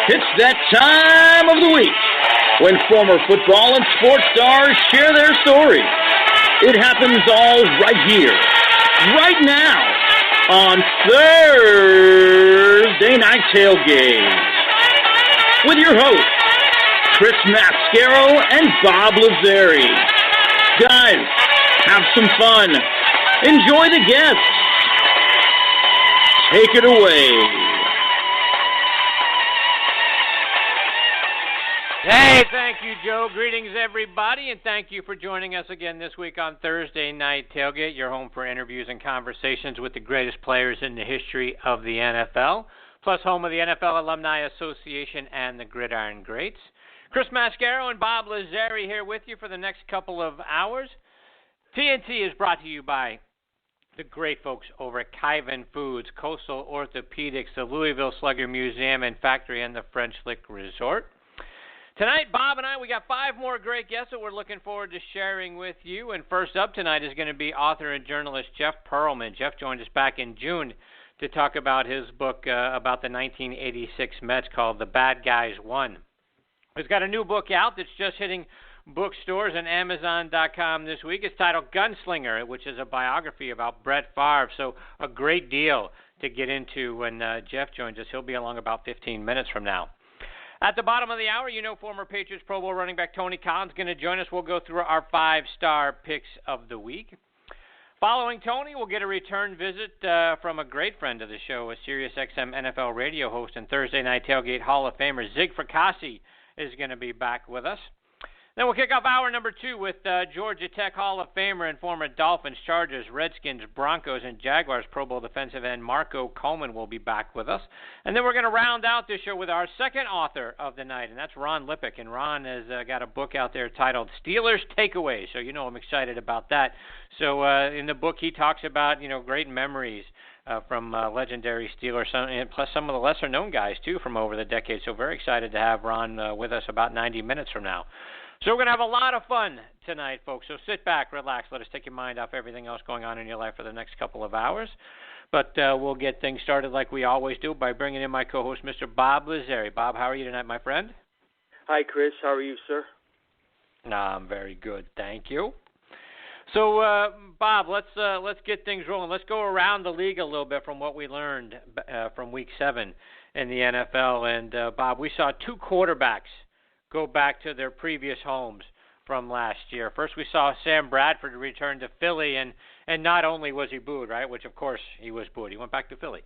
It's that time of the week when former football and sports stars share their stories. It happens all right here, right now, on Thursday Night Tailgate. With your hosts, Chris-Mascaro and Bob-Lazzari. Guys, have some fun. Enjoy the guests. Take it away. Hey, thank you, Joe. Greetings, everybody, and thank you for joining us again this week on Thursday Night Tailgate, your home for interviews and conversations with the greatest players in the history of the NFL, plus home of the NFL Alumni Association and the Gridiron Greats. Chris-Mascaro and Bob-Lazzari here with you for the next couple of hours. TNT is brought to you by the great folks over at Kyvan Foods, Coastal Orthopedics, the Louisville Slugger Museum and Factory, and the French Lick Resort. Tonight, Bob and I, we got 5 more great guests that we're looking forward to sharing with you. And first up tonight is going to be author and journalist Jeff Pearlman. Jeff joined us back in June to talk about his book about the 1986 Mets called The Bad Guys Won. He's got a new book out that's just hitting bookstores and Amazon.com this week. It's titled Gunslinger, which is a biography about Brett Favre. So a great deal to get into when Jeff joins us. He'll be along about 15 minutes from now. At the bottom of the hour, you know former Patriots Pro Bowl running back Tony Collins is going to join us. We'll go through our 5-star picks of the week. Following Tony, we'll get a return visit from a great friend of the show, a Sirius XM NFL radio host and Thursday Night Tailgate Hall of Famer. Zig Fracassi is going to be back with us. Then we'll kick off hour number 2 with Georgia Tech Hall of Famer and former Dolphins, Chargers, Redskins, Broncos, and Jaguars Pro Bowl defensive end Marco Coleman will be back with us. And then we're going to round out this show with our second author of the night, and that's Ron Lippock. And Ron has got a book out there titled Steelers Takeaways, so you know I'm excited about that. So in the book he talks about, great memories from legendary Steelers, and plus some of the lesser-known guys, too, from over the decades. So very excited to have Ron with us about 90 minutes from now. So we're going to have a lot of fun tonight, folks. So sit back, relax, let us take your mind off everything else going on in your life for the next couple of hours. But we'll get things started like we always do by bringing in my co-host, Mr. Bob-Lazzari. Bob, how are you tonight, my friend? Hi, Chris. How are you, sir? I'm very good, thank you. So, Bob, let's get things rolling. Let's go around the league a little bit from what we learned from Week 7 in the NFL. And, Bob, we saw 2 quarterbacks go back to their previous homes from last year. First, we saw Sam Bradford return to Philly, and not only was he booed, right, which, of course, he was booed. He went back to Philly.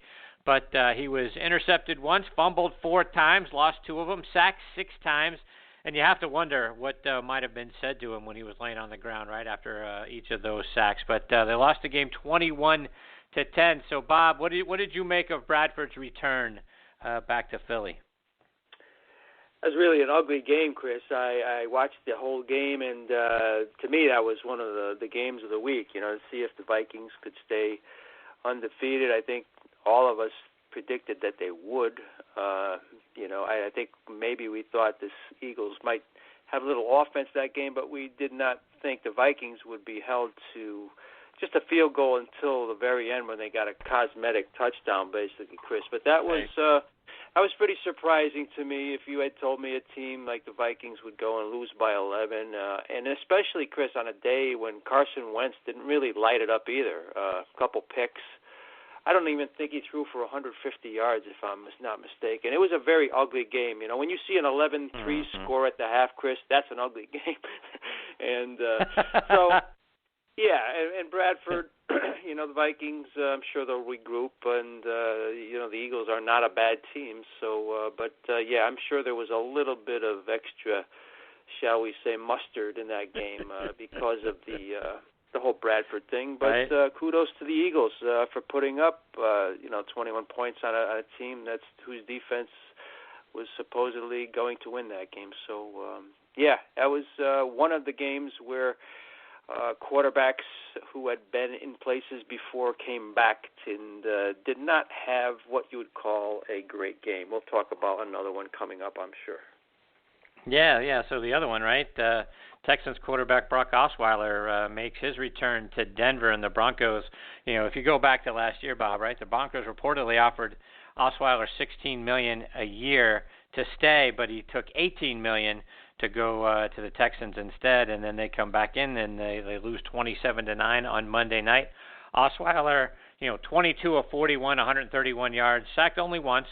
But he was intercepted once, fumbled 4 times, lost 2 of them, sacked 6 times, and you have to wonder what might have been said to him when he was laying on the ground right after each of those sacks. But they lost the game 21-10. So, Bob, what did you make of Bradford's return back to Philly? It was really an ugly game, Chris. I watched the whole game, and to me that was one of the games of the week, to see if the Vikings could stay undefeated. I think all of us predicted that they would. I think maybe we thought the Eagles might have a little offense that game, but we did not think the Vikings would be held to just a field goal until the very end when they got a cosmetic touchdown, basically, Chris. But that was... That was pretty surprising to me. If you had told me a team like the Vikings would go and lose by 11, and especially, Chris, on a day when Carson Wentz didn't really light it up either. A couple picks. I don't even think he threw for 150 yards, if I'm not mistaken. It was a very ugly game. When you see an 11-3 score at the half, Chris, that's an ugly game. And and Bradford, the Vikings, I'm sure they'll regroup, and, the Eagles are not a bad team. So, I'm sure there was a little bit of extra, shall we say, mustard in that game because of the whole Bradford thing. But kudos to the Eagles for putting up, 21 points on a team whose defense was supposedly going to win that game. So, that was one of the games where quarterbacks who had been in places before came back and did not have what you would call a great game. We'll talk about another one coming up, I'm sure. Yeah. So the other one, right? Texans quarterback Brock Osweiler makes his return to Denver, and the Broncos, if you go back to last year, Bob, right? The Broncos reportedly offered Osweiler $16 million a year to stay, but he took $18 million to go to the Texans instead, and then they come back in and they lose 27-9 on Monday night. Osweiler, 22 of 41, 131 yards, sacked only once,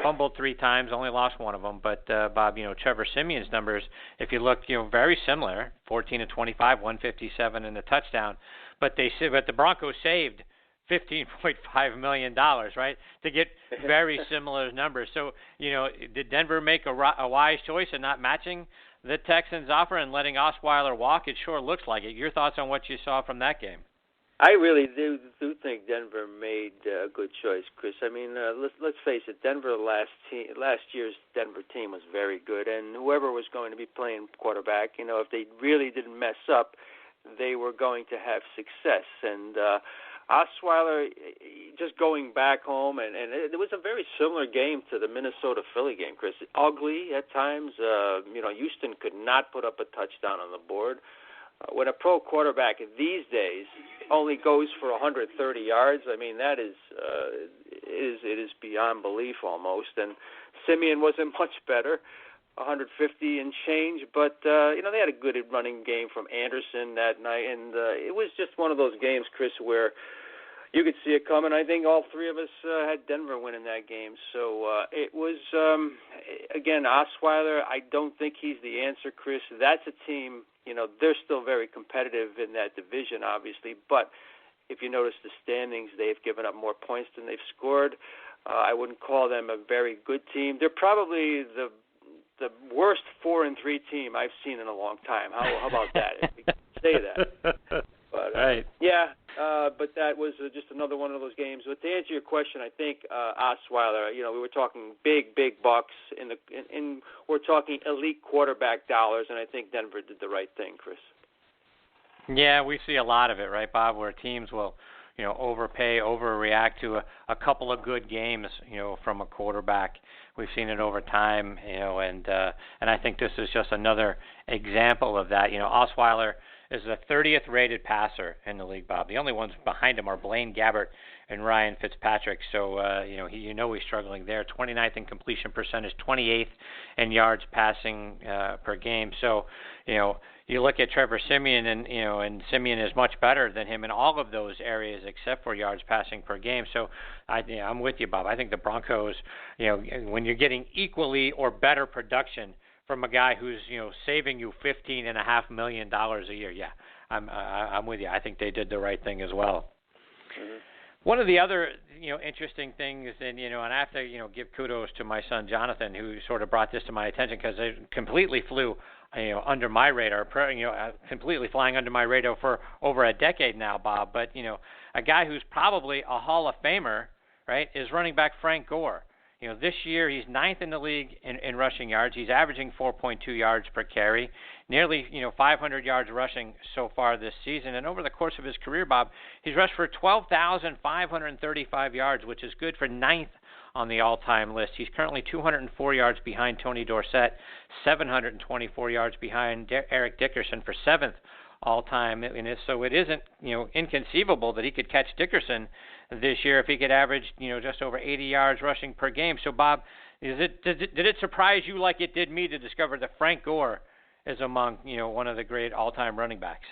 fumbled 3 times, only lost one of them. But Bob, Trevor Siemian's numbers, if you look, very similar, 14 of 25, 157 and a touchdown. But the Broncos saved $15.5 million, right, to get very similar numbers. So, did Denver make a wise choice in not matching the Texans' offer and letting Osweiler walk? It sure looks like it. Your thoughts on what you saw from that game? I really do think Denver made a good choice, Chris. I mean, let's face it. Last year's Denver team was very good, and whoever was going to be playing quarterback, if they really didn't mess up, they were going to have success. And Osweiler, just going back home, and it was a very similar game to the Minnesota-Philly game, Chris. Ugly at times. Houston could not put up a touchdown on the board. When a pro quarterback these days only goes for 130 yards, I mean, that is beyond belief almost. And Siemian wasn't much better, 150 and change, but they had a good running game from Anderson that night, and it was just one of those games, Chris, where you could see it coming. I think all three of us had Denver winning that game. So it was, again, Osweiler, I don't think he's the answer, Chris. That's a team, they're still very competitive in that division, obviously. But if you notice the standings, they've given up more points than they've scored. I wouldn't call them a very good team. They're probably the worst 4-3 team I've seen in a long time. How about that? If we can say that. But, right. Yeah, but that was just another one of those games. But to answer your question, I think Osweiler, we were talking big bucks, in we're talking elite quarterback dollars, and I think Denver did the right thing, Chris. Yeah, we see a lot of it, right, Bob, where teams will, overpay, overreact to a couple of good games, from a quarterback. We've seen it over time, and I think this is just another example of that. Osweiler is the 30th rated passer in the league, Bob. The only ones behind him are Blaine Gabbert and Ryan Fitzpatrick. So, he's struggling there. 29th in completion percentage, 28th in yards passing per game. So, you look at Trevor Siemian, and Siemian is much better than him in all of those areas except for yards passing per game. So, I'm with you, Bob. I think the Broncos, when you're getting equally or better production from a guy who's saving you $15.5 million a year, yeah, I'm with you. I think they did the right thing as well. Mm-hmm. One of the other interesting things, and I have to give kudos to my son Jonathan, who sort of brought this to my attention, because it completely flew under my radar, completely flying under my radar for over a decade now, Bob. But a guy who's probably a Hall of Famer, right, is running back Frank Gore. This year he's 9th in the league in rushing yards. He's averaging 4.2 yards per carry, nearly 500 yards rushing so far this season. And over the course of his career, Bob, he's rushed for 12,535 yards, which is good for 9th on the all-time list. He's currently 204 yards behind Tony Dorsett, 724 yards behind Eric Dickerson for 7th all-time. And so it isn't inconceivable that he could catch Dickerson this year if he could average just over 80 yards rushing per game. So, Bob, did it surprise you like it did me to discover that Frank Gore is among one of the great all-time running backs?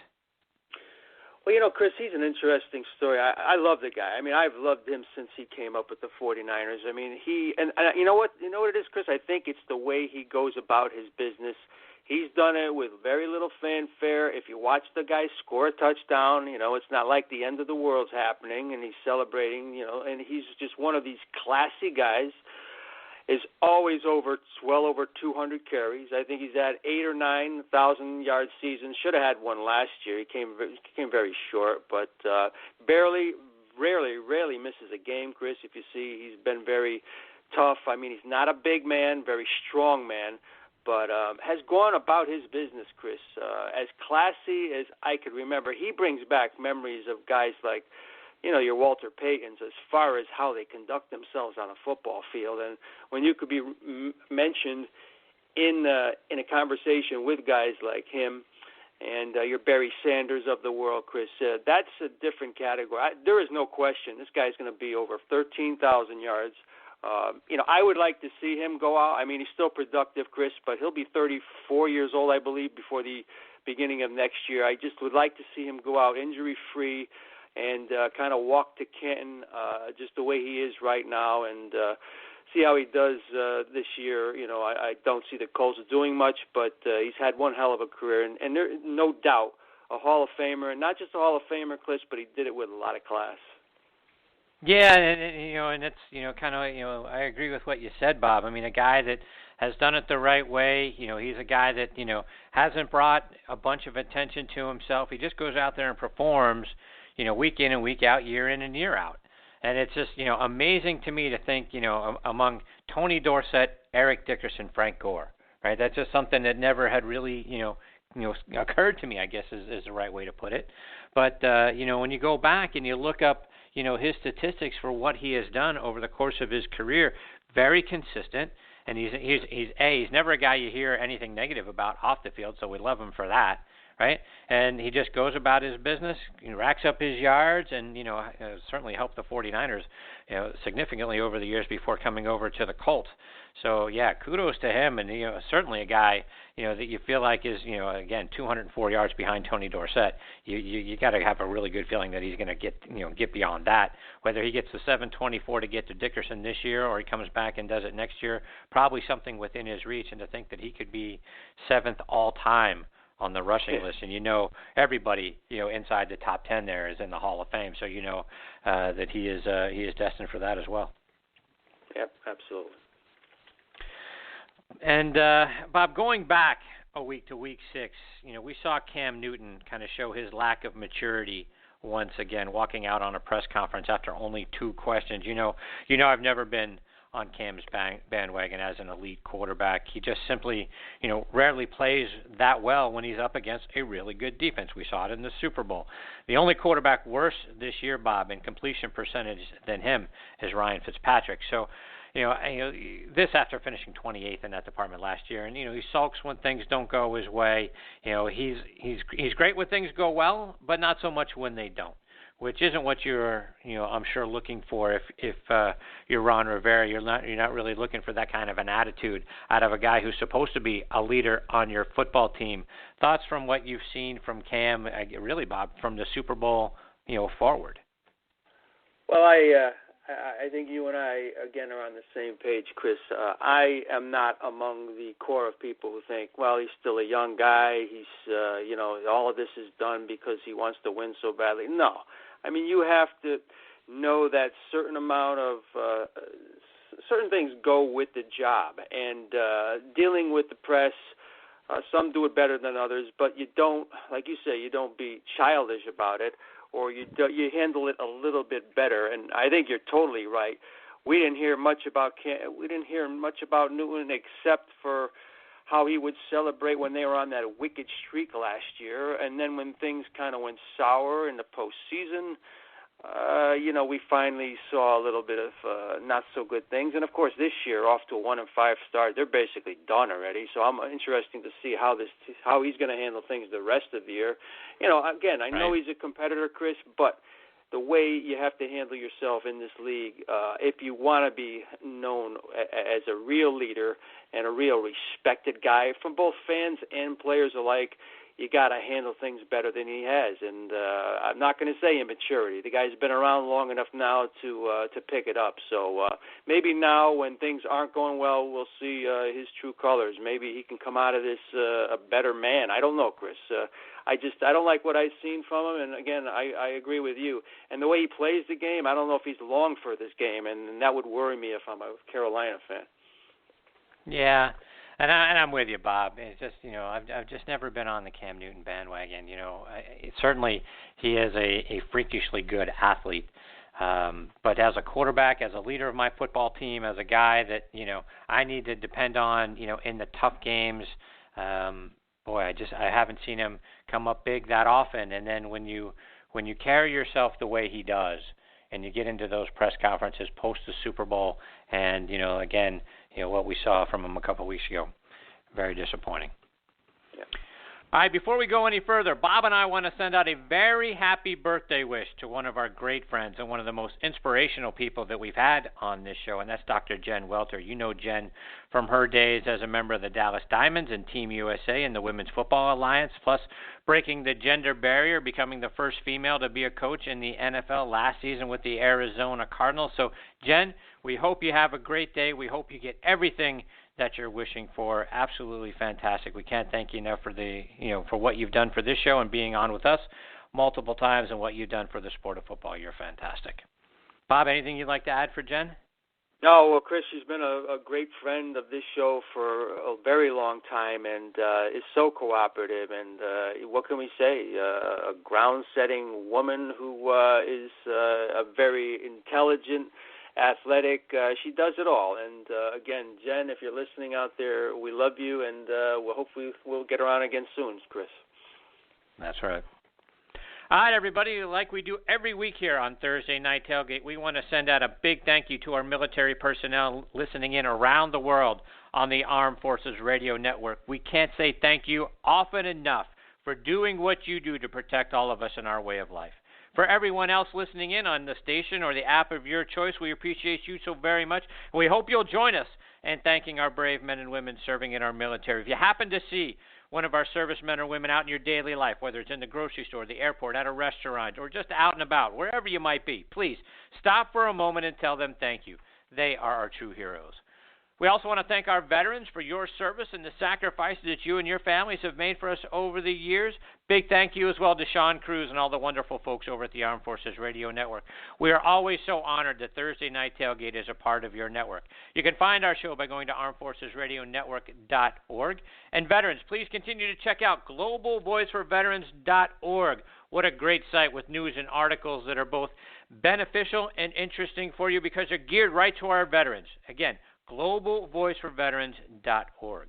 Well, Chris, he's an interesting story. I love the guy. I mean, I've loved him since he came up with the 49ers. I mean, and you know what it is, Chris? I think it's the way he goes about his business. He's done it with very little fanfare. If you watch the guy score a touchdown, it's not like the end of the world's happening, and he's celebrating, and he's just one of these classy guys. Is always well over 200 carries. I think he's at 8,000 or 9,000 yard seasons. Should have had one last year. He came very short, but rarely misses a game, Chris. If you see, he's been very tough. I mean, he's not a big man, very strong man, but has gone about his business, Chris, as classy as I could remember. He brings back memories of guys like, your Walter Paytons, as far as how they conduct themselves on a football field. And when you could be mentioned in a conversation with guys like him and your Barry Sanders of the world, Chris, that's a different category. There is no question this guy's going to be over 13,000 yards I would like to see him go out. I mean, he's still productive, Chris, but he'll be 34 years old, I believe, before the beginning of next year. I just would like to see him go out injury-free and kind of walk to Canton just the way he is right now and see how he does this year. I don't see the Colts doing much, but he's had one hell of a career, and there's no doubt a Hall of Famer, and not just a Hall of Famer, Chris, but he did it with a lot of class. Yeah, and it's kind of I agree with what you said, Bob. I mean, a guy that has done it the right way. He's a guy that hasn't brought a bunch of attention to himself. He just goes out there and performs, week in and week out, year in and year out. And it's just amazing to me to think among Tony Dorsett, Eric Dickerson, Frank Gore, right? That's just something that never had really occurred to me, I guess is the right way to put it. But when you go back and you look up his statistics for what he has done over the course of his career, very consistent. And he's never a guy you hear anything negative about off the field, so we love him for that, right? And he just goes about his business, racks up his yards, and certainly helped the 49ers significantly over the years before coming over to the Colts. So yeah, kudos to him, and certainly a guy that you feel like is again 204 yards behind Tony Dorsett. You got to have a really good feeling that he's going to get beyond that. Whether he gets the 724 to get to Dickerson this year, or he comes back and does it next year, probably something within his reach. And to think that he could be 7th all time on the rushing list, and everybody inside the top 10 there is in the Hall of Fame, so that he is destined for that as well. Yep, absolutely. And Bob, going back a week to Week 6, we saw Cam Newton kind of show his lack of maturity once again, walking out on a press conference after only 2 questions. I've never been on Cam's bandwagon as an elite quarterback. He just simply, rarely plays that well when he's up against a really good defense. We saw it in the Super Bowl. The only quarterback worse this year, Bob, in completion percentage than him is Ryan Fitzpatrick. So, this after finishing 28th in that department last year, and he sulks when things don't go his way. He's great when things go well, but not so much when they don't, which isn't what you're I'm sure looking for if you're Ron Rivera. You're not really looking for that kind of an attitude out of a guy who's supposed to be a leader on your football team. Thoughts from what you've seen from Cam, really, Bob, from the Super Bowl forward? Well, I think you and I, again, are on the same page, Chris. I am not among the core of people who think, well, he's still a young guy. He's, all of this is done because he wants to win so badly. No. I mean, you have to know that certain things go with the job. And dealing with the press, some do it better than others, but you don't, like you say, you don't be childish about it. Or you handle it a little bit better, and I think you're totally right. We didn't hear much about Newton except for how he would celebrate when they were on that wicked streak last year, and then when things kind of went sour in the postseason, we finally saw a little bit of not so good things. And of course, this year, off to a 1-5 start, they're basically done already. So I'm interested to see how he's going to handle things the rest of the year. Again, I know he's a competitor, Chris, but the way you have to handle yourself in this league, if you want to be known as a real leader and a real respected guy from both fans and players alike, you got to handle things better than he has. And I'm not going to say immaturity. The guy's been around long enough now to pick it up. So maybe now when things aren't going well, we'll see his true colors. Maybe he can come out of this a better man. I don't know, Chris. I don't like what I've seen from him. And, again, I agree with you. And the way he plays the game, I don't know if he's long for this game. And that would worry me if I'm a Carolina fan. Yeah. And I'm with you, Bob. It's just, I've just never been on the Cam Newton bandwagon. Certainly he is a freakishly good athlete. But as a quarterback, as a leader of my football team, as a guy that, I need to depend on, in the tough games, I haven't seen him come up big that often. And then when you carry yourself the way he does, and you get into those press conferences post the Super Bowl, and again, what we saw from him a couple of weeks ago, very disappointing. Yeah. All right, before we go any further, Bob and I want to send out a very happy birthday wish to one of our great friends and one of the most inspirational people that we've had on this show, and that's Dr. Jen Welter. You know Jen from her days as a member of the Dallas Diamonds and Team USA and the Women's Football Alliance, plus breaking the gender barrier, becoming the first female to be a coach in the NFL last season with the Arizona Cardinals. So, Jen, we hope you have a great day. We hope you get everything that you're wishing for. Absolutely fantastic. We can't thank you enough for for what you've done for this show and being on with us multiple times and what you've done for the sport of football. You're fantastic. Bob, anything you'd like to add for Jen? No, well, Chris, she's been a great friend of this show for a very long time and is so cooperative. And what can we say? A ground-setting woman who is a very intelligent, athletic. She does it all. And again, Jen, if you're listening out there, we love you, and hopefully we'll get her on again soon, Chris. That's right. All right, everybody, like we do every week here on Thursday Night Tailgate, we want to send out a big thank you to our military personnel listening in around the world on the Armed Forces Radio Network. We can't say thank you often enough for doing what you do to protect all of us in our way of life. For everyone else listening in on the station or the app of your choice, we appreciate you so very much. We hope you'll join us in thanking our brave men and women serving in our military. If you happen to see one of our servicemen or women out in your daily life, whether it's in the grocery store, the airport, at a restaurant, or just out and about, wherever you might be, please stop for a moment and tell them thank you. They are our true heroes. We also want to thank our veterans for your service and the sacrifices that you and your families have made for us over the years. Big thank you as well to Sean Cruz and all the wonderful folks over at the Armed Forces Radio Network. We are always so honored that Thursday Night Tailgate is a part of your network. You can find our show by going to armedforcesradionetwork.org. And veterans, please continue to check out globalvoiceforveterans.org. What a great site with news and articles that are both beneficial and interesting for you because they're geared right to our veterans. Again, globalvoiceforveterans.org.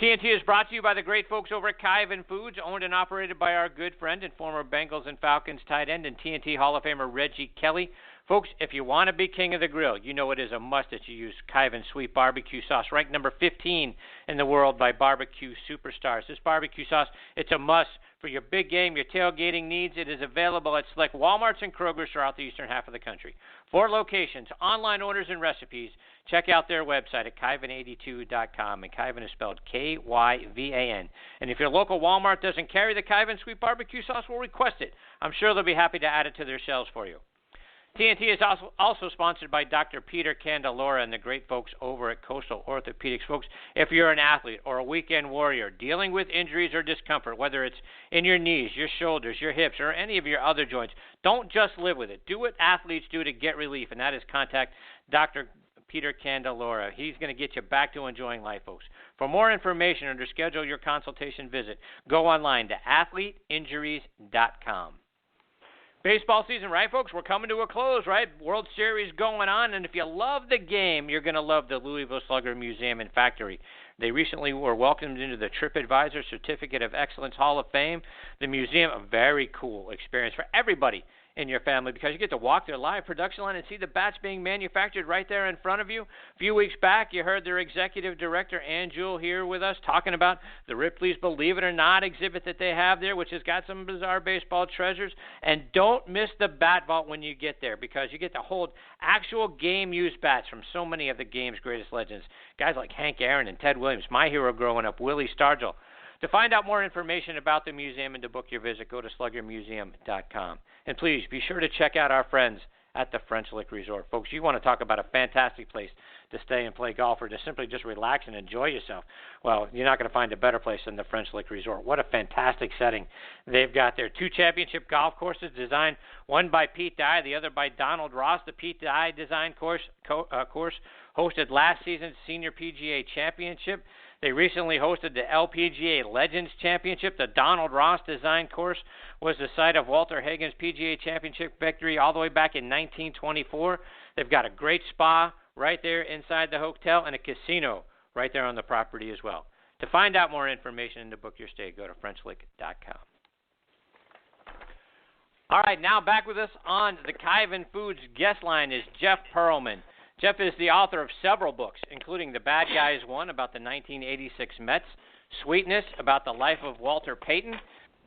TNT is brought to you by the great folks over at Kyvan Foods, owned and operated by our good friend and former Bengals and Falcons tight end and TNT Hall of Famer Reggie Kelly. Folks, if you want to be king of the grill, you know it is a must that you use Kyvan Sweet Barbecue Sauce, ranked number 15 in the world by Barbecue Superstars. This barbecue sauce, it's a must for your big game, your tailgating needs. It is available at select Walmarts and Kroger's throughout the eastern half of the country. 4 locations, online orders and recipes. Check out their website at Kyvan82.com, and Kyvan is spelled K-Y-V-A-N. And if your local Walmart doesn't carry the Kyvan Sweet Barbecue Sauce, we'll request it. I'm sure they'll be happy to add it to their shelves for you. TNT is also sponsored by Dr. Peter Candelora and the great folks over at Coastal Orthopedics. Folks, if you're an athlete or a weekend warrior dealing with injuries or discomfort, whether it's in your knees, your shoulders, your hips, or any of your other joints, don't just live with it. Do what athletes do to get relief, and that is contact Dr. Peter Candelora. He's going to get you back to enjoying life, folks. For more information or to schedule your consultation visit, go online to athleteinjuries.com. Baseball season, right, folks? We're coming to a close, right? World Series going on, and if you love the game, you're going to love the Louisville Slugger Museum and Factory. They recently were welcomed into the TripAdvisor Certificate of Excellence Hall of Fame. The museum, a very cool experience for everybody in your family because you get to walk their live production line and see the bats being manufactured right there in front of you. A few weeks back, you heard their executive director, Ann Jewell, here with us talking about the Ripley's Believe It or Not exhibit that they have there, which has got some bizarre baseball treasures. And don't miss the bat vault when you get there because you get to hold actual game-used bats from so many of the game's greatest legends. Guys like Hank Aaron and Ted Williams, my hero growing up, Willie Stargell. To find out more information about the museum and to book your visit, go to sluggermuseum.com. And please be sure to check out our friends at the French Lick Resort. Folks, you want to talk about a fantastic place to stay and play golf or to simply just relax and enjoy yourself. Well, you're not going to find a better place than the French Lick Resort. What a fantastic setting they've got there. 2 championship golf courses designed, one by Pete Dye, the other by Donald Ross. The Pete Dye design course hosted last season's Senior PGA Championship. They recently hosted the LPGA Legends Championship. The Donald Ross design course was the site of Walter Hagen's PGA Championship victory all the way back in 1924. They've got a great spa right there inside the hotel and a casino right there on the property as well. To find out more information and to book your stay, go to FrenchLick.com. All right, now back with us on the Kyvan Foods guest line is Jeff Pearlman. Jeff is the author of several books, including The Bad Guys One about the 1986 Mets, Sweetness, about the life of Walter Payton.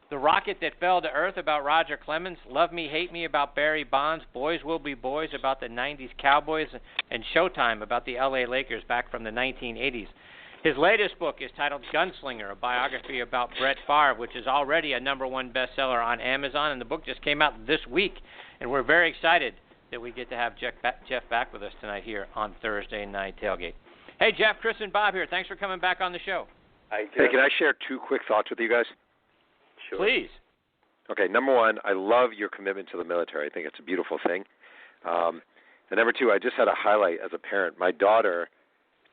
The Rocket That Fell to Earth, about Roger Clemens. Love Me, Hate Me, about Barry Bonds. Boys Will Be Boys, about the 90s Cowboys. And Showtime, about the LA Lakers back from the 1980s. His latest book is titled Gunslinger, a biography about Brett Favre, which is already a #1 bestseller on Amazon, and the book just came out this week. And we're very excited that we get to have Jeff back with us tonight here on Thursday Night Tailgate. Hey, Jeff, Chris, and Bob here. Thanks for coming back on the show. Hey, can I share 2 quick thoughts with you guys? Sure. Please. Okay, number 1, I love your commitment to the military. I think it's a beautiful thing. And number 2, I just had a highlight as a parent. My daughter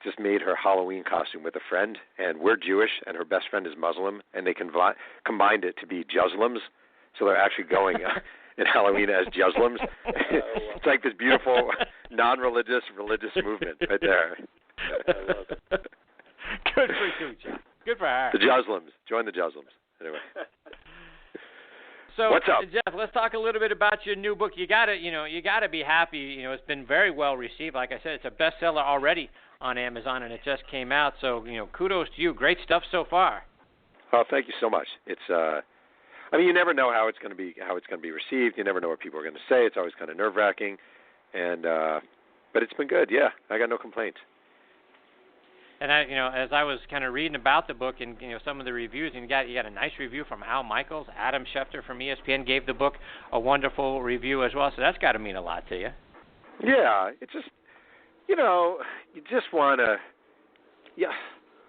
just made her Halloween costume with a friend, and we're Jewish, and her best friend is Muslim, and they combined it to be Juslims, so they're actually going in Halloween as Juslims. It's like this beautiful, non-religious, religious movement right there. I love it. Good for you, Jeff. Good for her. The Juslims. Join the Juslims. Anyway. So, what's up, Jeff? Let's talk a little bit about your new book. You gotta be happy. It's been very well received. Like I said, it's a bestseller already on Amazon, and it just came out. So, kudos to you. Great stuff so far. Oh, thank you so much. It's, you never know how it's going to be received. You never know what people are going to say. It's always kind of nerve-wracking, and but it's been good. Yeah, I got no complaints. And as I was kind of reading about the book and some of the reviews, and you got a nice review from Al Michaels. Adam Schefter from ESPN gave the book a wonderful review as well. So that's got to mean a lot to you. Yeah, it's just you just want to. Yeah,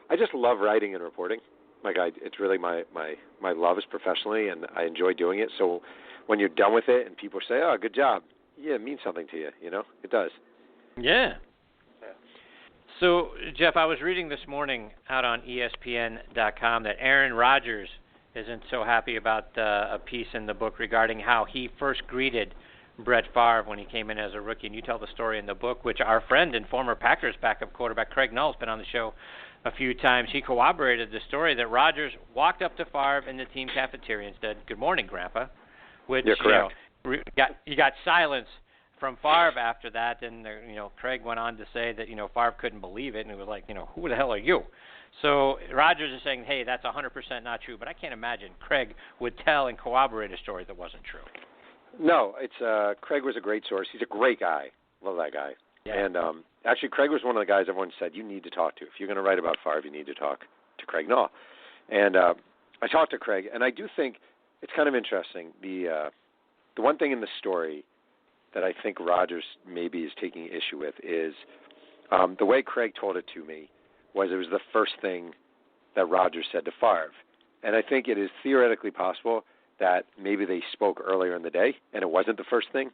I just love writing and reporting. It's really my love is professionally, and I enjoy doing it. So when you're done with it and people say, "Oh, good job," yeah, it means something to you. It does. Yeah. So, Jeff, I was reading this morning out on ESPN.com that Aaron Rodgers isn't so happy about a piece in the book regarding how he first greeted Brett Favre when he came in as a rookie. And you tell the story in the book, which our friend and former Packers backup quarterback Craig Null's been on the show a few times. He corroborated the story that Rodgers walked up to Favre in the team cafeteria and said, "Good morning, Grandpa," which You're correct. You got silence from Favre after that, and Craig went on to say that Favre couldn't believe it, and it was like, who the hell are you? So Rodgers is saying, hey, that's 100% not true, but I can't imagine Craig would tell and corroborate a story that wasn't true. No, it's Craig was a great source. He's a great guy. Love that guy. Yeah. And actually, Craig was one of the guys everyone said you need to talk to. If you're going to write about Favre, you need to talk to Craig Null. And I talked to Craig, and I do think it's kind of interesting. The one thing in the story that I think Rodgers maybe is taking issue with is the way Craig told it to me was it was the first thing that Rodgers said to Favre. And I think it is theoretically possible that maybe they spoke earlier in the day and it wasn't the first thing.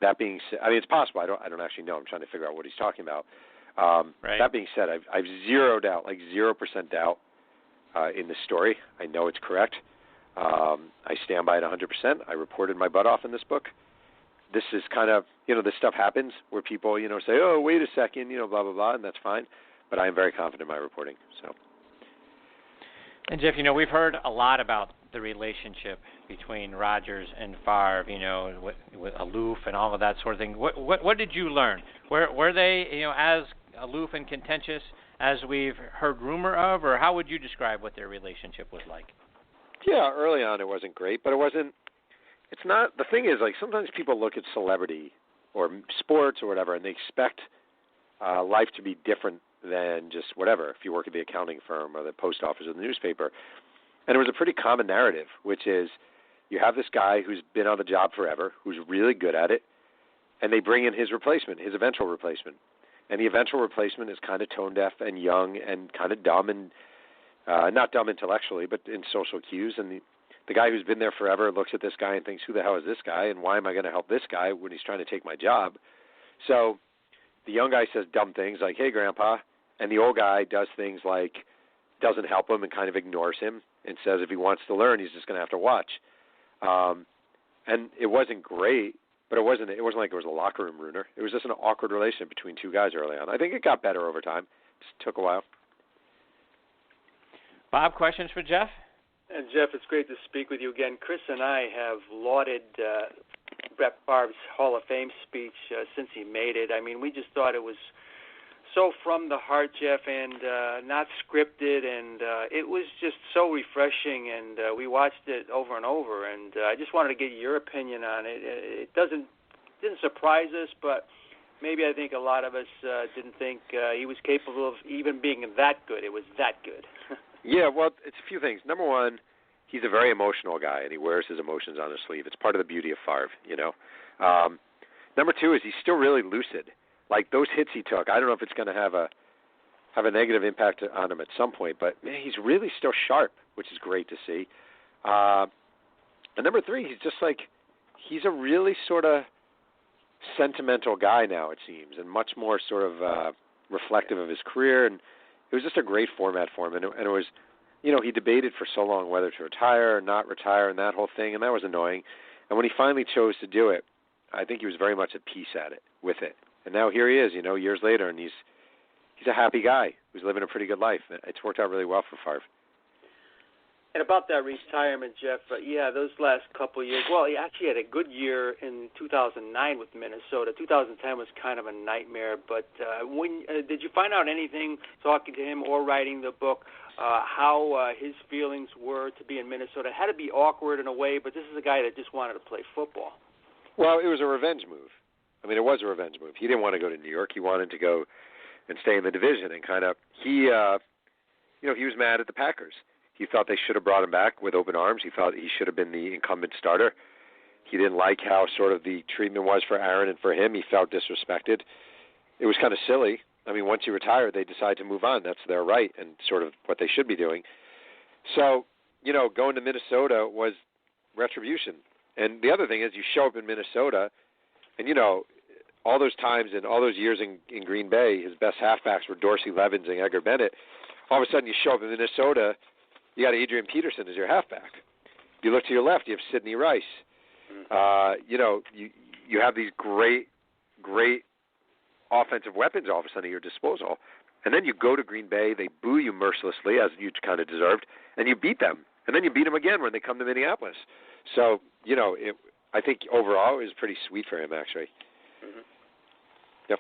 That being said, it's possible. I don't actually know. I'm trying to figure out what he's talking about. Right. That being said, I've zero doubt, like 0% doubt in this story. I know it's correct. I stand by it 100%. I reported my butt off in this book. This is kind of, this stuff happens where people, say, oh, wait a second, blah, blah, blah, and that's fine. But I am very confident in my reporting. So. And, Jeff, we've heard a lot about the relationship between Rodgers and Favre, with aloof and all of that sort of thing. What did you learn? Were they, as aloof and contentious as we've heard rumor of, or how would you describe what their relationship was like? Yeah, early on it wasn't great, but it wasn't. It's not, the thing is, like, sometimes people look at celebrity or sports or whatever, and they expect life to be different than just whatever, if you work at the accounting firm or the post office or the newspaper. And it was a pretty common narrative, which is you have this guy who's been on the job forever, who's really good at it, and they bring in his replacement, his eventual replacement. And the eventual replacement is kind of tone deaf and young and kind of dumb, and not dumb intellectually, but in social cues. And the guy who's been there forever looks at this guy and thinks, who the hell is this guy, and why am I going to help this guy when he's trying to take my job? So the young guy says dumb things like, hey, Grandpa, and the old guy does things like doesn't help him and kind of ignores him and says if he wants to learn, he's just going to have to watch. And it wasn't great, but it wasn't like it was a locker room ruiner. It was just an awkward relationship between two guys early on. I think it got better over time. It just took a while. Bob, questions for Jeff? And Jeff, it's great to speak with you again. Chris and I have lauded Brett Favre's Hall of Fame speech since he made it. I mean, we just thought it was so from the heart, Jeff, and not scripted, and it was just so refreshing, and we watched it over and over, and I just wanted to get your opinion on it. It didn't surprise us, but maybe I think a lot of us didn't think he was capable of even being that good. It was that good. Yeah, well, it's a few things. Number one, he's a very emotional guy, and he wears his emotions on his sleeve. It's part of the beauty of Favre, you know. Number two is he's still really lucid. Like those hits he took, I don't know if it's going to have a negative impact on him at some point, but man, he's really still sharp, which is great to see. And number three, he's a really sort of sentimental guy now, it seems, and much more sort of reflective of his career. And it was just a great format for him. And it was, you know, he debated for so long whether to retire or not retire and that whole thing, and that was annoying. And when he finally chose to do it, I think he was very much at peace with it. And now here he is, you know, years later, and he's a happy guy who's living a pretty good life. It's worked out really well for Favre. And about that retirement, Jeff, those last couple of years, well, he actually had a good year in 2009 with Minnesota. 2010 was kind of a nightmare, but did you find out anything, talking to him or writing the book, how his feelings were to be in Minnesota? It had to be awkward in a way, but this is a guy that just wanted to play football. Well, it was a revenge move. I mean, it was a revenge move. He didn't want to go to New York. He wanted to go and stay in the division, and kind of he was mad at the Packers. He thought they should have brought him back with open arms. He thought he should have been the incumbent starter. He didn't like how sort of the treatment was for Aaron and for him. He felt disrespected. It was kind of silly. I mean, once you retire, they decide to move on. That's their right and sort of what they should be doing. So, you know, going to Minnesota was retribution. And the other thing is you show up in Minnesota, and, you know, all those times and all those years in Green Bay, his best halfbacks were Dorsey Levens and Edgar Bennett. All of a sudden you show up in Minnesota, you got Adrian Peterson as your halfback. You look to your left, you have Sidney Rice. You know, you have these great offensive weapons all of a sudden at your disposal. And then you go to Green Bay, they boo you mercilessly, as you kind of deserved, and you beat them. And then you beat them again when they come to Minneapolis. So, you know, I think overall it was pretty sweet for him, actually. Mm-hmm. Yep.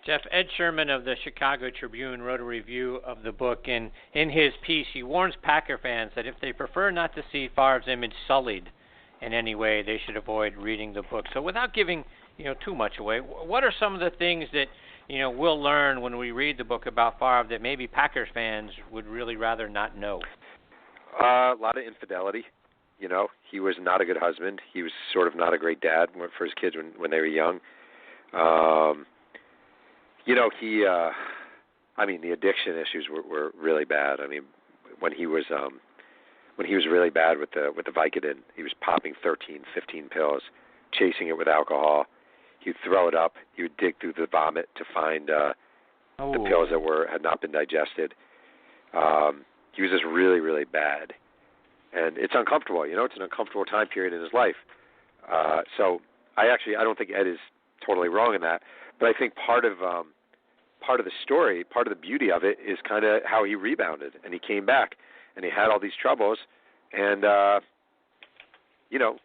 Jeff, Ed Sherman of the Chicago Tribune wrote a review of the book, and in his piece he warns Packer fans that if they prefer not to see Favre's image sullied in any way, they should avoid reading the book. So without giving, you know, too much away, what are some of the things that, you know, we'll learn when we read the book about Favre that maybe Packers fans would really rather not know? A lot of infidelity. You know, he was not a good husband. He was sort of not a great dad for his kids when they were young. You know, the addiction issues were really bad. I mean, when he was really bad with the Vicodin, he was popping 13, 15 pills, chasing it with alcohol. He'd throw it up. He would dig through the vomit to find the pills that had not been digested. He was just really, really bad. And it's uncomfortable, you know. It's an uncomfortable time period in his life. So I don't think Ed is totally wrong in that. But I think part of the story, part of the beauty of it is kind of how he rebounded and he came back and he had all these troubles and, you know,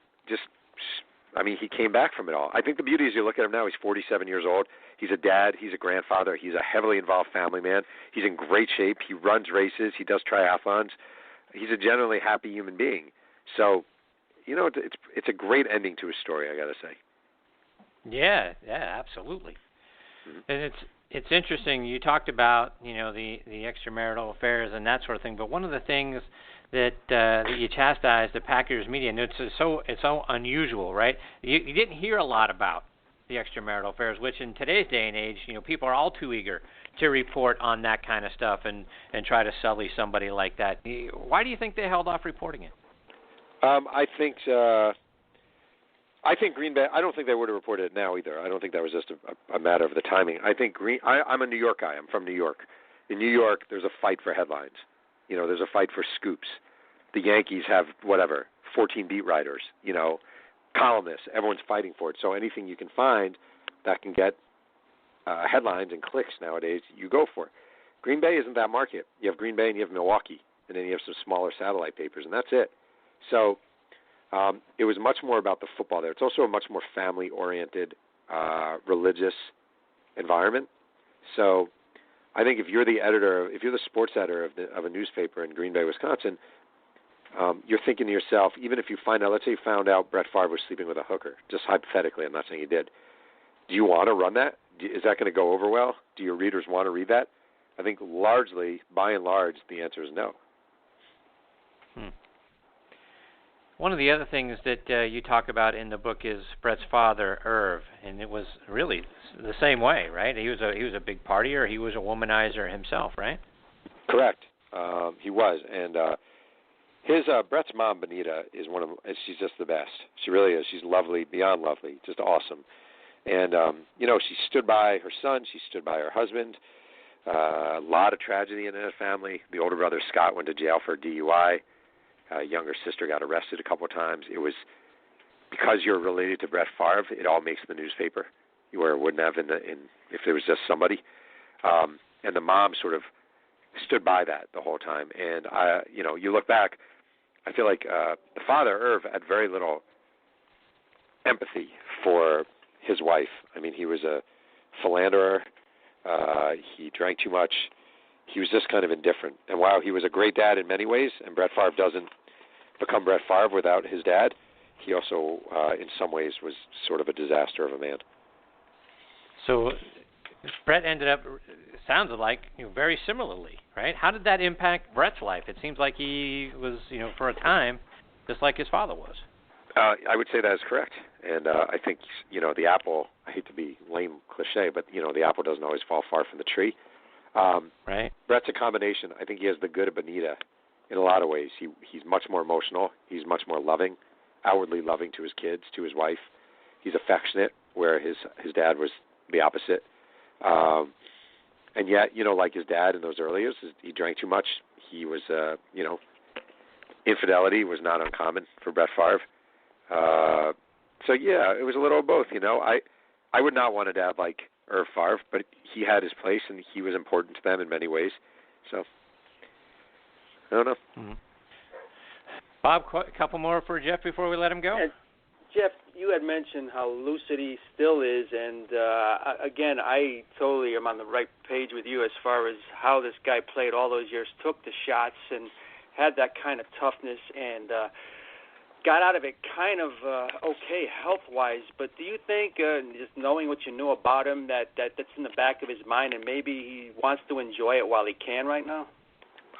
he came back from it all. I think the beauty is you look at him now, he's 47 years old. He's a dad. He's a grandfather. He's a heavily involved family man. He's in great shape. He runs races. He does triathlons. He's a generally happy human being. So, you know, it's a great ending to his story, I got to say. Yeah, absolutely. Mm-hmm. And it's interesting. You talked about, you know, the extramarital affairs and that sort of thing. But one of the things that you chastised the Packers media, and it's so unusual, right? You didn't hear a lot about the extramarital affairs, which in today's day and age, you know, people are all too eager to report on that kind of stuff and try to sully somebody like that. Why do you think they held off reporting it? I think Green Bay, I don't think they would have reported it now either. I don't think that was just a matter of the timing. I think I'm a New York guy. I'm from New York. In New York, there's a fight for headlines. You know, there's a fight for scoops. The Yankees have, 14 beat writers, you know, columnists. Everyone's fighting for it. So anything you can find that can get headlines and clicks nowadays, you go for it. Green Bay isn't that market. You have Green Bay and you have Milwaukee, and then you have some smaller satellite papers, and that's it. So it was much more about the football there. It's also a much more family-oriented, religious environment. So I think if you're the sports editor of a newspaper in Green Bay, Wisconsin, you're thinking to yourself, even if you find out, let's say you found out Brett Favre was sleeping with a hooker, just hypothetically, I'm not saying you did. Do you want to run that? Is that going to go over well? Do your readers want to read that? I think by and large, the answer is no. One of the other things that you talk about in the book is Brett's father, Irv, and it was really the same way, right? He was a big partier. He was a womanizer himself, right? Correct. He was, and his Brett's mom, Benita, she's just the best. She really is. She's lovely, beyond lovely, just awesome. And she stood by her son. She stood by her husband. A lot of tragedy in that family. The older brother, Scott, went to jail for DUI. Younger sister got arrested a couple of times. It was because you're related to Brett Favre, it all makes the newspaper, where it wouldn't have if it was just somebody. And the mom sort of stood by that the whole time. And you look back, I feel like the father, Irv, had very little empathy for his wife. I mean, he was a philanderer. He drank too much. He was just kind of indifferent. And while he was a great dad in many ways, and Brett Favre doesn't become Brett Favre without his dad, he also, in some ways, was sort of a disaster of a man. So Brett ended up, sounds like, very similarly, right? How did that impact Brett's life? It seems like he was, for a time, just like his father was. I would say that is correct. And I think, the apple, I hate to be lame cliche, but, the apple doesn't always fall far from the tree. Right. Brett's a combination. I think he has the good of Benita in a lot of ways. He's much more emotional. He's much more loving, outwardly loving to his kids, to his wife. He's affectionate, where his dad was the opposite. And yet, like his dad in those early years, he drank too much. He was, infidelity was not uncommon for Brett Favre. So, yeah, it was a little of both, I would not want a dad like Irv Favre, but he had his place, and he was important to them in many ways. So, I don't know. Mm-hmm. Bob, a couple more for Jeff before we let him go? Yeah, Jeff, you had mentioned how lucid he still is, and again, I totally am on the right page with you as far as how this guy played all those years, took the shots, and had that kind of toughness, and got out of it kind of okay health-wise. But do you think, just knowing what you know about him, that's in the back of his mind, and maybe he wants to enjoy it while he can right now?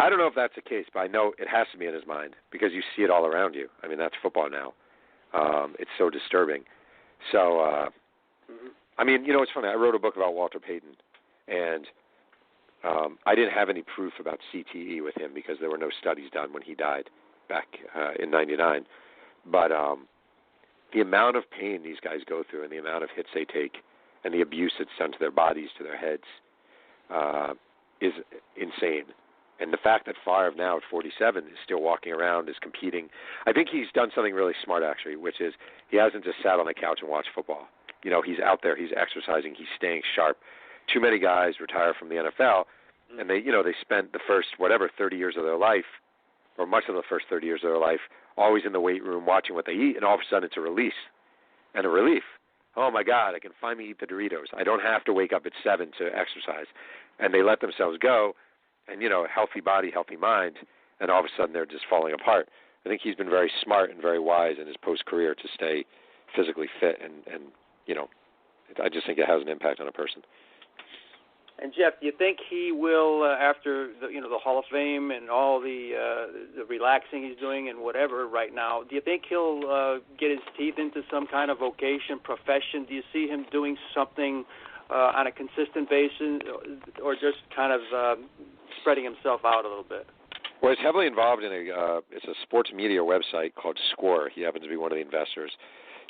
I don't know if that's the case, but I know it has to be in his mind because you see it all around you. I mean, that's football now. It's so disturbing. So, I mean, it's funny. I wrote a book about Walter Payton, and I didn't have any proof about CTE with him because there were no studies done when he died back in '99. But the amount of pain these guys go through and the amount of hits they take and the abuse that's done to their bodies, to their heads, is insane. And the fact that Favre now at 47 is still walking around, is competing, I think he's done something really smart, actually, which is he hasn't just sat on the couch and watched football. He's out there, he's exercising, he's staying sharp. Too many guys retire from the NFL, and they spent the first, 30 years of their life, or much of the first 30 years of their life, always in the weight room watching what they eat, and all of a sudden it's a release and a relief. Oh, my God, I can finally eat the Doritos. I don't have to wake up at 7 to exercise. And they let themselves go, and, healthy body, healthy mind, and all of a sudden they're just falling apart. I think he's been very smart and very wise in his post-career to stay physically fit, and I just think it has an impact on a person. And Jeff, do you think he will, after the Hall of Fame and all the relaxing he's doing and whatever right now, do you think he'll get his teeth into some kind of vocation, profession? Do you see him doing something on a consistent basis, or just kind of spreading himself out a little bit? Well, he's heavily involved in it's a sports media website called Score. He happens to be one of the investors.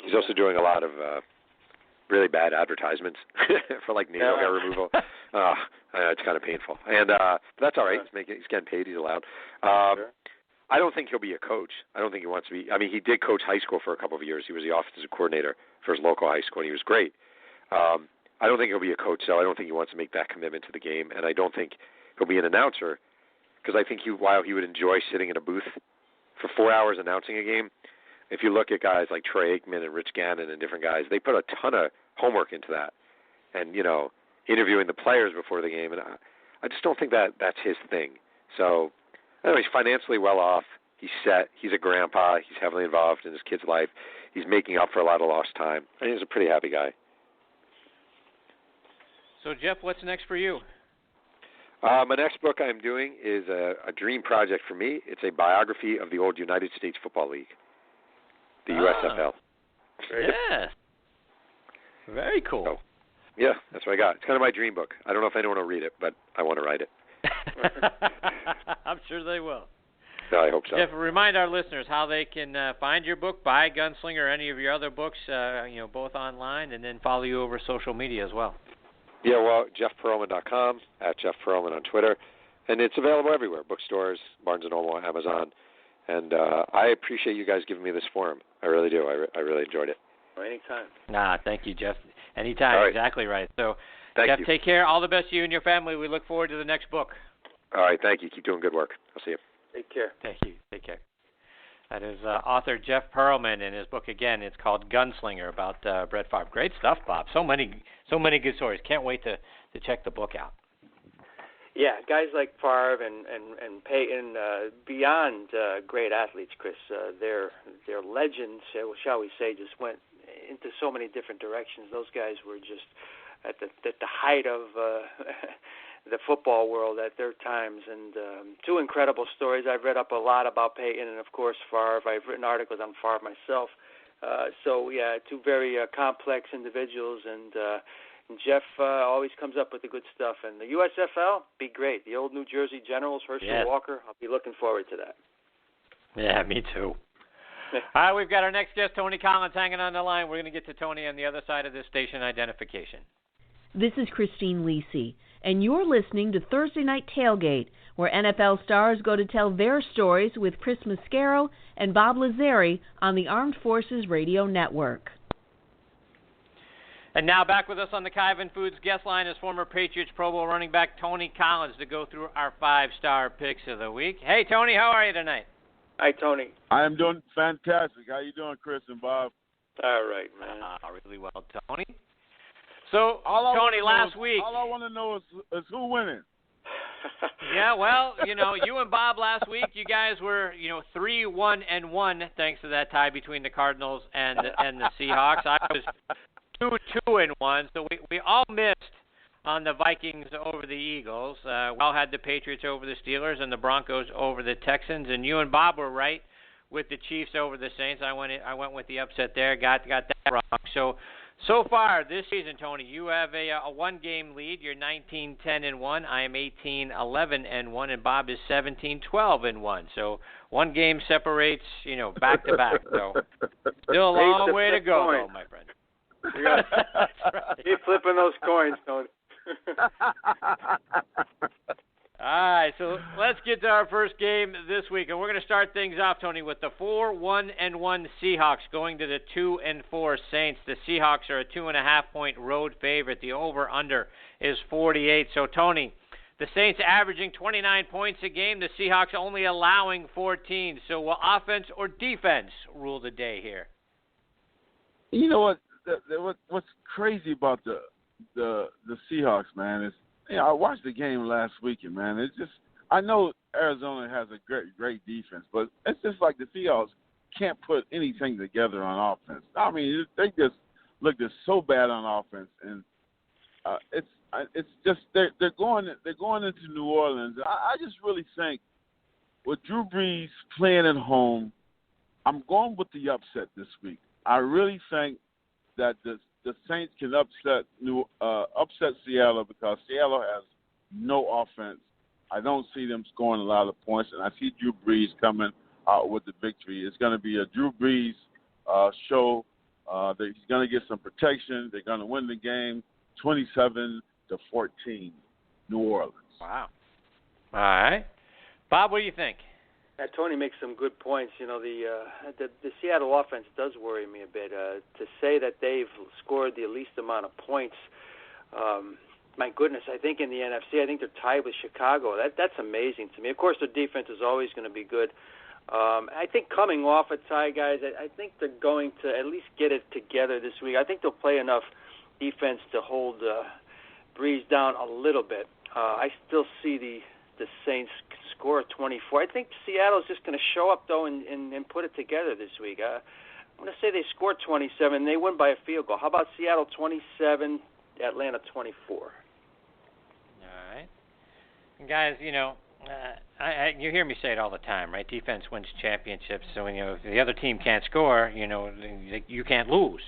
He's also doing a lot of really bad advertisements for like nasal hair removal. It's kind of painful, and but that's all right. He's getting paid. He's allowed. Sure. I don't think he'll be a coach. I don't think he wants to be. I mean, he did coach high school for a couple of years. He was the offensive coordinator for his local high school, and he was great. I don't think he'll be a coach, though. I don't think he wants to make that commitment to the game, and I don't think he'll be an announcer, because I think while he would enjoy sitting in a booth for 4 hours announcing a game, if you look at guys like Troy Aikman and Rich Gannon and different guys, they put a ton of homework into that. And, interviewing the players before the game, and I just don't think that's his thing. So, anyway, he's financially well off. He's set. He's a grandpa. He's heavily involved in his kid's life. He's making up for a lot of lost time. I think he's a pretty happy guy. So, Jeff, what's next for you? My next book I'm doing is a dream project for me. It's a biography of the old United States Football League, the USFL. Yes. Very cool. So, yeah, that's what I got. It's kind of my dream book. I don't know if anyone will read it, but I want to write it. I'm sure they will. No, I hope so. Jeff, remind our listeners how they can find your book, buy Gunslinger, or any of your other books, both online, and then follow you over social media as well. Yeah, well, JeffPearlman.com, at Jeff Pearlman on Twitter, and it's available everywhere, bookstores, Barnes & Noble, Amazon, and I appreciate you guys giving me this forum. I really do. I really enjoyed it. Anytime. Thank you, Jeff. Anytime, right. Exactly right. So, Thank Jeff, you. take care. All the best to you and your family. We look forward to the next book. All right, thank you. Keep doing good work. I'll see you. Take care. Thank you. Take care. That is author Jeff Pearlman, and his book, again, it's called Gunslinger, about Brett Favre. Great stuff, Bob. So many good stories. Can't wait to check the book out. Yeah, guys like Favre and Peyton, beyond great athletes, Chris. Their legends, shall we say, just went into so many different directions. Those guys were just at the height of the football world at their times, and two incredible stories. I've read up a lot about Peyton and, of course, Favre. I've written articles on Favre myself. Two very complex individuals, and Jeff always comes up with the good stuff. And the USFL, be great. The old New Jersey Generals, Herschel Walker, I'll be looking forward to that. Yeah, me too. All right, we've got our next guest, Tony Collins, hanging on the line. We're going to get to Tony on the other side of this station identification. This is Christine Lisi, and you're listening to Thursday Night Tailgate, where NFL stars go to tell their stories with Chris-Mascaro and Bob-Lazzari on the Armed Forces Radio Network. And now back with us on the Kyvan Foods guest line is former Patriots Pro Bowl running back Tony Collins to go through our 5-star picks of the week. Hey, Tony, how are you tonight? Hi, Tony. I am doing fantastic. How you doing, Chris and Bob? All right, man. Really well, Tony. So, Tony, last week. All I want to know is who winning. Yeah, well, you and Bob last week, you guys were, 3-1-1 thanks to that tie between the Cardinals and the Seahawks. I was 2-2-1, so we all missed on the Vikings over the Eagles. We all had the Patriots over the Steelers and the Broncos over the Texans, and you and Bob were right with the Chiefs over the Saints. I went with the upset there, got that wrong. So far this season, Tony, you have a one-game lead. You're 19-10-1. I am 18-11-1, and Bob is 17-12-1. So one game separates, back to back. So still a long way to go, though, my friend. Yeah. Keep flipping those coins, Tony. All right, so let's get to our first game this week, and we're going to start things off, Tony, with the 4-1-1 Seahawks going to the 2-4 Saints. The Seahawks are a 2.5-point road favorite. The over/under is 48. So, Tony, the Saints averaging 29 points a game. The Seahawks only allowing 14. So, will offense or defense rule the day here? You know what? What's crazy about the Seahawks, man, is I watched the game last weekend, man. It's just I know Arizona has a great defense, but it's just like the Seahawks can't put anything together on offense. I mean, they just looked so bad on offense, and it's just they're going into New Orleans. I just really think with Drew Brees playing at home, I'm going with the upset this week. I really think that the Saints can upset Seattle because Seattle has no offense. I don't see them scoring a lot of points, and I see Drew Brees coming out with the victory. It's going to be a Drew Brees show. He's going to get some protection. They're going to win the game 27-14, New Orleans. Wow. All right. Bob, what do you think? Tony makes some good points. The Seattle offense does worry me a bit. To say that they've scored the least amount of points, my goodness, I think in the NFC, I think they're tied with Chicago. That's amazing to me. Of course, their defense is always going to be good. I think coming off a tie, guys, I think they're going to at least get it together this week. I think they'll play enough defense to hold breeze down a little bit. I still see the Saints score 24. I think Seattle's just going to show up, though, and put it together this week. I'm going to say they score 27. They win by a field goal. How about Seattle 27, Atlanta 24? All right. And guys, you know, you hear me say it all the time, right? Defense wins championships. So, you know, if the other team can't score, you know, you can't lose,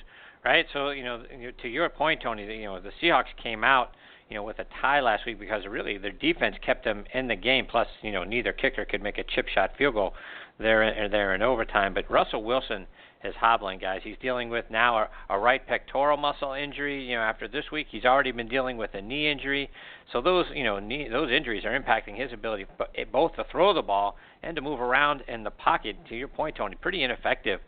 right? So, you know, to your point, Tony, you know, the Seahawks came out, you know, with a tie last week because really their defense kept them in the game. Plus, you know, neither kicker could make a chip shot field goal there in overtime. But Russell Wilson is hobbling, guys. He's dealing with now a right pectoral muscle injury. You know, after this week, he's already been dealing with a knee injury. So those, you know, those injuries are impacting his ability both to throw the ball and to move around in the pocket. To your point, Tony, pretty ineffective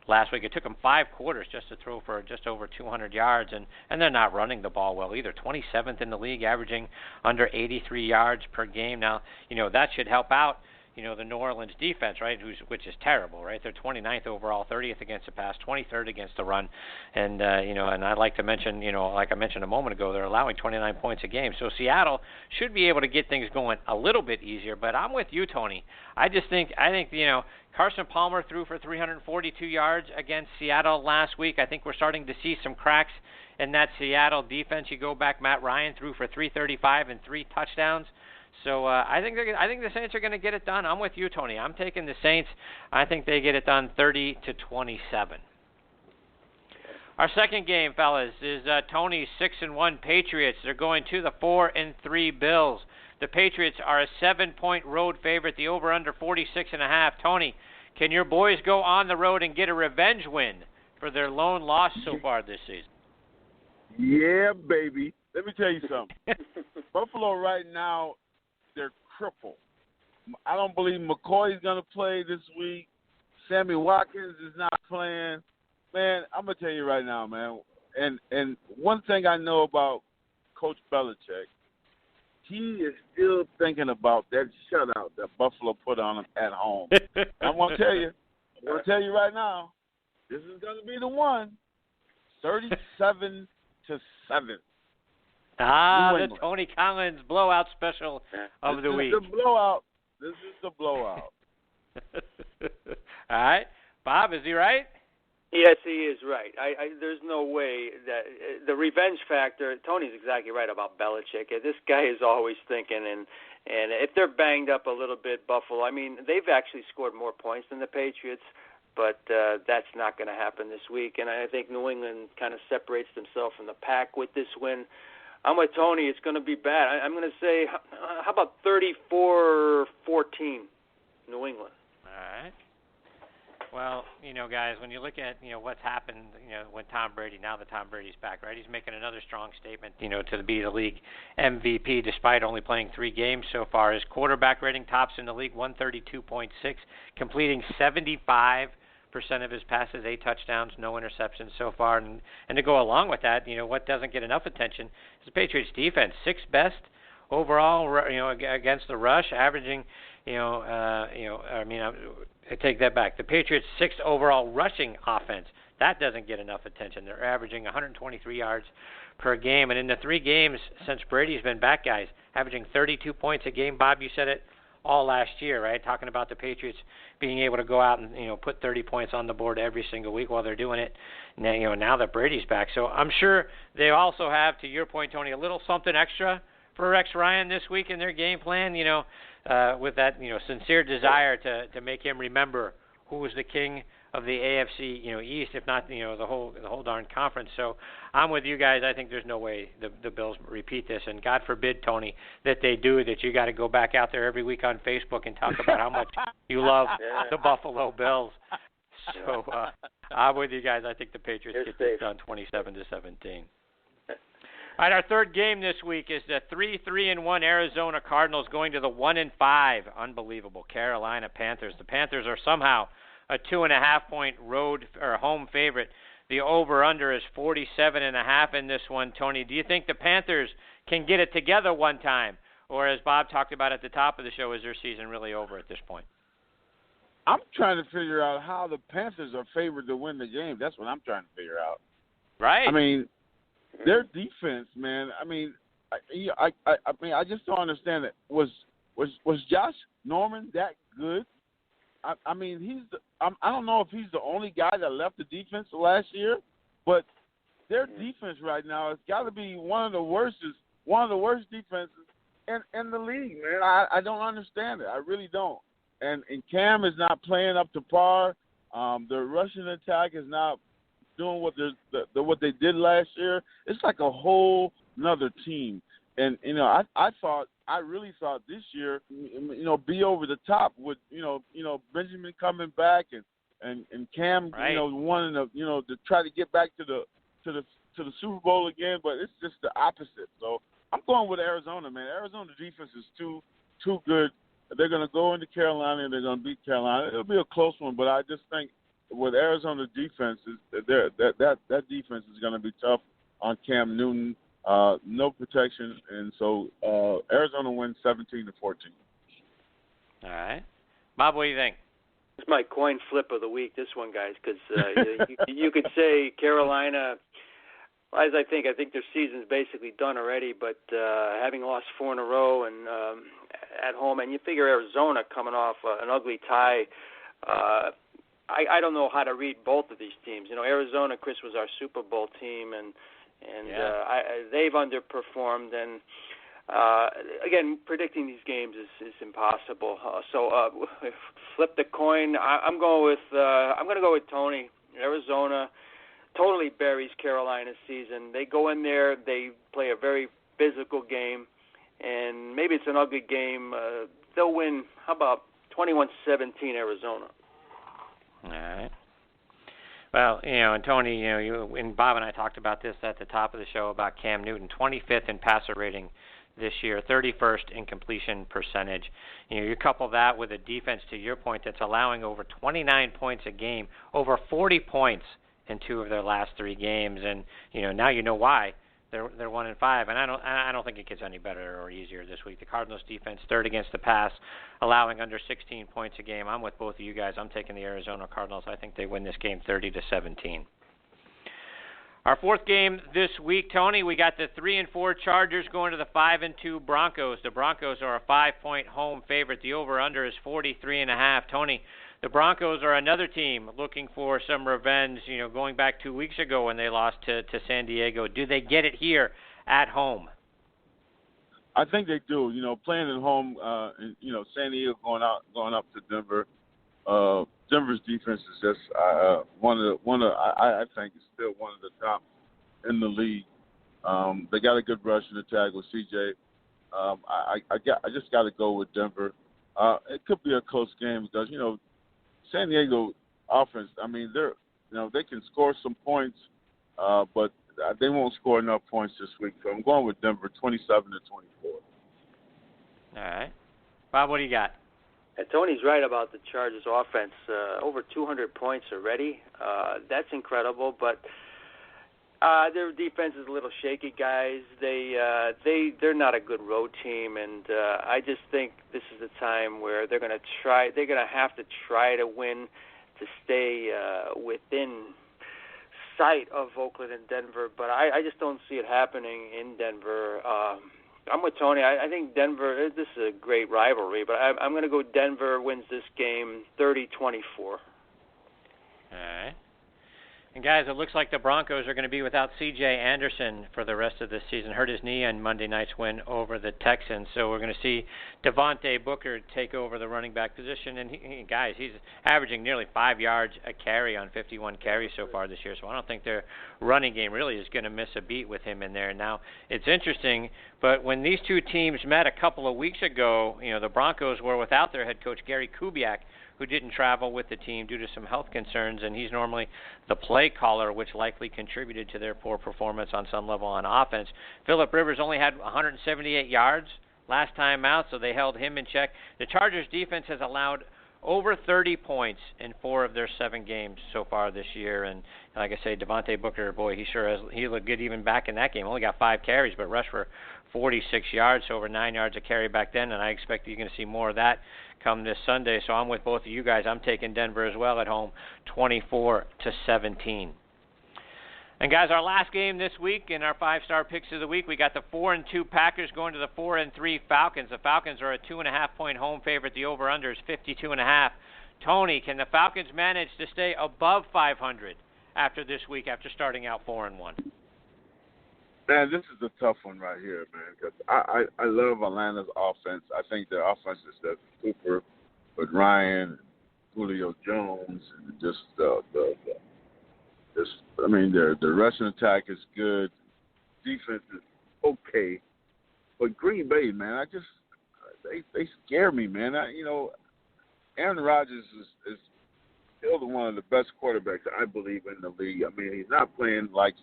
last week. It took him 5 quarters just to throw for just over 200 yards, and they're not running the ball well either. 27th in the league, averaging under 83 yards per game. Now, you know, that should help out, you know, the New Orleans defense, right, which is terrible, right? They're 29th overall, 30th against the pass, 23rd against the run. And, you know, and I'd like to mention, you know, like I mentioned a moment ago, they're allowing 29 points a game. So Seattle should be able to get things going a little bit easier. But I'm with you, Tony. I think, you know, Carson Palmer threw for 342 yards against Seattle last week. I think we're starting to see some cracks in that Seattle defense. You go back, Matt Ryan threw for 335 and 3 touchdowns. So I think the Saints are going to get it done. I'm with you, Tony. I'm taking the Saints. I think they get it done 30-27. Our second game, fellas, is Tony's 6-1 Patriots. They're going to the 4-3 Bills. The Patriots are a 7-point road favorite. The over/under 46.5. Tony, can your boys go on the road and get a revenge win for their lone loss so far this season? Yeah, baby. Let me tell you something. Buffalo right now, they're crippled. I don't believe McCoy's going to play this week. Sammy Watkins is not playing. Man, I'm going to tell you right now, man. And one thing I know about Coach Belichick, he is still thinking about that shutout that Buffalo put on him at home. I'm going to tell you right now, this is going to be the one. 37-7. The Tony Collins blowout special of the week. This is the blowout. All right. Bob, is he right? Yes, he is right. There's no way that the revenge factor. Tony's exactly right about Belichick. This guy is always thinking, and if they're banged up a little bit, Buffalo. I mean, they've actually scored more points than the Patriots, but that's not going to happen this week. And I think New England kind of separates themselves from the pack with this win. I'm with Tony. It's going to be bad. I'm going to say, how about 34-14, New England? All right. Well, you know, guys, when you look at, you know, what's happened, you know, when Tom Brady, now that Tom Brady's back, right, he's making another strong statement, you know, to be the league MVP despite only playing 3 games so far. His quarterback rating tops in the league, 132.6, completing 75% of his passes, 8 touchdowns, no interceptions so far. And to go along with that, you know, what doesn't get enough attention is the Patriots' defense, 6th best overall, you know, against the rush, averaging, I take that back. The Patriots' 6th overall rushing offense. That doesn't get enough attention. They're averaging 123 yards per game. And in the 3 games since Brady's been back, guys, averaging 32 points a game. Bob, you said it all last year, right? Talking about the Patriots being able to go out and, you know, put 30 points on the board every single week while they're doing it. Now, you know, now that Brady's back. So I'm sure they also have, to your point, Tony, a little something extra for Rex Ryan this week in their game plan, you know, with that, you know, sincere desire to make him remember who was the king of the AFC, you know, East, if not, you know, the whole darn conference. So I'm with you guys. I think there's no way the Bills repeat this, and God forbid, Tony, that they do, that you got to go back out there every week on Facebook and talk about how much you love the Buffalo Bills. So I'm with you guys. I think the Patriots get this done 27-17. All right, our third game this week is the 3-1 Arizona Cardinals going to the 1-5 unbelievable Carolina Panthers. The Panthers are somehow a 2.5-point road or home favorite. The over/under is 47.5 in this one. Tony, do you think the Panthers can get it together one time, or as Bob talked about at the top of the show, is their season really over at this point? I'm trying to figure out how the Panthers are favored to win the game. That's what I'm trying to figure out. Right. I mean, their defense, man. I mean, mean, I just don't understand it. Was Josh Norman that good? I mean, I don't know if he's the only guy that left the defense last year, but their defense right now has got to be one of the worst defenses in the league, man. I don't understand it. I really don't. And Cam is not playing up to par. The Russian attack is not doing what they did last year. It's like a whole another team. And I really thought this year, be over the top with Benjamin coming back and Cam, right. Wanting to try to get back to the Super Bowl again, but it's just the opposite. So I'm going with Arizona, man. Arizona defense is too good. They're going to go into Carolina and they're going to beat Carolina. It'll be a close one, but I just think with Arizona defense, that defense is going to be tough on Cam Newton. No protection, and so Arizona wins 17-14. All right. Bob, what do you think? It's my coin flip of the week, this one, guys, because you could say Carolina, as I think their season's basically done already, but having lost 4 in a row and at home, and you figure Arizona coming off an ugly tie, I don't know how to read both of these teams. Arizona, Chris, was our Super Bowl team, and they've underperformed. And again, predicting these games is impossible. So flip the coin. I'm going to go with Tony. Arizona totally buries Carolina's season. They go in there, they play a very physical game, and maybe it's an ugly game. They'll win. How about 21-17 Arizona? All right. Well, and Tony, you and Bob and I talked about this at the top of the show about Cam Newton, 25th in passer rating this year, 31st in completion percentage. You couple that with a defense, to your point, that's allowing over 29 points a game, over 40 points in 2 of their last 3 games, and now you know why. They're 1-5, and I don't think it gets any better or easier this week. The Cardinals defense, 3rd against the pass, allowing under 16 points a game. I'm with both of you guys. I'm taking the Arizona Cardinals. I think they win this game 30-17. Our 4th game this week, Tony, we got the 3-4 Chargers going to the 5-2 Broncos. The Broncos are a 5-point home favorite. The over/under is 43.5. Tony, the Broncos are another team looking for some revenge, going back 2 weeks ago when they lost to San Diego. Do they get it here at home? I think they do. Playing at home, San Diego going up to Denver. Denver's defense is just I think it's still one of the top in the league. They got a good rushing attack with CJ. I just got to go with Denver. It could be a close game because San Diego offense, I mean, they can score some points, but they won't score enough points this week. So I'm going with Denver, 27-24. All right. Bob, what do you got? And Tony's right about the Chargers offense. Over 200 points already. That's incredible, but their defense is a little shaky, guys. They're not a good road team, and I just think this is the time where they're going to have to try to win to stay within sight of Oakland and Denver, but I just don't see it happening in Denver. I'm with Tony. I think Denver, this is a great rivalry, but I'm going to go Denver wins this game 30-24. All right. And, guys, it looks like the Broncos are going to be without C.J. Anderson for the rest of the season. Hurt his knee on Monday night's win over the Texans. So we're going to see Devontae Booker take over the running back position. And, he's averaging nearly 5 yards a carry on 51 carries so far this year. So I don't think their running game really is going to miss a beat with him in there. Now, it's interesting, but when these two teams met a couple of weeks ago, the Broncos were without their head coach, Gary Kubiak, who didn't travel with the team due to some health concerns, and he's normally the play caller, which likely contributed to their poor performance on some level on offense. Phillip Rivers only had 178 yards last time out, so they held him in check. The Chargers defense has allowed over 30 points in 4 of their 7 games so far this year, and like I say, Devontae Booker, boy, he looked good even back in that game. Only got 5 carries, but rushed for 46 yards, so over 9 yards a carry back then, and I expect you're going to see more of that come this Sunday. So I'm with both of you guys. I'm taking Denver as well at home, 24-17. And, guys, our last game this week in our 5-star picks of the week, we got the 4-2 Packers going to the 4-3 Falcons. The Falcons are a 2.5-point home favorite. The over-under is 52.5. Tony, can the Falcons manage to stay above 500 after this week, after starting out 4-1? Man, this is a tough one right here, man, because I love Atlanta's offense. I think their offense is just super with Ryan, Julio Jones, and just their rushing attack is good. Defense is okay. But Green Bay, man, they scare me, man. Aaron Rodgers is still one of the best quarterbacks, I believe, in the league. I mean, he's not playing like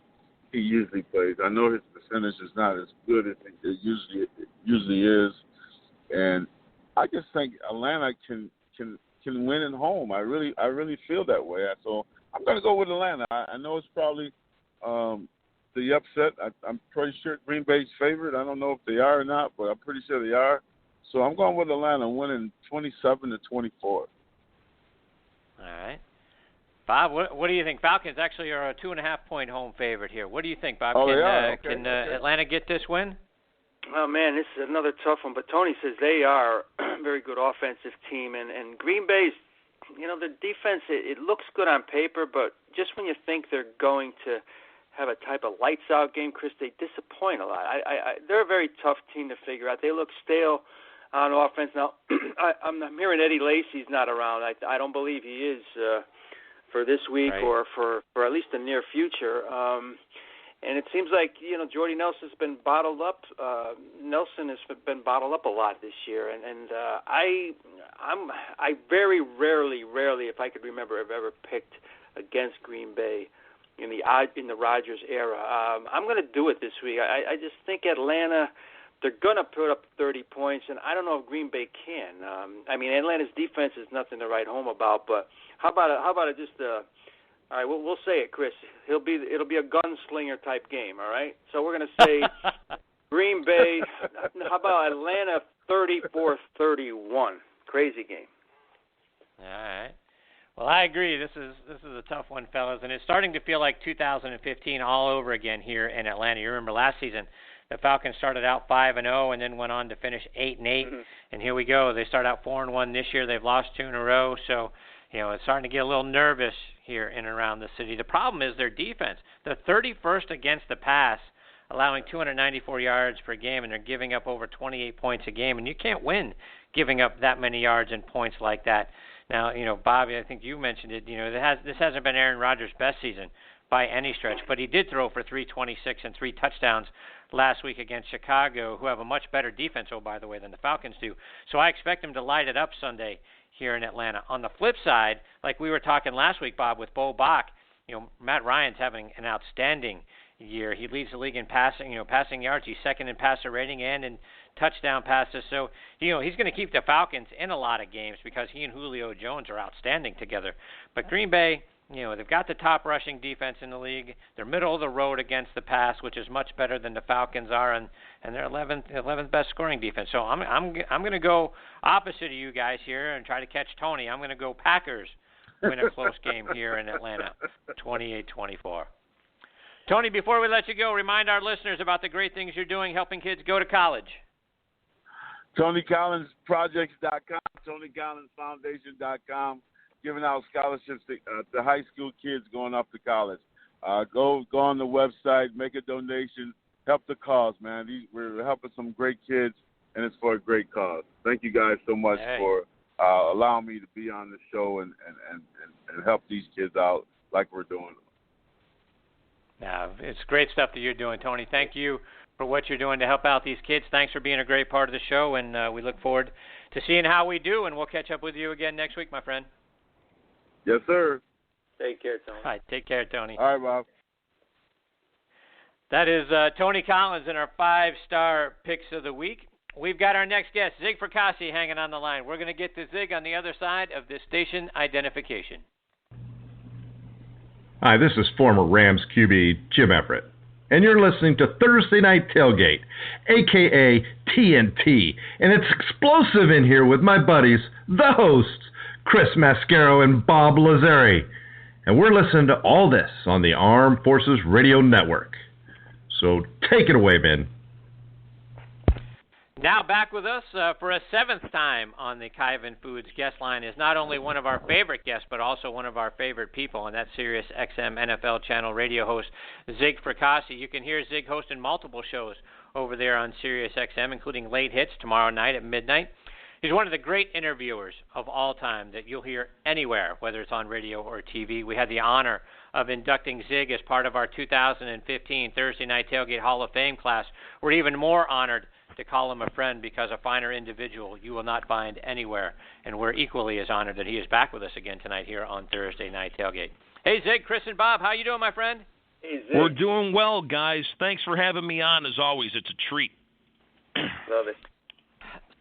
he usually plays. I know his percentage is not as good as it usually is. And I just think Atlanta can win at home. I really feel that way. So I'm going to go with Atlanta. I know it's probably the upset. I'm pretty sure Green Bay's favorite. I don't know if they are or not, but I'm pretty sure they are. So I'm going with Atlanta winning 27-24. All right. Bob, what do you think? Falcons actually are a 2.5-point home favorite here. What do you think, Bob? Can Atlanta get this win? Oh, man, this is another tough one. But Tony says they are a very good offensive team. And Green Bay's, the defense, it looks good on paper, but just when you think they're going to have a type of lights-out game, Chris, they disappoint a lot. They're a very tough team to figure out. They look stale on offense. Now, I'm hearing Eddie Lacy's not around. I don't believe he is for this week, right, or for at least the near future. And it seems like, Jordy Nelson's been bottled up. Nelson has been bottled up a lot this year. And I very rarely, if I could remember, have ever picked against Green Bay in the Rodgers era. I'm going to do it this week. I just think Atlanta, they're going to put up 30 points, and I don't know if Green Bay can. Atlanta's defense is nothing to write home about, but how about all right, we'll say it, Chris. It'll be a gunslinger type game, all right? So we're going to say Green Bay, how about Atlanta 34-31. Crazy game. All right. Well, I agree. This is a tough one, fellas, and it's starting to feel like 2015 all over again here in Atlanta. You remember last season, the Falcons started out 5-0 and then went on to finish 8-8, mm-hmm. And here we go. They start out 4-1 this year. They've lost 2 in a row, so it's starting to get a little nervous here in and around the city. The problem is their defense. They're 31st against the pass, allowing 294 yards per game, and they're giving up over 28 points a game. And you can't win giving up that many yards and points like that. Now, Bobby, I think you mentioned it. This hasn't been Aaron Rodgers' best season by any stretch, but he did throw for 326 and 3 touchdowns last week against Chicago, who have a much better defense, by the way, than the Falcons do. So I expect him to light it up Sunday here in Atlanta. On the flip side, like we were talking last week, Bob, with Bo Bach, Matt Ryan's having an outstanding year. He leads the league in passing yards. He's second in passer rating and in touchdown passes. So, he's going to keep the Falcons in a lot of games because he and Julio Jones are outstanding together. But Green Bay, they've got the top rushing defense in the league. They're middle of the road against the pass, which is much better than the Falcons are, and they're 11th best scoring defense. So I'm going to go opposite of you guys here and try to catch Tony. I'm going to go Packers win a close game here in Atlanta, 28-24. Tony, before we let you go, remind our listeners about the great things you're doing helping kids go to college. TonyCollinsProjects.com, TonyCollinsFoundation.com, giving out scholarships to high school kids going off to college. Go on the website, make a donation, help the cause, man. We're helping some great kids, and it's for a great cause. Thank you guys so much for allowing me to be on the show and help these kids out like we're doing. Yeah, it's great stuff that you're doing, Tony. Thank you for what you're doing to help out these kids. Thanks for being a great part of the show, and we look forward to seeing how we do, and we'll catch up with you again next week, my friend. Yes, sir. Take care, Tony. All right, take care, Tony. All right, Bob. That is Tony Collins in our 5-star picks of the week. We've got our next guest, Zig Fracassi, hanging on the line. We're going to get to Zig on the other side of this station identification. Hi, this is former Rams QB Jim Everett, and you're listening to Thursday Night Tailgate, a.k.a. TNT, and it's explosive in here with my buddies, the hosts, Chris-Mascaro and Bob-Lazzari. And we're listening to all this on the Armed Forces Radio Network. So take it away, Ben. Now back with us for a seventh time on the Kyvan Foods guest line is not only one of our favorite guests, but also one of our favorite people, and that's Sirius XM NFL channel radio host Zig Fracassi. You can hear Zig hosting multiple shows over there on Sirius XM, including Late Hits tomorrow night at midnight. He's one of the great interviewers of all time that you'll hear anywhere, whether it's on radio or TV. We had the honor of inducting Zig as part of our 2015 Thursday Night Tailgate Hall of Fame class. We're even more honored to call him a friend because a finer individual you will not find anywhere. And we're equally as honored that he is back with us again tonight here on Thursday Night Tailgate. Hey, Zig, Chris, and Bob, how you doing, my friend? Hey, Zig. We're doing well, guys. Thanks for having me on, as always. It's a treat. Love it.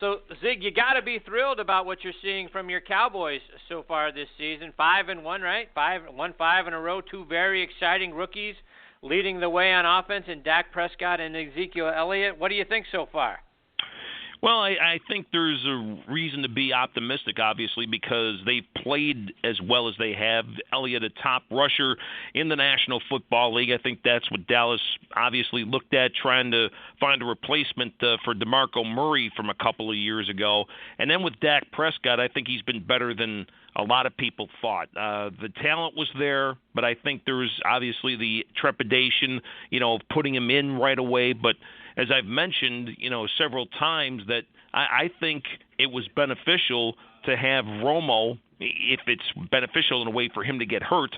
So, Zig, you got to be thrilled about what you're seeing from your Cowboys so far this season. 5-1, right? 5 in a row, two very exciting rookies leading the way on offense in Dak Prescott and Ezekiel Elliott. What do you think so far? Well, I think there's a reason to be optimistic, obviously, because they've played as well as they have. Elliott, a top rusher in the National Football League. I think that's what Dallas obviously looked at, trying to find a replacement for DeMarco Murray from a couple of years ago. And then with Dak Prescott, I think he's been better than a lot of people thought. The talent was there, but I think there was obviously the trepidation, of putting him in right away. But as I've mentioned, several times, that I think it was beneficial to have Romo. If it's beneficial in a way for him to get hurt,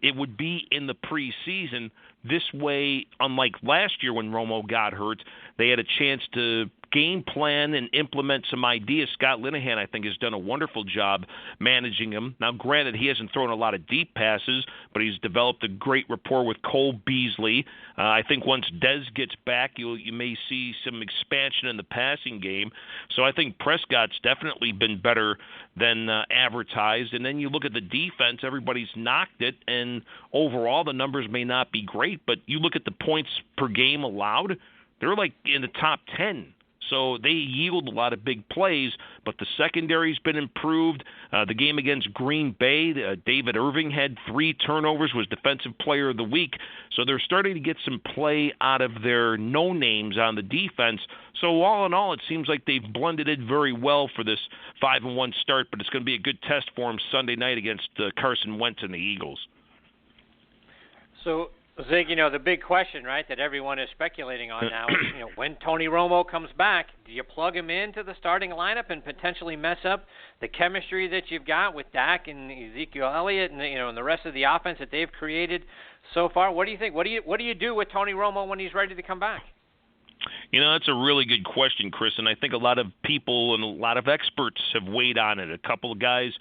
it would be in the preseason. This way, unlike last year when Romo got hurt, they had a chance to game plan and implement some ideas. Scott Linehan, I think, has done a wonderful job managing him. Now, granted, he hasn't thrown a lot of deep passes, but he's developed a great rapport with Cole Beasley. I think once Dez gets back, you may see some expansion in the passing game. So I think Prescott's definitely been better than advertised. And then you look at the defense, everybody's knocked it, and overall the numbers may not be great, but you look at the points per game allowed, they're like in the top 10. So they yield a lot of big plays, but the secondary's been improved. The game against Green Bay, David Irving had 3 turnovers, was Defensive Player of the Week. So they're starting to get some play out of their no-names on the defense. So all in all, it seems like they've blended it very well for this 5-1 start, but it's going to be a good test for them Sunday night against Carson Wentz and the Eagles. So, Zig, the big question, right, that everyone is speculating on now is, when Tony Romo comes back, do you plug him into the starting lineup and potentially mess up the chemistry that you've got with Dak and Ezekiel Elliott and and the rest of the offense that they've created so far? What do you think? What do you do with Tony Romo when he's ready to come back? That's a really good question, Chris, and I think a lot of people and a lot of experts have weighed on it. A couple of guys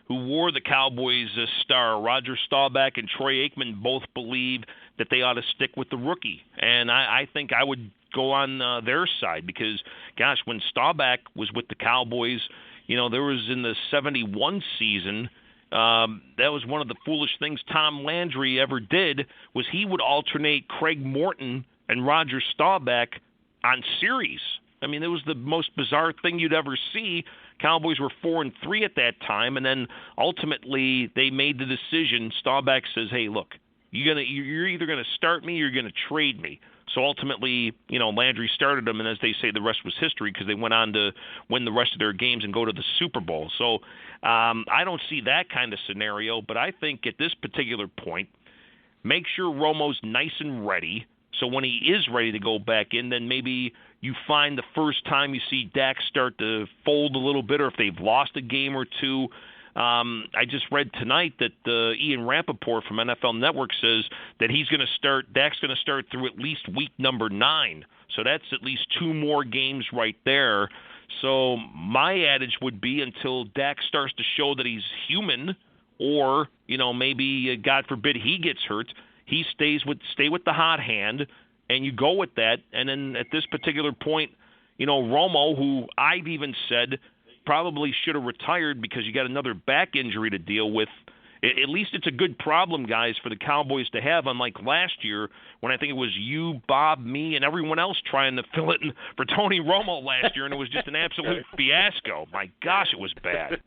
who wore the Cowboys' star, Roger Staubach and Troy Aikman, both believe that they ought to stick with the rookie. And I think I would go on their side because, gosh, when Staubach was with the Cowboys, there was in the 71 season, that was one of the foolish things Tom Landry ever did, was he would alternate Craig Morton and Roger Staubach on Sirius. I mean, it was the most bizarre thing you'd ever see. Cowboys were 4-3 at that time, and then ultimately they made the decision. Staubach says, "Hey, look, you're either going to start me or you're going to trade me." So ultimately, Landry started them, and as they say, the rest was history because they went on to win the rest of their games and go to the Super Bowl. So I don't see that kind of scenario, but I think at this particular point, make sure Romo's nice and ready. So when he is ready to go back in, then maybe you find the first time you see Dak start to fold a little bit, or if they've lost a game or two. I just read tonight that Ian Rappaport from NFL Network says that Dak's going to start through at least week number 9. So that's at least 2 more games right there. So my adage would be until Dak starts to show that he's human, or, maybe, God forbid, he gets hurt, he stay with the hot hand, and you go with that. And then at this particular point, Romo, who I've even said probably should have retired because you got another back injury to deal with. At least it's a good problem, guys, for the Cowboys to have, unlike last year when I think it was you, Bob, me, and everyone else trying to fill it in for Tony Romo last year, and it was just an absolute fiasco. My gosh, it was bad.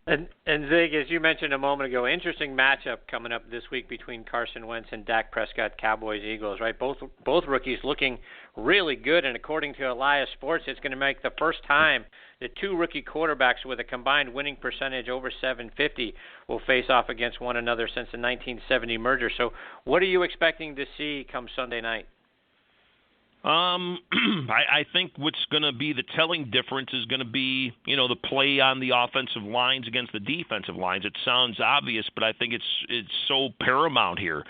And Zig, as you mentioned a moment ago, interesting matchup coming up this week between Carson Wentz and Dak Prescott, Cowboys, Eagles, right? Both rookies looking really good, and according to Elias Sports, it's going to make the first time that two rookie quarterbacks with a combined winning percentage over 750 will face off against one another since the 1970 merger. So what are you expecting to see come Sunday night? I think what's going to be the telling difference is going to be, the play on the offensive lines against the defensive lines. It sounds obvious, but I think it's so paramount here.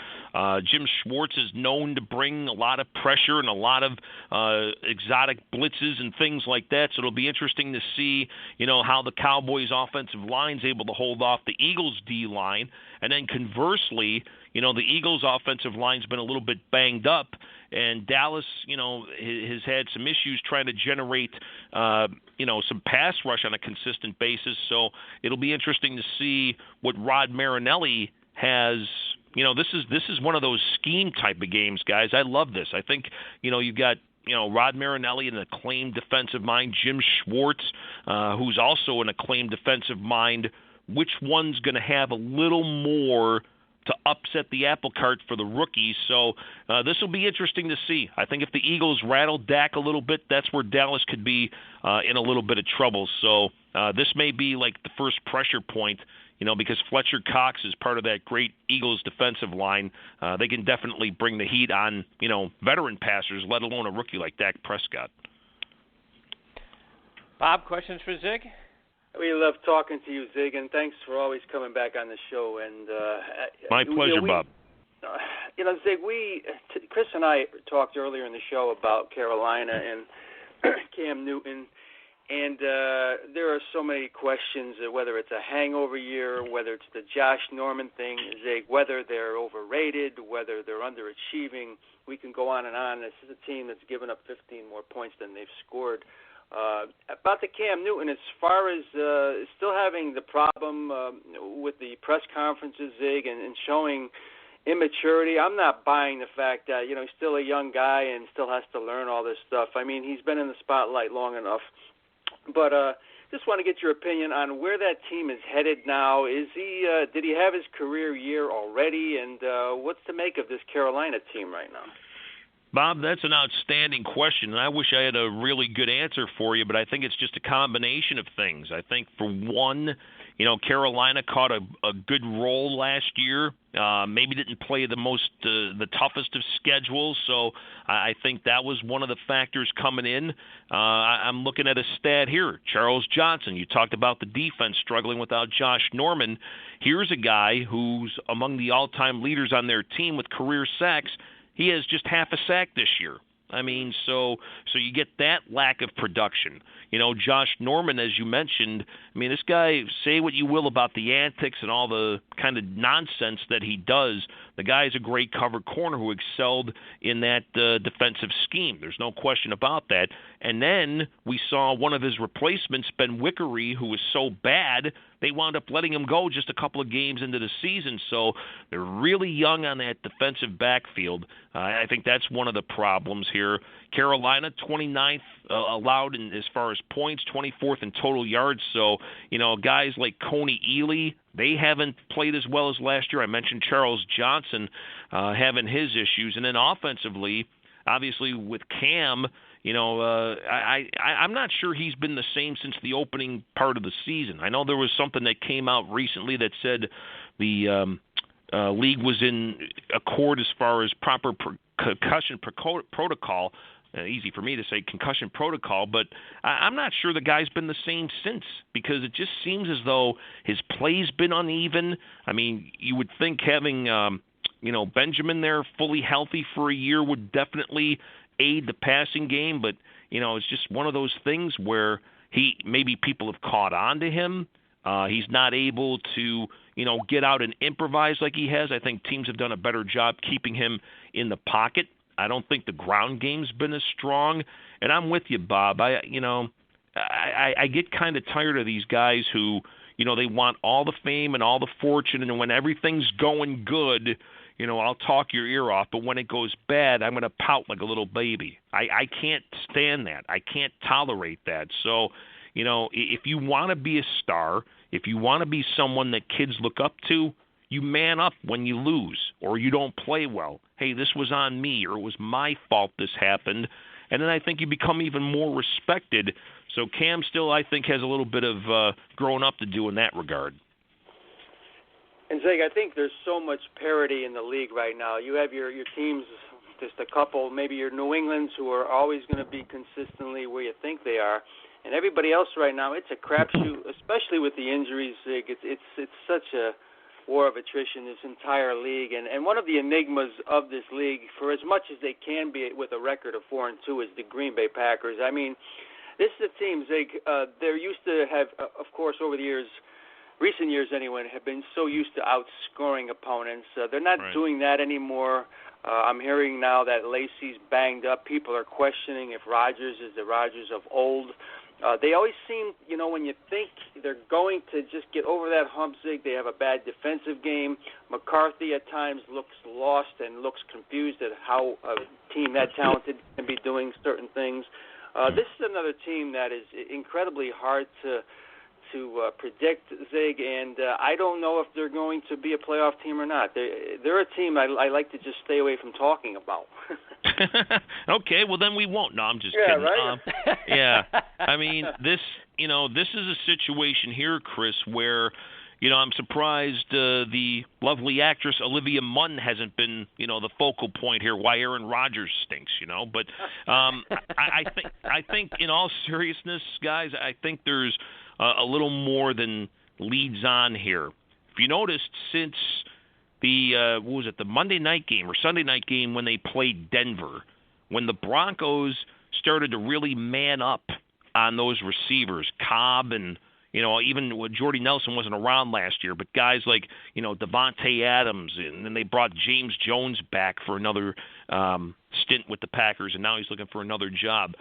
Jim Schwartz is known to bring a lot of pressure and a lot of exotic blitzes and things like that. So it'll be interesting to see, how the Cowboys' offensive line's able to hold off the Eagles' D line, and then conversely, the Eagles' offensive line's been a little bit banged up. And Dallas, has had some issues trying to generate, some pass rush on a consistent basis. So it'll be interesting to see what Rod Marinelli has. This is one of those scheme type of games, guys. I love this. I think, you've got, Rod Marinelli, an acclaimed defensive mind, Jim Schwartz, who's also an acclaimed defensive mind. Which one's going to have a little more to upset the apple cart for the rookies? So this will be interesting to see. I think if the Eagles rattle Dak a little bit, that's where Dallas could be in a little bit of trouble. So this may be like the first pressure point, because Fletcher Cox is part of that great Eagles defensive line. They can definitely bring the heat on, veteran passers, let alone a rookie like Dak Prescott. Bob, questions for Zig? We love talking to you, Zig, and thanks for always coming back on the show. And my pleasure, Bob. Zig, Chris and I talked earlier in the show about Carolina and Cam Newton, and there are so many questions, whether it's a hangover year, whether it's the Josh Norman thing, Zig, whether they're overrated, whether they're underachieving. We can go on and on. This is a team that's given up 15 more points than they've scored. About the Cam Newton, as far as still having the problem with the press conferences, Zig, and showing immaturity, I'm not buying the fact that, he's still a young guy and still has to learn all this stuff. I mean, he's been in the spotlight long enough. But just want to get your opinion on where that team is headed now. Did he have his career year already? And what's to make of this Carolina team right now? Bob, that's an outstanding question, and I wish I had a really good answer for you, but I think it's just a combination of things. I think, for one, Carolina caught a good roll last year. Maybe didn't play the toughest of schedules, so I think that was one of the factors coming in. I'm looking at a stat here. Charles Johnson, you talked about the defense struggling without Josh Norman. Here's a guy who's among the all-time leaders on their team with career sacks. He has just half a sack this year. I mean, so you get that lack of production. Josh Norman, as you mentioned, this guy, say what you will about the antics and all the kind of nonsense that he does, the guy's a great cover corner who excelled in that defensive scheme. There's no question about that. And then we saw one of his replacements, Ben Wickery, who was so bad, they wound up letting him go just a couple of games into the season. So they're really young on that defensive backfield. I think that's one of the problems here. Carolina, 29th allowed in as far as points, 24th in total yards. So, guys like Coney Ealy, they haven't played as well as last year. I mentioned Charles Johnson having his issues. And then offensively, obviously with Cam, I'm not sure he's been the same since the opening part of the season. I know there was something that came out recently that said the league was in accord as far as proper concussion protocol. Easy for me to say concussion protocol, but I'm not sure the guy's been the same since, because it just seems as though his play's been uneven. I mean, you would think having Benjamin there fully healthy for a year would definitely aid the passing game, but it's just one of those things where maybe people have caught on to him. He's not able to get out and improvise like he has. I think teams have done a better job keeping him in the pocket. I don't think the ground game's been as strong, and I'm with you, Bob. I get kind of tired of these guys who they want all the fame and all the fortune, and when everything's going good, I'll talk your ear off, but when it goes bad, I'm going to pout like a little baby. I can't stand that. I can't tolerate that. So, if you want to be a star, if you want to be someone that kids look up to, you man up when you lose or you don't play well. Hey, this was on me, or it was my fault this happened. And then I think you become even more respected. So Cam still, I think, has a little bit of growing up to do in that regard. And Zig, I think there's so much parity in the league right now. You have your teams, just a couple, maybe your New Englands, who are always going to be consistently where you think they are. And everybody else right now, it's a crapshoot, especially with the injuries, Zig. It's such a war of attrition, this entire league. And one of the enigmas of this league, for as much as they can be with a record of 4-2, is the Green Bay Packers. I mean, this is a team, Zig, they're used to have, of course, over the years, recent years anyway, have been so used to outscoring opponents. They're not doing that anymore. I'm hearing now that Lacey's banged up. People are questioning if Rodgers is the Rodgers of old. They always seem, when you think they're going to just get over that hump, Zig, they have a bad defensive game. McCarthy at times looks lost and looks confused at how a team that talented can be doing certain things. This is another team that is incredibly hard to predict, Zig, and I don't know if they're going to be a playoff team or not. They're a team I like to just stay away from talking about. Okay, well then we won't. No, I'm just kidding. Right? Yeah, I mean this is a situation here, Chris, where I'm surprised the lovely actress Olivia Munn hasn't been the focal point here. Why Aaron Rodgers stinks, But I think in all seriousness, guys, I think there's a little more than leads on here. If you noticed, since the the Monday night game or Sunday night game when they played Denver, when the Broncos started to really man up on those receivers, Cobb and even Jordy Nelson wasn't around last year, but guys like Devontae Adams, and then they brought James Jones back for another stint with the Packers, and now he's looking for another job.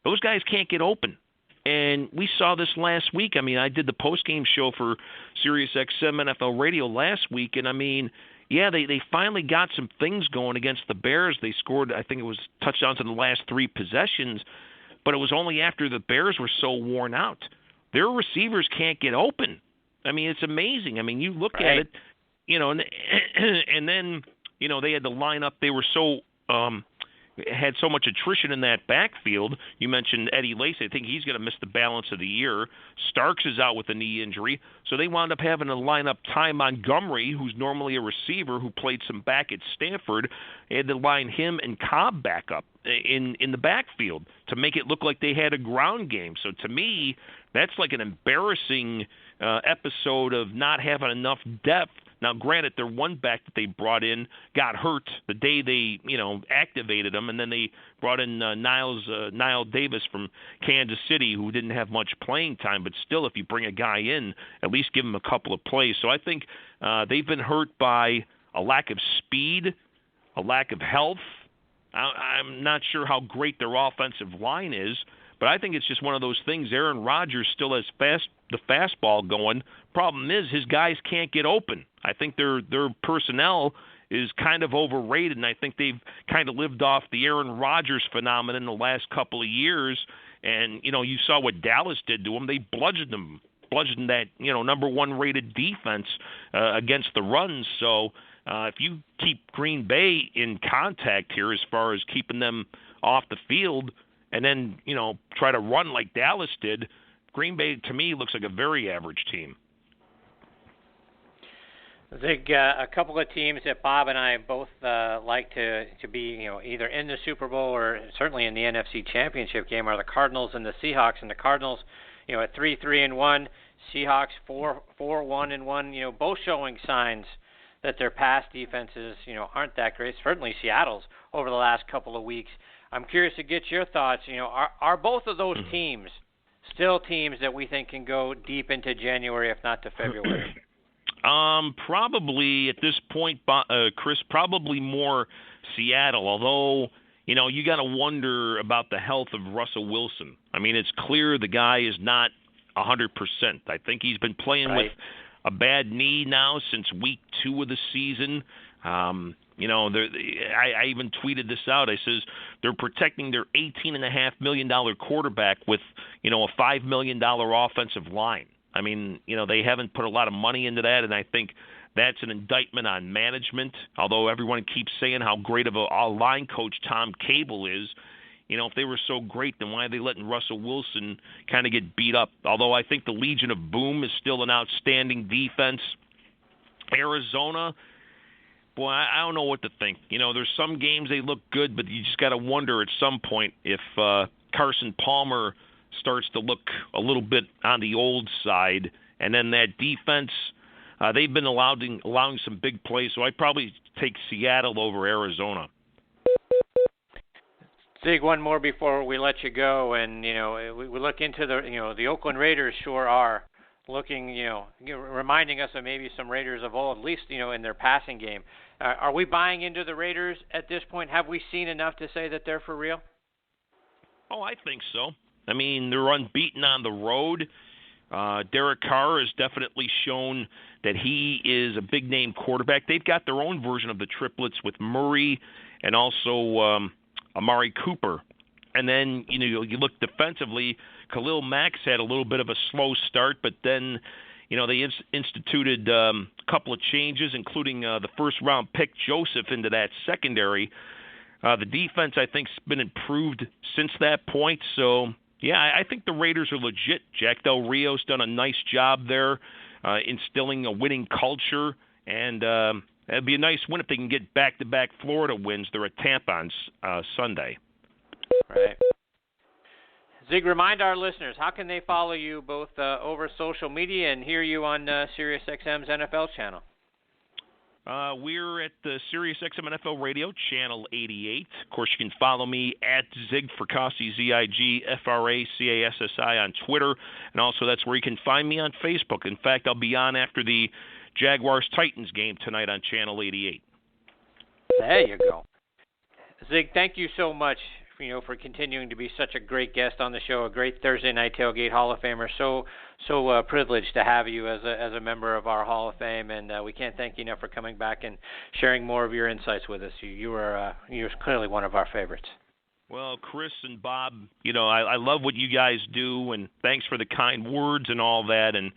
Those guys can't get open. And we saw this last week. I mean, I did the post-game show for Sirius XM NFL Radio last week, and I mean, yeah, they finally got some things going against the Bears. They scored, I think it was touchdowns in the last 3 possessions, but it was only after the Bears were so worn out. Their receivers can't get open. I mean, it's amazing. I mean, you look at it, and then, they had to line up. They were so had so much attrition in that backfield. You mentioned Eddie Lacy. I think he's going to miss the balance of the year. Starks is out with a knee injury. So they wound up having to line up Ty Montgomery, who's normally a receiver who played some back at Stanford. They had to line him and Cobb back up in the backfield to make it look like they had a ground game. So to me, that's like an embarrassing episode of not having enough depth. Now, granted, their one back that they brought in got hurt the day they, activated him, and then they brought in Niall Davis from Kansas City, who didn't have much playing time. But still, if you bring a guy in, at least give him a couple of plays. So I think they've been hurt by a lack of speed, a lack of health. I'm not sure how great their offensive line is, but I think it's just one of those things. Aaron Rodgers still has the fastball going. Problem is his guys can't get open. I think their personnel is kind of overrated, and I think they've kind of lived off the Aaron Rodgers phenomenon the last couple of years. And, you saw what Dallas did to them. They bludgeoned that, number 1 rated defense against the runs. So if you keep Green Bay in contact here as far as keeping them off the field and then, try to run like Dallas did, Green Bay, to me, looks like a very average team. Zig, a couple of teams that Bob and I both like to be, either in the Super Bowl or certainly in the NFC Championship game are the Cardinals and the Seahawks. And the Cardinals, at 3-3-1, Seahawks 4-1-1, both showing signs that their pass defenses, aren't that great. Certainly Seattle's over the last couple of weeks. I'm curious to get your thoughts. Are both of those teams still teams that we think can go deep into January, if not to February? Probably at this point, Chris, probably more Seattle, although, you got to wonder about the health of Russell Wilson. I mean, it's clear the guy is not 100%. I think he's been playing with a bad knee now since week 2 of the season. I even tweeted this out. I says they're protecting their $18.5 million quarterback with, a $5 million offensive line. I mean, they haven't put a lot of money into that, and I think that's an indictment on management. Although everyone keeps saying how great of a line coach Tom Cable is, if they were so great, then why are they letting Russell Wilson kind of get beat up? Although I think the Legion of Boom is still an outstanding defense. Arizona, boy, I don't know what to think. There's some games they look good, but you just got to wonder at some point if Carson Palmer starts to look a little bit on the old side. And then that defense, they've been allowing some big plays, so I'd probably take Seattle over Arizona. Zig, one more before we let you go, and we look into the Oakland Raiders sure are looking, reminding us of maybe some Raiders of old, at least in their passing game. Are we buying into the Raiders at this point? Have we seen enough to say that they're for real? Oh, I think so. I mean, they're unbeaten on the road. Derek Carr has definitely shown that he is a big-name quarterback. They've got their own version of the triplets with Murray and also Amari Cooper. And then, you look defensively, Khalil Mack's had a little bit of a slow start, but then, they instituted a couple of changes, including the first-round pick Joseph into that secondary. The defense, I think, has been improved since that point. So, yeah, I think the Raiders are legit. Jack Del Rio's done a nice job there instilling a winning culture, and it'd be a nice win if they can get back-to-back Florida wins. They're at Tampa on Sunday. Right. Zig, remind our listeners, how can they follow you both over social media and hear you on Sirius XM's NFL channel? We're at the Sirius XM NFL Radio, Channel 88. Of course, you can follow me at Zig Fracassi, ZigFracassi on Twitter, and also that's where you can find me on Facebook. In fact, I'll be on after the Jaguars-Titans game tonight on Channel 88. There you go. Zig, thank you so much, for continuing to be such a great guest on the show, a great Thursday Night Tailgate Hall of Famer. So privileged to have you as a member of our Hall of Fame, and we can't thank you enough for coming back and sharing more of your insights with us. You're clearly one of our favorites. Well, Chris and Bob, I love what you guys do, and thanks for the kind words and all that. And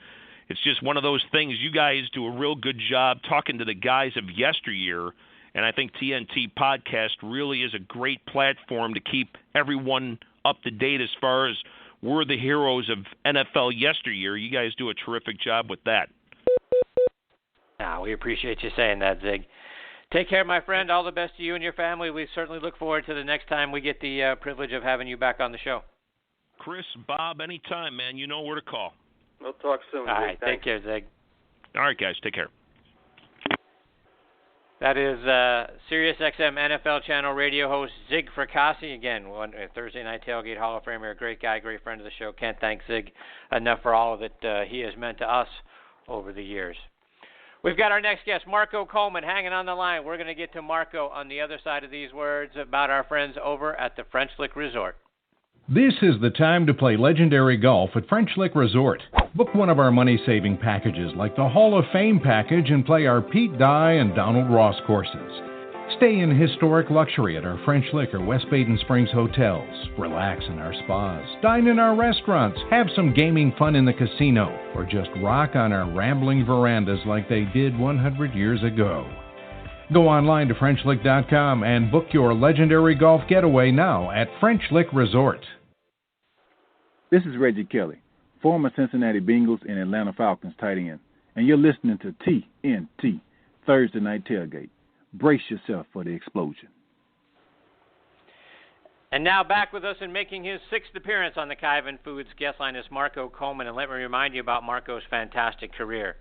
it's just one of those things. You guys do a real good job talking to the guys of yesteryear. And I think TNT Podcast really is a great platform to keep everyone up to date as far as we're the heroes of NFL yesteryear. You guys do a terrific job with that. We appreciate you saying that, Zig. Take care, my friend. All the best to you and your family. We certainly look forward to the next time we get the privilege of having you back on the show. Chris, Bob, anytime, man. You know where to call. We'll talk soon. All right. Take care, Zig. All right, guys. Take care. That is Sirius XM NFL Channel radio host Zig Fracassi. Again, Thursday Night Tailgate Hall of Famer, a great guy, great friend of the show. Can't thank Zig enough for all that he has meant to us over the years. We've got our next guest, Marco Coleman, hanging on the line. We're going to get to Marco on the other side of these words about our friends over at the French Lick Resort. This is the time to play legendary golf at French Lick Resort. Book one of our money-saving packages like the Hall of Fame package and play our Pete Dye and Donald Ross courses. Stay in historic luxury at our French Lick or West Baden Springs hotels. Relax in our spas. Dine in our restaurants. Have some gaming fun in the casino. Or just rock on our rambling verandas like they did 100 years ago. Go online to FrenchLick.com and book your legendary golf getaway now at French Lick Resort. This is Reggie Kelly, former Cincinnati Bengals and Atlanta Falcons tight end, and you're listening to TNT, Thursday Night Tailgate. Brace yourself for the explosion. And now back with us and making his sixth appearance on the Kaiven Foods guest line is Marco Coleman, and let me remind you about Marco's fantastic career.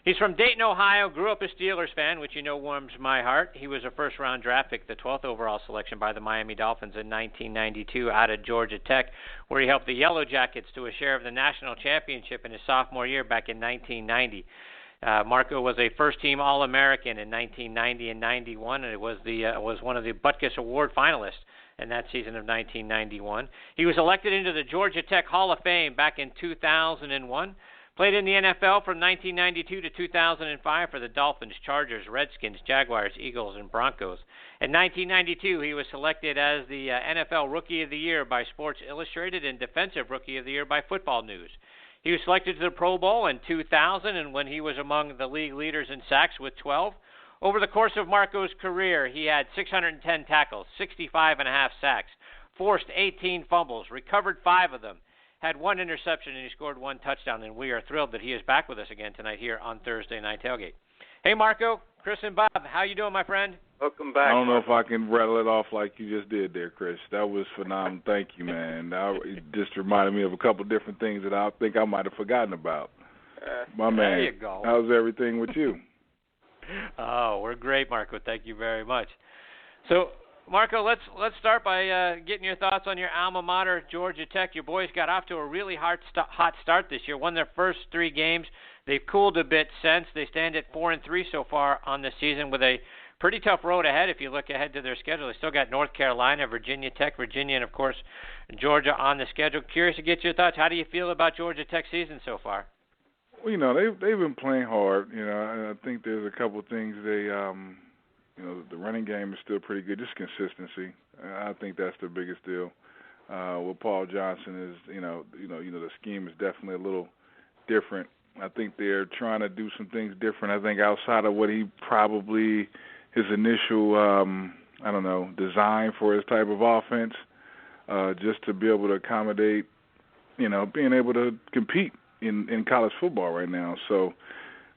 He's from Dayton, Ohio, grew up a Steelers fan, which warms my heart. He was a first-round draft pick, the 12th overall selection by the Miami Dolphins in 1992 out of Georgia Tech, where he helped the Yellow Jackets to a share of the national championship in his sophomore year back in 1990. Marco was a first-team All-American in 1990 and 91, and it was one of the Butkus Award finalists in that season of 1991. He was elected into the Georgia Tech Hall of Fame back in 2001. Played in the NFL from 1992 to 2005 for the Dolphins, Chargers, Redskins, Jaguars, Eagles, and Broncos. In 1992, he was selected as the NFL Rookie of the Year by Sports Illustrated and Defensive Rookie of the Year by Football News. He was selected to the Pro Bowl in 2000, and when he was among the league leaders in sacks with 12. Over the course of Marco's career, he had 610 tackles, 65.5 sacks, forced 18 fumbles, recovered 5 of them, had 1 interception, and he scored 1 touchdown, and we are thrilled that he is back with us again tonight here on Thursday Night Tailgate. Hey, Marco, Chris, and Bob, how you doing, my friend? Welcome back. I don't know if I can rattle it off like you just did there, Chris. That was phenomenal. Thank you, man. It just reminded me of a couple different things that I think I might have forgotten about. My man, there you go. How's everything with you? Oh, we're great, Marco. Thank you very much. So, Marco, let's start by getting your thoughts on your alma mater, Georgia Tech. Your boys got off to a really hot start this year. Won their first 3 games. They've cooled a bit since. They stand at 4-3 so far on the season with a pretty tough road ahead if you look ahead to their schedule. They still got North Carolina, Virginia Tech, Virginia, and, of course, Georgia on the schedule. Curious to get your thoughts. How do you feel about Georgia Tech's season so far? Well, they've been playing hard. And I think there's a couple of things the running game is still pretty good, just consistency. I think that's the biggest deal. With Paul Johnson is, the scheme is definitely a little different. I think they're trying to do some things different. I think outside of what he probably his initial, design for his type of offense, just to be able to accommodate, being able to compete in college football right now. So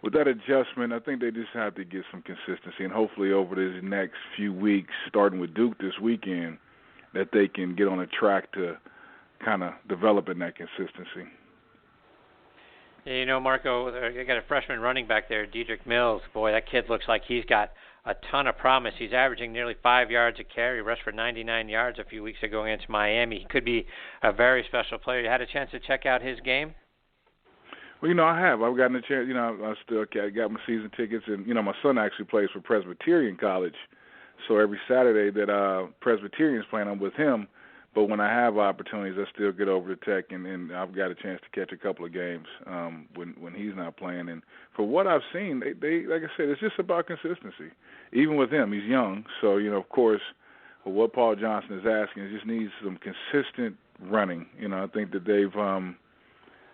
with that adjustment, I think they just have to get some consistency, and hopefully over these next few weeks, starting with Duke this weekend, that they can get on a track to kind of developing that consistency. Yeah, Marco, they got a freshman running back there, Dedrick Mills. Boy, that kid looks like he's got a ton of promise. He's averaging nearly 5 yards a carry, rushed for 99 yards a few weeks ago against Miami. He could be a very special player. You had a chance to check out his game? Well, I have. I've gotten a chance. I still got my season tickets, and my son actually plays for Presbyterian College, so every Saturday that Presbyterian's playing, I'm with him. But when I have opportunities, I still get over to Tech, and I've got a chance to catch a couple of games when he's not playing. And for what I've seen, they like I said, it's just about consistency. Even with him, he's young, so of course, what Paul Johnson is asking is just needs some consistent running. I think that they've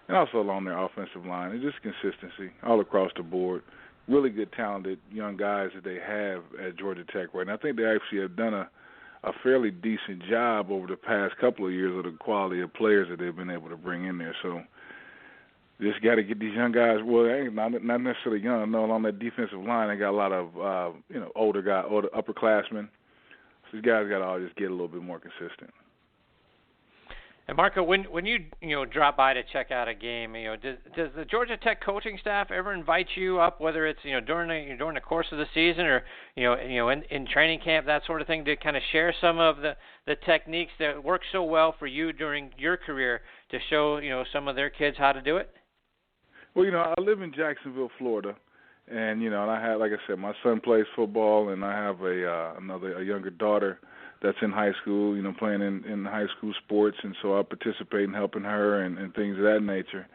and also along their offensive line, it's just consistency all across the board. Really good, talented young guys that they have at Georgia Tech right now. I think they actually have done a fairly decent job over the past couple of years of the quality of players that they've been able to bring in there. So just got to get these young guys, not necessarily young. I know along that defensive line they got a lot of older upperclassmen. So these guys got to all just get a little bit more consistent. And Marco, when you drop by to check out a game, does the Georgia Tech coaching staff ever invite you up, whether it's during the course of the season or in training camp, that sort of thing, to kind of share some of the techniques that work so well for you during your career to show some of their kids how to do it? Well, I live in Jacksonville, Florida, and and I have, like I said, my son plays football, and I have a younger daughter that's in high school, playing in high school sports, and so I participate in helping her and things of that nature.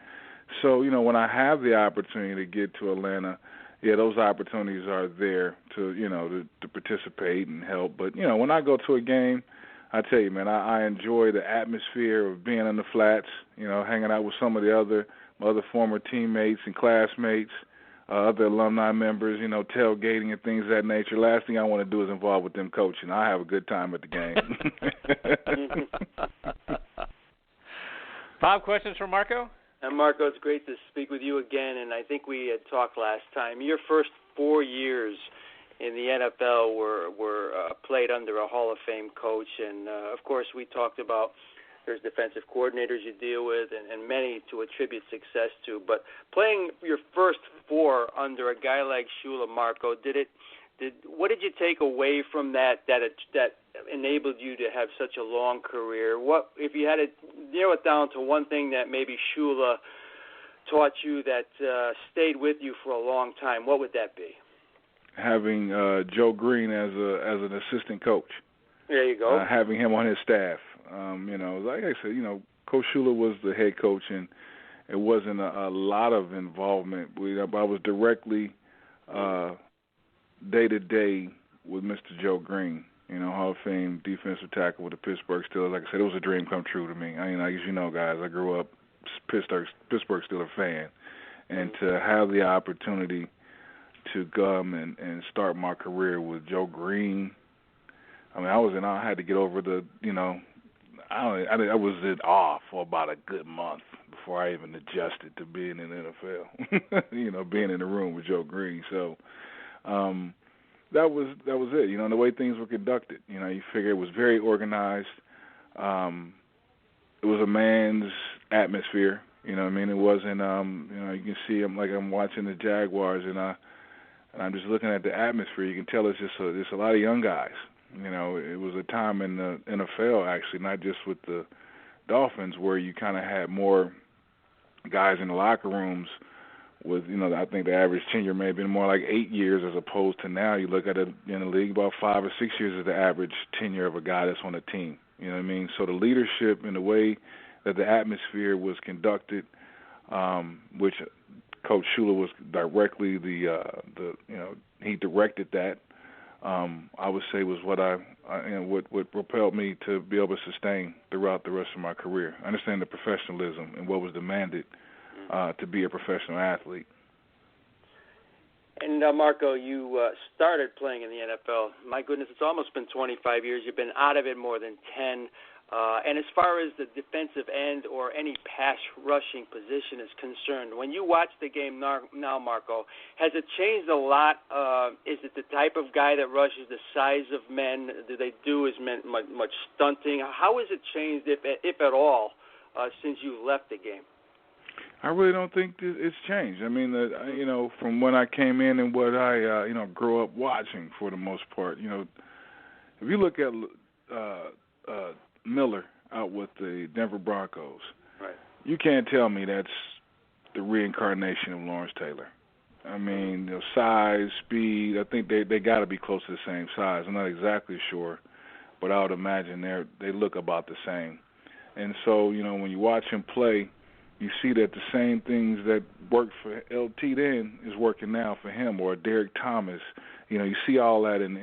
So, when I have the opportunity to get to Atlanta, those opportunities are there to participate and help. But, when I go to a game, I tell you, man, I enjoy the atmosphere of being in the flats, hanging out with some of my other former teammates and classmates, other alumni members, tailgating and things of that nature. Last thing I want to do is involve with them coaching. I have a good time at the game. Bob, questions for Marco? And Marco, it's great to speak with you again. And I think we had talked last time. Your first 4 years in the NFL were played under a Hall of Fame coach. And, of course, we talked about there's defensive coordinators you deal with and many to attribute success to. But playing your first 4 under a guy like Shula, Marco, what did you take away from that enabled you to have such a long career? What, if you had to narrow it down to one thing that maybe Shula taught you that stayed with you for a long time, what would that be? Having Joe Green as an assistant coach. There you go. Having him on his staff. Like I said, Coach Shula was the head coach, and it wasn't a lot of involvement. I was directly day-to-day with Mr. Joe Green, Hall of Fame defensive tackle with the Pittsburgh Steelers. Like I said, it was a dream come true to me. As you know, guys, I grew up Pittsburgh Steelers fan, and to have the opportunity to come and start my career with Joe Green, I had to get over I was in awe for about a good month before I even adjusted to being in the NFL, being in the room with Joe Green. So that was it, the way things were conducted. You figure it was very organized. It was a man's atmosphere, It wasn't, you can see I'm watching the Jaguars and I'm just looking at the atmosphere. You can tell it's just a lot of young guys. It was a time in the NFL, actually, not just with the Dolphins, where you kind of had more guys in the locker rooms with, I think the average tenure may have been more like 8 years as opposed to now you look at it in the league, about 5 or 6 years is the average tenure of a guy that's on a team. You know what I mean? So the leadership and the way that the atmosphere was conducted, which Coach Shula was directly he directed that. I would say was what propelled me to be able to sustain throughout the rest of my career. I understand the professionalism and what was demanded to be a professional athlete. And Marco, you started playing in the NFL. My goodness, it's almost been 25 years. You've been out of it more than 10. And as far as the defensive end or any pass rushing position is concerned, when you watch the game now, Marco, has it changed a lot? Is it the type of guy that rushes, the size of men? Do they do as much stunting? How has it changed, if at all, since you left the game? I really don't think it's changed. From when I came in and what I, grew up watching for the most part. If you look at Miller out with the Denver Broncos, right, you can't tell me that's the reincarnation of Lawrence Taylor. Size, speed, I think they got to be close to the same size. I'm not exactly sure, but I would imagine they look about the same. And so, when you watch him play, you see that the same things that worked for LT then is working now for him, or Derek Thomas. You see all that, and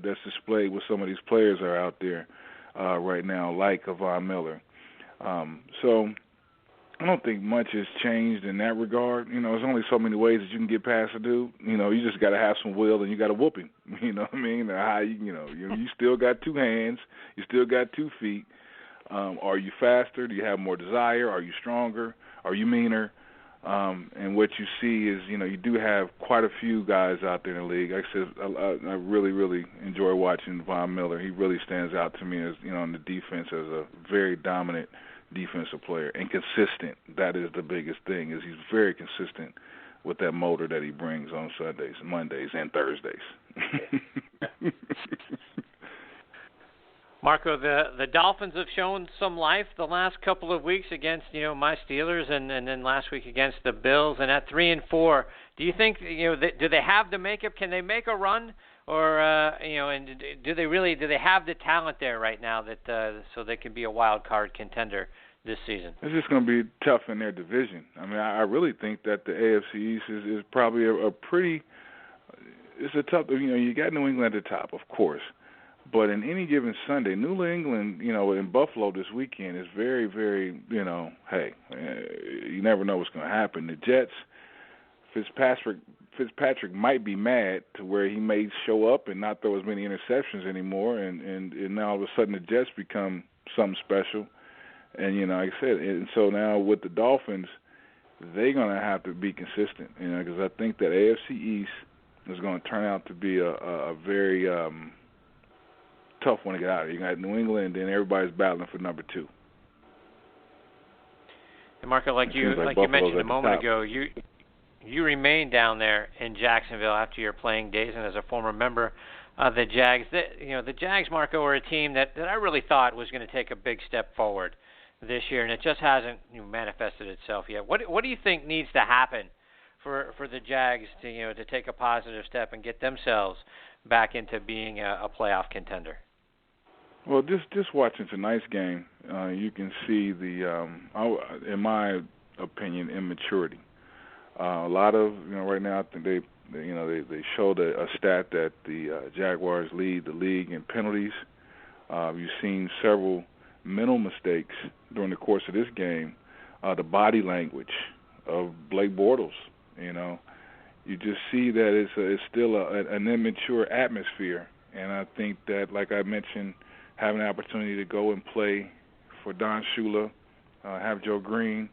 that's displayed with some of these players that are out there right now, like Von Miller. So I don't think much has changed in that regard. There's only so many ways that you can get past a dude. You just got to have some will and you got to whoop him. You know what I mean? You still got 2 hands, you still got 2 feet. Are you faster? Do you have more desire? Are you stronger? Are you meaner? And what you see is, you do have quite a few guys out there in the league. Like I said, I really, really enjoy watching Von Miller. He really stands out to me as, on the defense as a very dominant defensive player and consistent. That is the biggest thing, is he's very consistent with that motor that he brings on Sundays, Mondays, and Thursdays. Marco, the Dolphins have shown some life the last couple of weeks against, my Steelers, and then last week against the Bills. And at 3-4, do you think, do they have the makeup? Can they make a run, or and do they have the talent there right now that so they can be a wild card contender this season? It's just going to be tough in their division. I really think that the AFC East is probably a pretty. It's a tough. You got New England at the top, of course. But in any given Sunday, New England, in Buffalo this weekend is very, very, hey, you never know what's going to happen. The Jets, Fitzpatrick might be mad to where he may show up and not throw as many interceptions anymore, and now all of a sudden the Jets become something special. And, like I said, and so now with the Dolphins, they're going to have to be consistent, because I think that AFC East is going to turn out to be a very tough one to get out of. You got New England, and then everybody's battling for number 2. And Marco, like you mentioned a moment ago, you remain down there in Jacksonville after your playing days, and as a former member of the Jags. The Jags, Marco, are a team that I really thought was going to take a big step forward this year, and it just hasn't manifested itself yet. What do you think needs to happen for the Jags to take a positive step and get themselves back into being a playoff contender? Well, just watching tonight's game, you can see in my opinion, immaturity. A lot of, right now, I think they showed a stat that the Jaguars lead the league in penalties. You've seen several mental mistakes during the course of this game. The body language of Blake Bortles, you just see that it's still an immature atmosphere. And I think that, like I mentioned, having the opportunity to go and play for Don Shula, have Joe Green,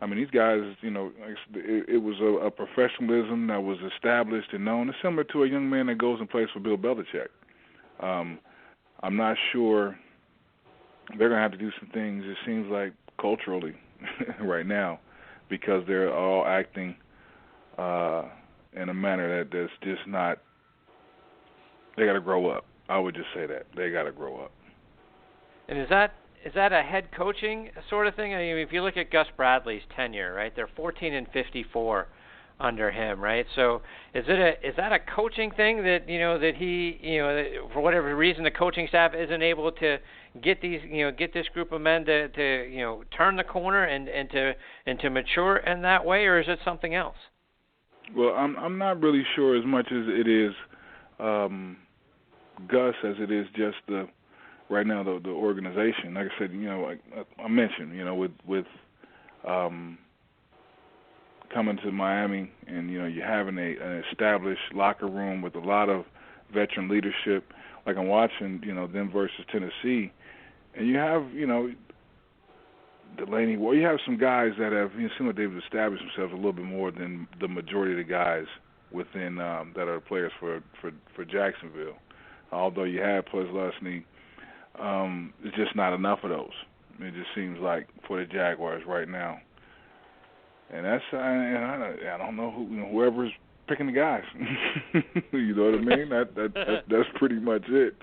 I mean, these guys, it was a professionalism that was established and known. It's similar to a young man that goes and plays for Bill Belichick. I'm not sure they're going to have to do some things, it seems like, culturally right now, because they're all acting in a manner that's just not – they got to grow up. I would just say that. They got to grow up. And is that a head coaching sort of thing? I mean, if you look at Gus Bradley's tenure, right, they're 14-54 under him, right? So is that a coaching thing that that he for whatever reason the coaching staff isn't able to get this group of men to turn the corner and to mature in that way, or is it something else? Well, I'm not really sure as much as it is Gus as it is just right now the organization. Like I said, I mentioned, with coming to Miami and you're having an established locker room with a lot of veteran leadership. Like I'm watching, them versus Tennessee, and you have Delaney. Well, you have some guys that have seem like they've established themselves a little bit more than the majority of the guys within that are players for Jacksonville. Although you have Plesney, it's just not enough of those. It just seems like for the Jaguars right now. And that's I don't know whoever's picking the guys. You know what I mean? That's pretty much it.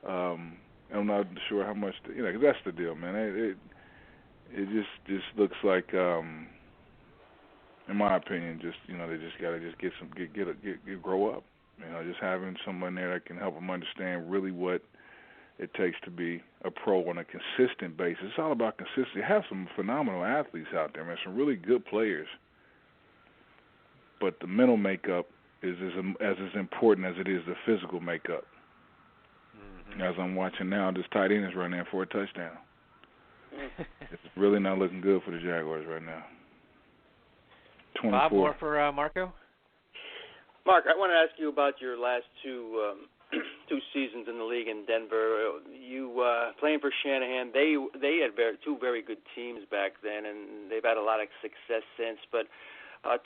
I'm not sure how much because that's the deal, man. It just looks like, in my opinion, they just gotta get grow up. Just having someone there that can help them understand really what it takes to be a pro on a consistent basis. It's all about consistency. Have some phenomenal athletes out there, man, some really good players. But the mental makeup is as important as it is the physical makeup. Mm-hmm. As I'm watching now, this tight end is running in for a touchdown. It's really not looking good for the Jaguars right now. 24. Bob, more for Marco? Mark, I want to ask you about your last two seasons in the league in Denver. You playing for Shanahan. They had two very good teams back then, and they've had a lot of success since. But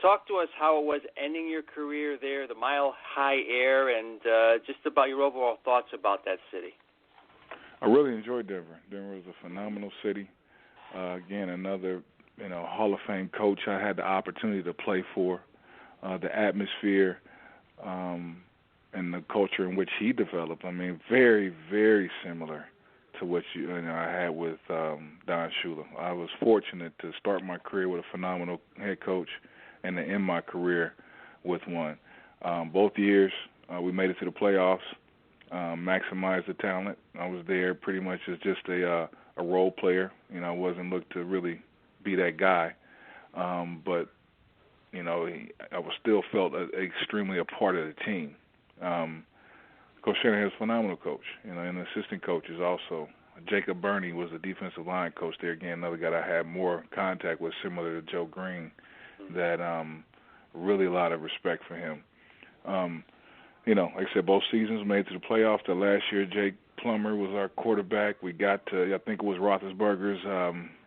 talk to us how it was ending your career there, the mile-high air, and just about your overall thoughts about that city. I really enjoyed Denver. Denver was a phenomenal city. Again, another Hall of Fame coach I had the opportunity to play for. The atmosphere and the culture in which he developed, I mean, very, very similar to what I had with Don Shula. I was fortunate to start my career with a phenomenal head coach and to end my career with one. Both years we made it to the playoffs, maximized the talent. I was there pretty much as just a role player. I wasn't looked to really be that guy, but I was still felt extremely a part of the team. Coach Shanahan is a phenomenal coach, and the assistant coaches also. Jacob Burney was the defensive line coach there. Again, another guy I had more contact with, similar to Joe Green, that really a lot of respect for him. Like I said, both seasons made it to the playoffs. The last year, Jake Plummer was our quarterback. We got to, I think it was Roethlisberger's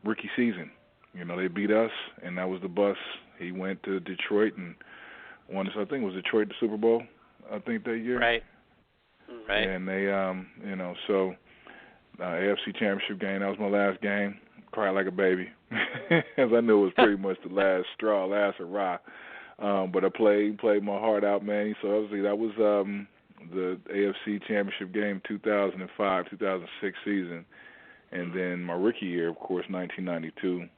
rookie season. They beat us, and that was the bus. He went to Detroit and won, I think it was Detroit the Super Bowl, I think, that year. Right. And they, so AFC Championship game, that was my last game. Cried like a baby, as I knew it was pretty much the last straw, last hurrah. But I played my heart out, man. So obviously that was the AFC Championship game, 2005, 2006 season. And then my rookie year, of course, 1992,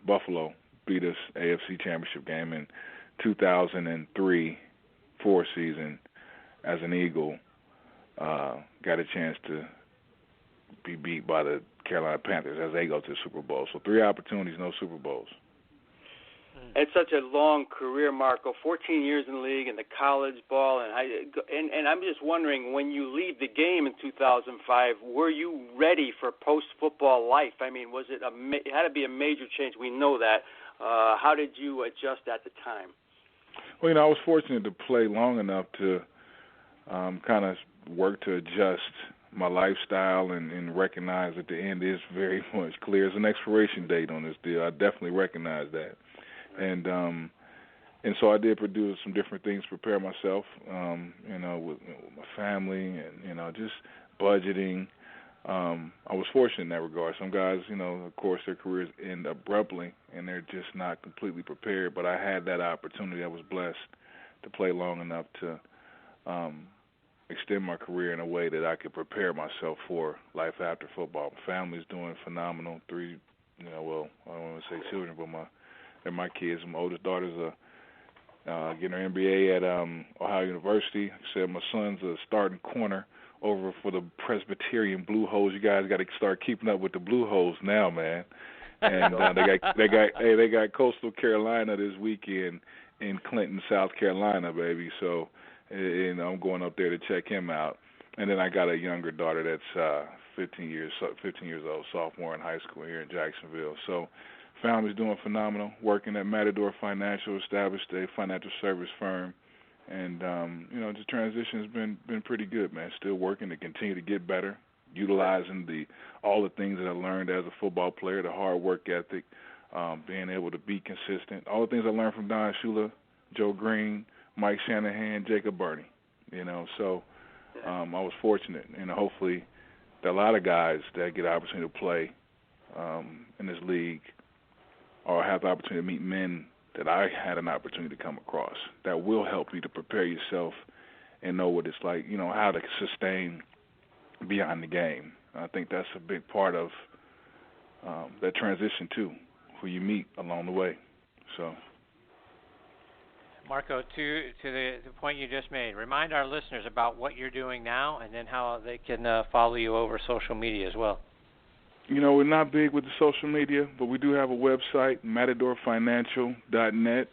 Buffalo beat us AFC Championship game. In 2003, 4 season, as an Eagle, got a chance to be beat by the Carolina Panthers as they go to the Super Bowl. So 3 opportunities, no Super Bowls. It's such a long career, Marco. 14 years in the league and the college ball, and I'm just wondering, when you leave the game in 2005, were you ready for post-football life? I mean, it had to be a major change. We know that. How did you adjust at the time? Well, I was fortunate to play long enough to kind of work to adjust my lifestyle and recognize that the end is very much clear. There's an expiration date on this deal. I definitely recognize that. And so I did produce some different things to prepare myself, with my family and, just budgeting. I was fortunate in that regard. Some guys, of course, their careers end abruptly and they're just not completely prepared. But I had that opportunity. I was blessed to play long enough to extend my career in a way that I could prepare myself for life after football. My family's doing phenomenal. 3, I don't want to say children, but they're my kids. My oldest daughter's getting her MBA at Ohio University. Like I said, my son's a starting corner over for the Presbyterian Blue Hose. You guys got to start keeping up with the Blue Hose now, man. And they got Coastal Carolina this weekend in Clinton, South Carolina, baby. So, I'm going up there to check him out. And then I got a younger daughter that's 15 years old, sophomore in high school here in Jacksonville. So, family's doing phenomenal, working at Matador Financial, established a financial service firm. And, the transition has been pretty good, man. Still working to continue to get better, utilizing all the things that I learned as a football player, the hard work ethic, being able to be consistent, all the things I learned from Don Shula, Joe Green, Mike Shanahan, Jacob Burney. So I was fortunate, and hopefully there are a lot of guys that get the opportunity to play in this league or have the opportunity to meet men that I had an opportunity to come across that will help you to prepare yourself and know what it's like, how to sustain beyond the game. I think that's a big part of that transition, too, who you meet along the way. So, Marco, to the point you just made, remind our listeners about what you're doing now and then how they can follow you over social media as well. We're not big with the social media, but we do have a website, matadorfinancial.net.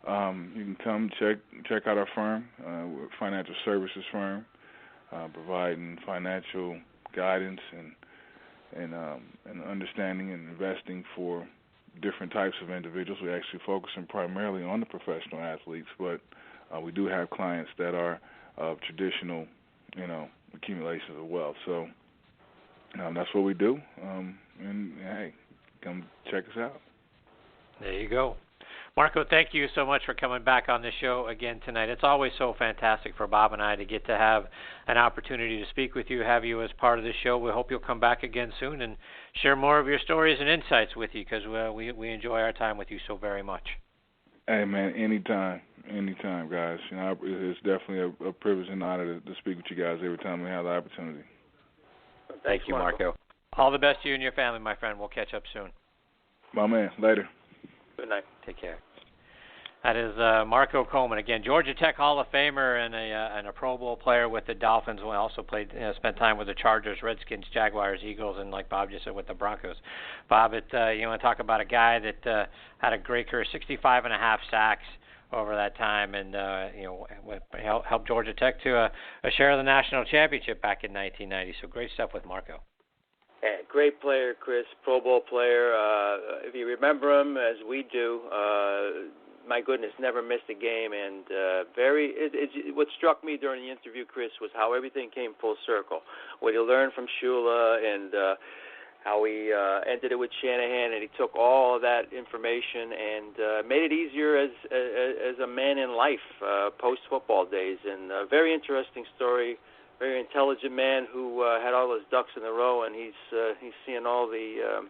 You can come check out our firm. We're a financial services firm, providing financial guidance and understanding and investing for different types of individuals. We're actually focusing primarily on the professional athletes, but we do have clients that are of traditional, accumulations of wealth. So that's what we do. And hey, come check us out. There you go. Marco, thank you so much for coming back on the show again tonight. It's always so fantastic for Bob and I to get to have an opportunity to speak with you, have you as part of the show. We hope you'll come back again soon and share more of your stories and insights with you, because we enjoy our time with you so very much. Hey, man, anytime, guys. It's definitely a privilege and honor to speak with you guys every time we have the opportunity. Thank you, Marco. All the best to you and your family, my friend. We'll catch up soon. My man, later. Good night. Take care. That is Marco Coleman again, Georgia Tech Hall of Famer and a Pro Bowl player with the Dolphins. We also spent time with the Chargers, Redskins, Jaguars, Eagles, and like Bob just said, with the Broncos. Bob, you want to talk about a guy that had a great career, 65.5 sacks over that time, and helped Georgia Tech to a share of the national championship back in 1990. So great stuff with Marco. Yeah, great player, Chris, Pro Bowl player. If you remember him, as we do, my goodness, never missed a game. And what struck me during the interview, Chris, was how everything came full circle. What he learned from Shula and how he ended it with Shanahan, and he took all of that information and made it easier as a man in life post-football days. And a very interesting story. Very intelligent man who had all his ducks in a row, and he's seeing all the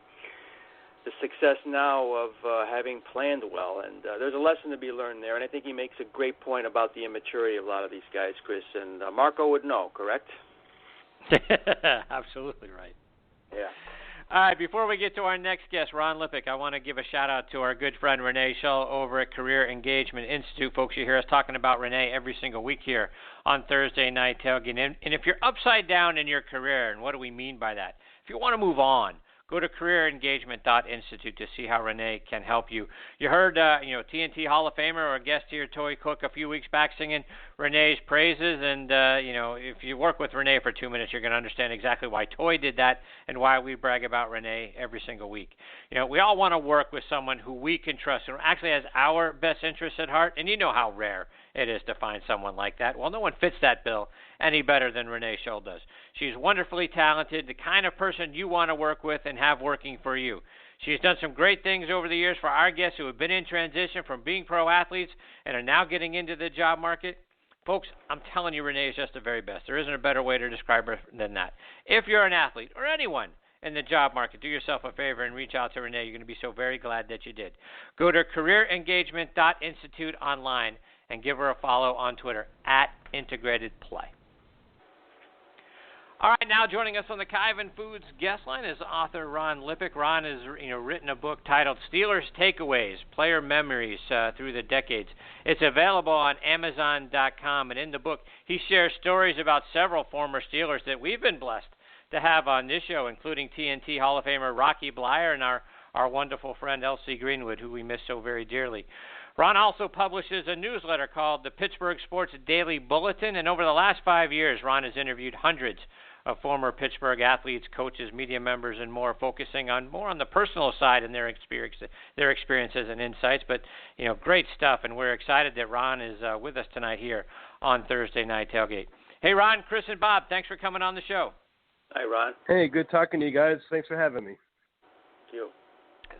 success now of having planned well. And there's a lesson to be learned there, and I think he makes a great point about the immaturity of a lot of these guys, Chris. And Marco would know, correct? Absolutely right. Yeah. All right, before we get to our next guest, Ron Lippock, I want to give a shout-out to our good friend Renee Shull over at Career Engagement Institute. Folks, you hear us talking about Renee every single week here on Thursday Night Tailgate. And if you're upside down in your career, and what do we mean by that? If you want to move on go to careerengagement.institute to see how Renee can help you. You heard, TNT Hall of Famer or guest here, Toy Cook, a few weeks back singing Renee's praises. And, if you work with Renee for 2 minutes, you're going to understand exactly why Toy did that and why we brag about Renee every single week. We all want to work with someone who we can trust and actually has our best interests at heart. And you know how rare it is to find someone like that. Well, no one fits that bill any better than Renee Schull does. She's wonderfully talented, the kind of person you want to work with and have working for you. She's done some great things over the years for our guests who have been in transition from being pro athletes and are now getting into the job market. Folks, I'm telling you, Renee is just the very best. There isn't a better way to describe her than that. If you're an athlete or anyone in the job market, do yourself a favor and reach out to Renee. You're going to be so very glad that you did. Go to careerengagement.institute online and give her a follow on Twitter @IntegratedPlay. All right, now joining us on the Kaiven Foods guest line is author Ron Lippock. Ron has written a book titled Steelers Takeaways, Player Memories Through the Decades. It's available on Amazon.com, and in the book he shares stories about several former Steelers that we've been blessed to have on this show, including TNT Hall of Famer Rocky Bleier and our wonderful friend L.C. Greenwood, who we miss so very dearly. Ron also publishes a newsletter called the Pittsburgh Sports Daily Bulletin, and over the last 5 years, Ron has interviewed hundreds of former Pittsburgh athletes, coaches, media members, and more, focusing more on the personal side and their experiences and insights. But great stuff, and we're excited that Ron is with us tonight here on Thursday Night Tailgate. Hey, Ron, Chris, and Bob, thanks for coming on the show. Hi, Ron. Hey, good talking to you guys. Thanks for having me. Thank you.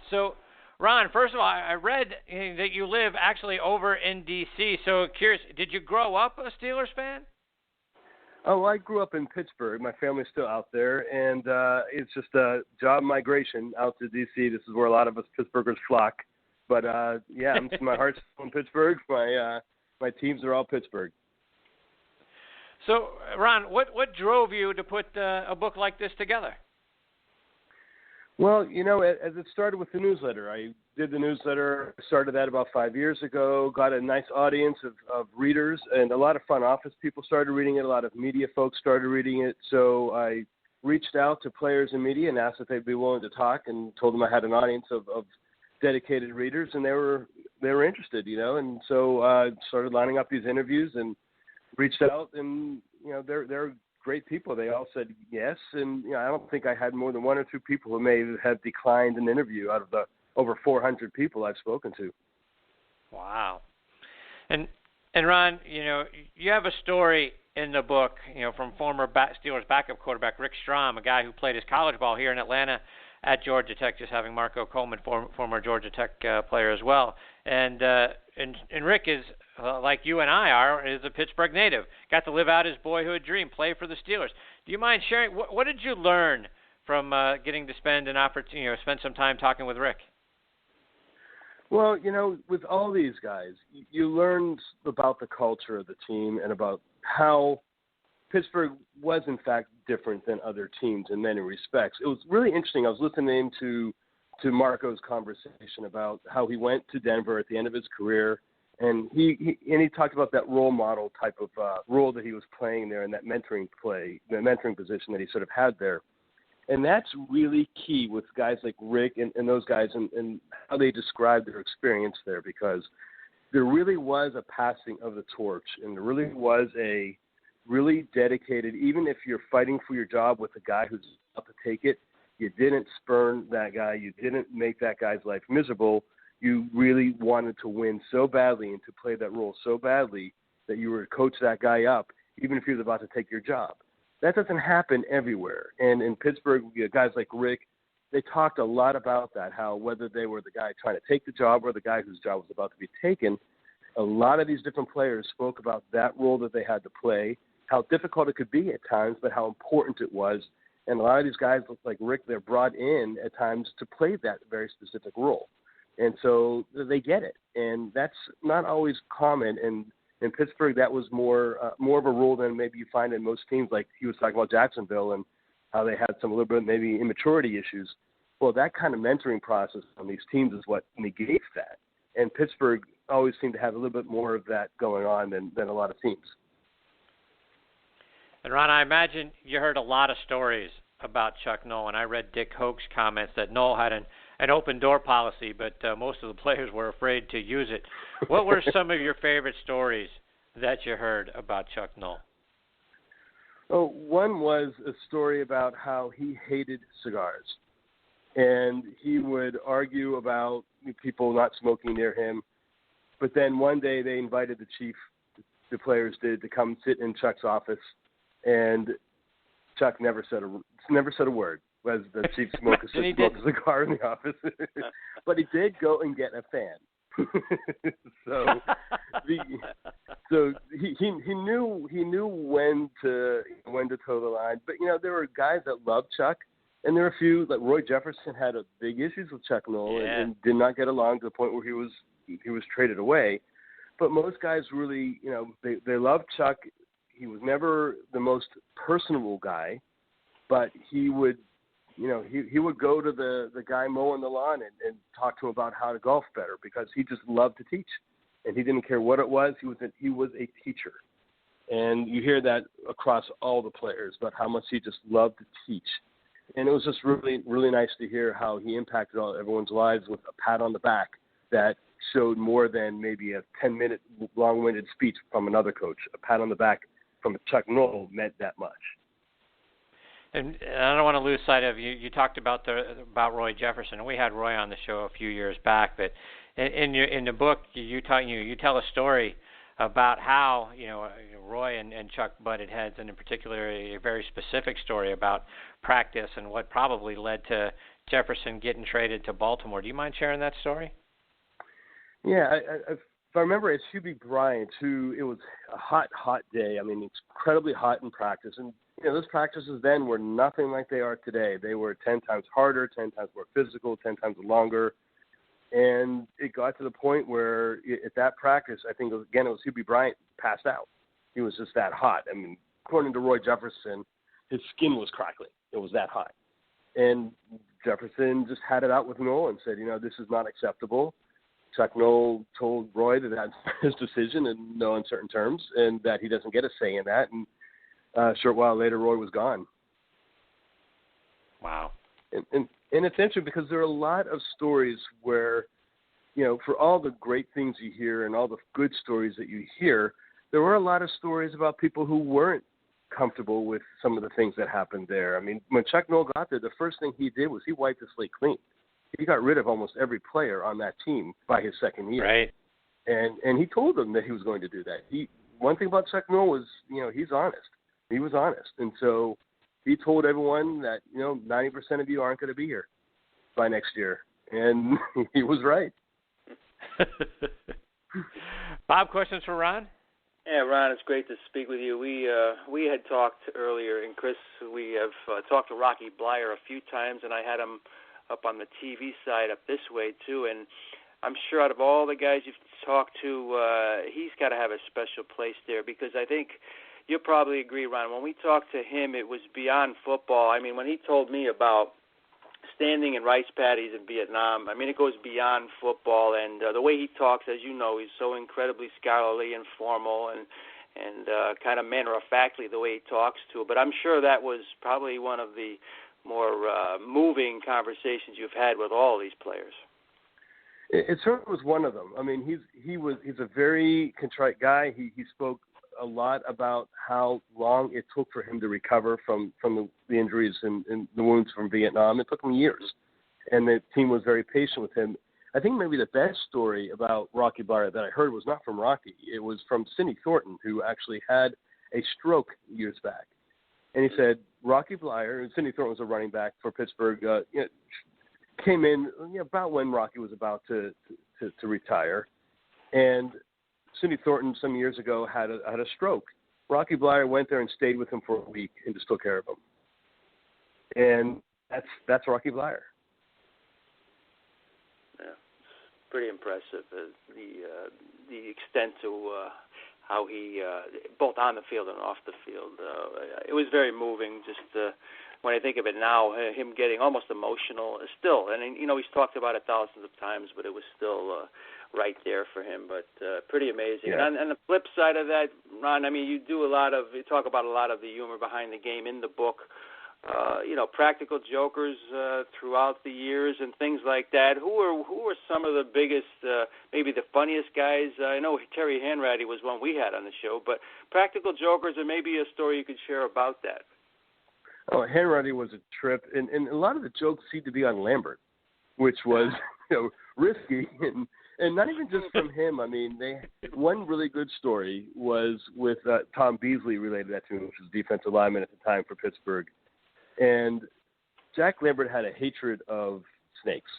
So, Ron, first of all, I read that you live actually over in D.C., so curious, did you grow up a Steelers fan? Oh, I grew up in Pittsburgh. My family's still out there, and it's just a job migration out to D.C. This is where a lot of us Pittsburghers flock. But, my heart's still in Pittsburgh. My teams are all Pittsburgh. So, Ron, what drove you to put a book like this together? Well, as it started with the newsletter, I did the newsletter, started that about 5 years ago, got a nice audience of readers, and a lot of front office people started reading it, a lot of media folks started reading it. So I reached out to players in media and asked if they'd be willing to talk, and told them I had an audience of dedicated readers, and they were interested, and so started lining up these interviews and reached out, and they're great people. They all said yes, and I don't think I had more than one or two people who may have declined an interview out of the over 400 people I've spoken to. Wow. And Ron, you have a story in the book, from former Steelers backup quarterback Rick Strom, a guy who played his college ball here in Atlanta at Georgia Tech, just having Marco Coleman, former Georgia Tech player as well. And Rick is, like you and I are, is a Pittsburgh native. Got to live out his boyhood dream, play for the Steelers. Do you mind sharing, what did you learn from getting to spend some time talking with Rick? Well, with all these guys, you learned about the culture of the team and about how Pittsburgh was, in fact, different than other teams in many respects. It was really interesting. I was listening to Marco's conversation about how he went to Denver at the end of his career, and he talked about that role model type of role that he was playing there, and that mentoring position that he sort of had there. And that's really key with guys like Rick and those guys and how they describe their experience there, because there really was a passing of the torch, and there really was a really dedicated, even if you're fighting for your job with a guy who's about to take it, you didn't spurn that guy, you didn't make that guy's life miserable. You really wanted to win so badly and to play that role so badly that you were to coach that guy up, even if he was about to take your job. That doesn't happen everywhere. And in Pittsburgh, guys like Rick, they talked a lot about that, how whether they were the guy trying to take the job or the guy whose job was about to be taken, a lot of these different players spoke about that role that they had to play, how difficult it could be at times, but how important it was. And a lot of these guys like Rick, they're brought in at times to play that very specific role. And so they get it. And that's not always common. And in Pittsburgh, that was more of a role than maybe you find in most teams. Like he was talking about Jacksonville and how they had some a little bit maybe immaturity issues. Well, that kind of mentoring process on these teams is what negates that. And Pittsburgh always seemed to have a little bit more of that going on than a lot of teams. And Ron, I imagine you heard a lot of stories about Chuck Noll, and I read Dick Hoke's comments that Noll had an open door policy, but most of the players were afraid to use it. What were some of your favorite stories that you heard about Chuck Noll? Oh, one was a story about how he hated cigars, and he would argue about people not smoking near him. But then one day they invited the chief, the players did, to come sit in Chuck's office, and Chuck never said a word. Was the chief smoked a cigar in the office? But he did go and get a fan. so he knew when to toe the line. But there were guys that loved Chuck, and there were a few, like Roy Jefferson had big issues with Chuck Noll and did not get along to the point where he was traded away. But most guys really, they loved Chuck. He was never the most personable guy, but he would go to the guy mowing the lawn and talk to him about how to golf better, because he just loved to teach, and he didn't care what it was. He was a teacher, and you hear that across all the players about how much he just loved to teach. And it was just really, really nice to hear how he impacted everyone's lives with a pat on the back that showed more than maybe a 10-minute long-winded speech from another coach. A pat on the back from Chuck Noll meant that much. And I don't want to lose sight of you talked about Roy Jefferson, and we had Roy on the show a few years back. But in the book, you tell a story about how Roy and Chuck butted heads, and in particular a very specific story about practice and what probably led to Jefferson getting traded to Baltimore. Do you mind sharing that story? Yeah, if I remember, it's Hubie Bryant, it was a hot day. I mean, it's incredibly hot in practice, and those practices then were nothing like they are today. They were 10 times harder, 10 times more physical, 10 times longer. And it got to the point where at that practice, I think, it was Hubie Bryant passed out. He was just that hot. I mean, according to Roy Jefferson, his skin was crackling. It was that hot. And Jefferson just had it out with Noll and said, this is not acceptable. Chuck Noll told Roy that that's his decision in no uncertain terms, and that he doesn't get a say in that. And a short while later, Roy was gone. Wow. And it's interesting because there are a lot of stories where, for all the great things you hear and all the good stories that you hear, there were a lot of stories about people who weren't comfortable with some of the things that happened there. I mean, when Chuck Noll got there, the first thing he did was he wiped the slate clean. He got rid of almost every player on that team by his second year. Right. And he told them that he was going to do that. One thing about Chuck Noll was, he's honest. He was honest. And so he told everyone that, 90% of you aren't going to be here by next year. And he was right. Bob, questions for Ron? Yeah, Ron, it's great to speak with you. We had talked earlier, and Chris, we have talked to Rocky Bleier a few times, and I had him up on the TV side up this way too. And I'm sure out of all the guys you've talked to, he's got to have a special place there, because I think you'll probably agree, Ron, when we talked to him, it was beyond football. I mean, when he told me about standing in rice paddies in Vietnam, I mean, it goes beyond football. And the way he talks, as you know, he's so incredibly scholarly and formal and kind of matter-of-factly the way he talks to. But I'm sure that was probably one of the more moving conversations you've had with all these players. It certainly was one of them. I mean, he's a very contrite guy. He spoke a lot about how long it took for him to recover from the injuries and the wounds from Vietnam. It took him years, and the team was very patient with him. I think maybe the best story about Rocky Bleier that I heard was not from Rocky. It was from Sidney Thornton, who actually had a stroke years back. And he said Rocky Bleier, and Sidney Thornton was a running back for Pittsburgh, came in about when Rocky was about to retire. And Sidney Thornton some years ago had a stroke. Rocky Bleier went there and stayed with him for a week and just took care of him. And that's Rocky Bleier. Yeah, it's pretty impressive. The extent to how he both on the field and off the field. It was very moving. Just when I think of it now, him getting almost emotional still. And he's talked about it thousands of times, but it was still right there for him. But pretty amazing. Yeah. And on the flip side of that, Ron, I mean, you talk about a lot of the humor behind the game in the book. practical jokers throughout the years and things like that. Who are some of the biggest, maybe the funniest guys? I know Terry Hanratty was one we had on the show, but practical jokers, and maybe a story you could share about that. Oh, Hanratty was a trip, and a lot of the jokes seemed to be on Lambert, which was risky, and not even just from him. I mean, one really good story was with Tom Beasley, related that to him, which was defensive lineman at the time for Pittsburgh. And Jack Lambert had a hatred of snakes,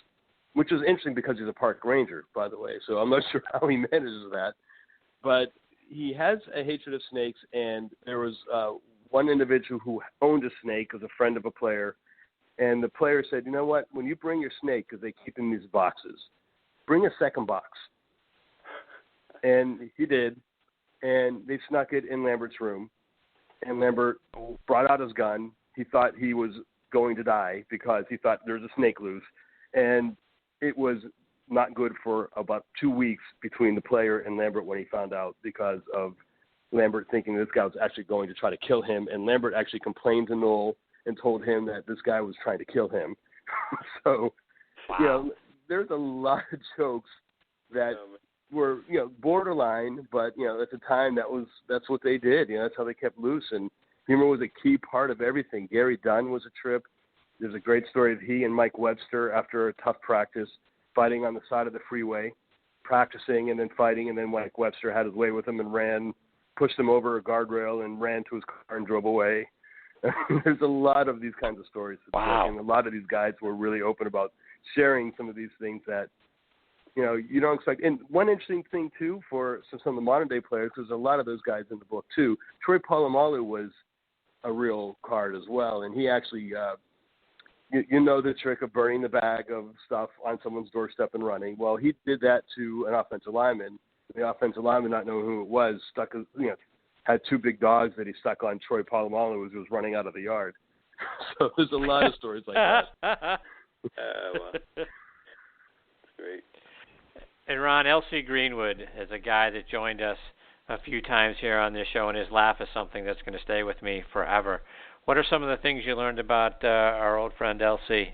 which is interesting because he's a park ranger, by the way. So I'm not sure how he manages that. But he has a hatred of snakes, and there was one individual who owned a snake, was a friend of a player. And the player said, you know what, when you bring your snake, because they keep in these boxes, bring a second box. And he did. And they snuck it in Lambert's room. And Lambert brought out his gun. He thought he was going to die because he thought there was a snake loose. And it was not good for about 2 weeks between the player and Lambert when he found out, because of Lambert thinking this guy was actually going to try to kill him. And Lambert actually complained to Noel and told him that this guy was trying to kill him. So, wow. There's a lot of jokes that were, borderline, but, at the time that's what they did. That's how they kept loose. And humor was a key part of everything. Gary Dunn was a trip. There's a great story of he and Mike Webster, after a tough practice, fighting on the side of the freeway, practicing and then fighting, and then Mike Webster had his way with him and pushed him over a guardrail and ran to his car and drove away. There's a lot of these kinds of stories. Wow. And a lot of these guys were really open about sharing some of these things that, you don't expect. And one interesting thing, too, for some of the modern-day players, because there's a lot of those guys in the book, too. Troy Polamalu was a real card as well, and he actually, the trick of burning the bag of stuff on someone's doorstep and running. Well, he did that to an offensive lineman. The offensive lineman, not knowing who it was, had two big dogs that he stuck on Troy Polamalu as he was running out of the yard. So there's a lot of stories like that. Well, that's great. And Ron, L.C. Greenwood is a guy that joined us a few times here on this show, and his laugh is something that's going to stay with me forever. What are some of the things you learned about our old friend L.C.?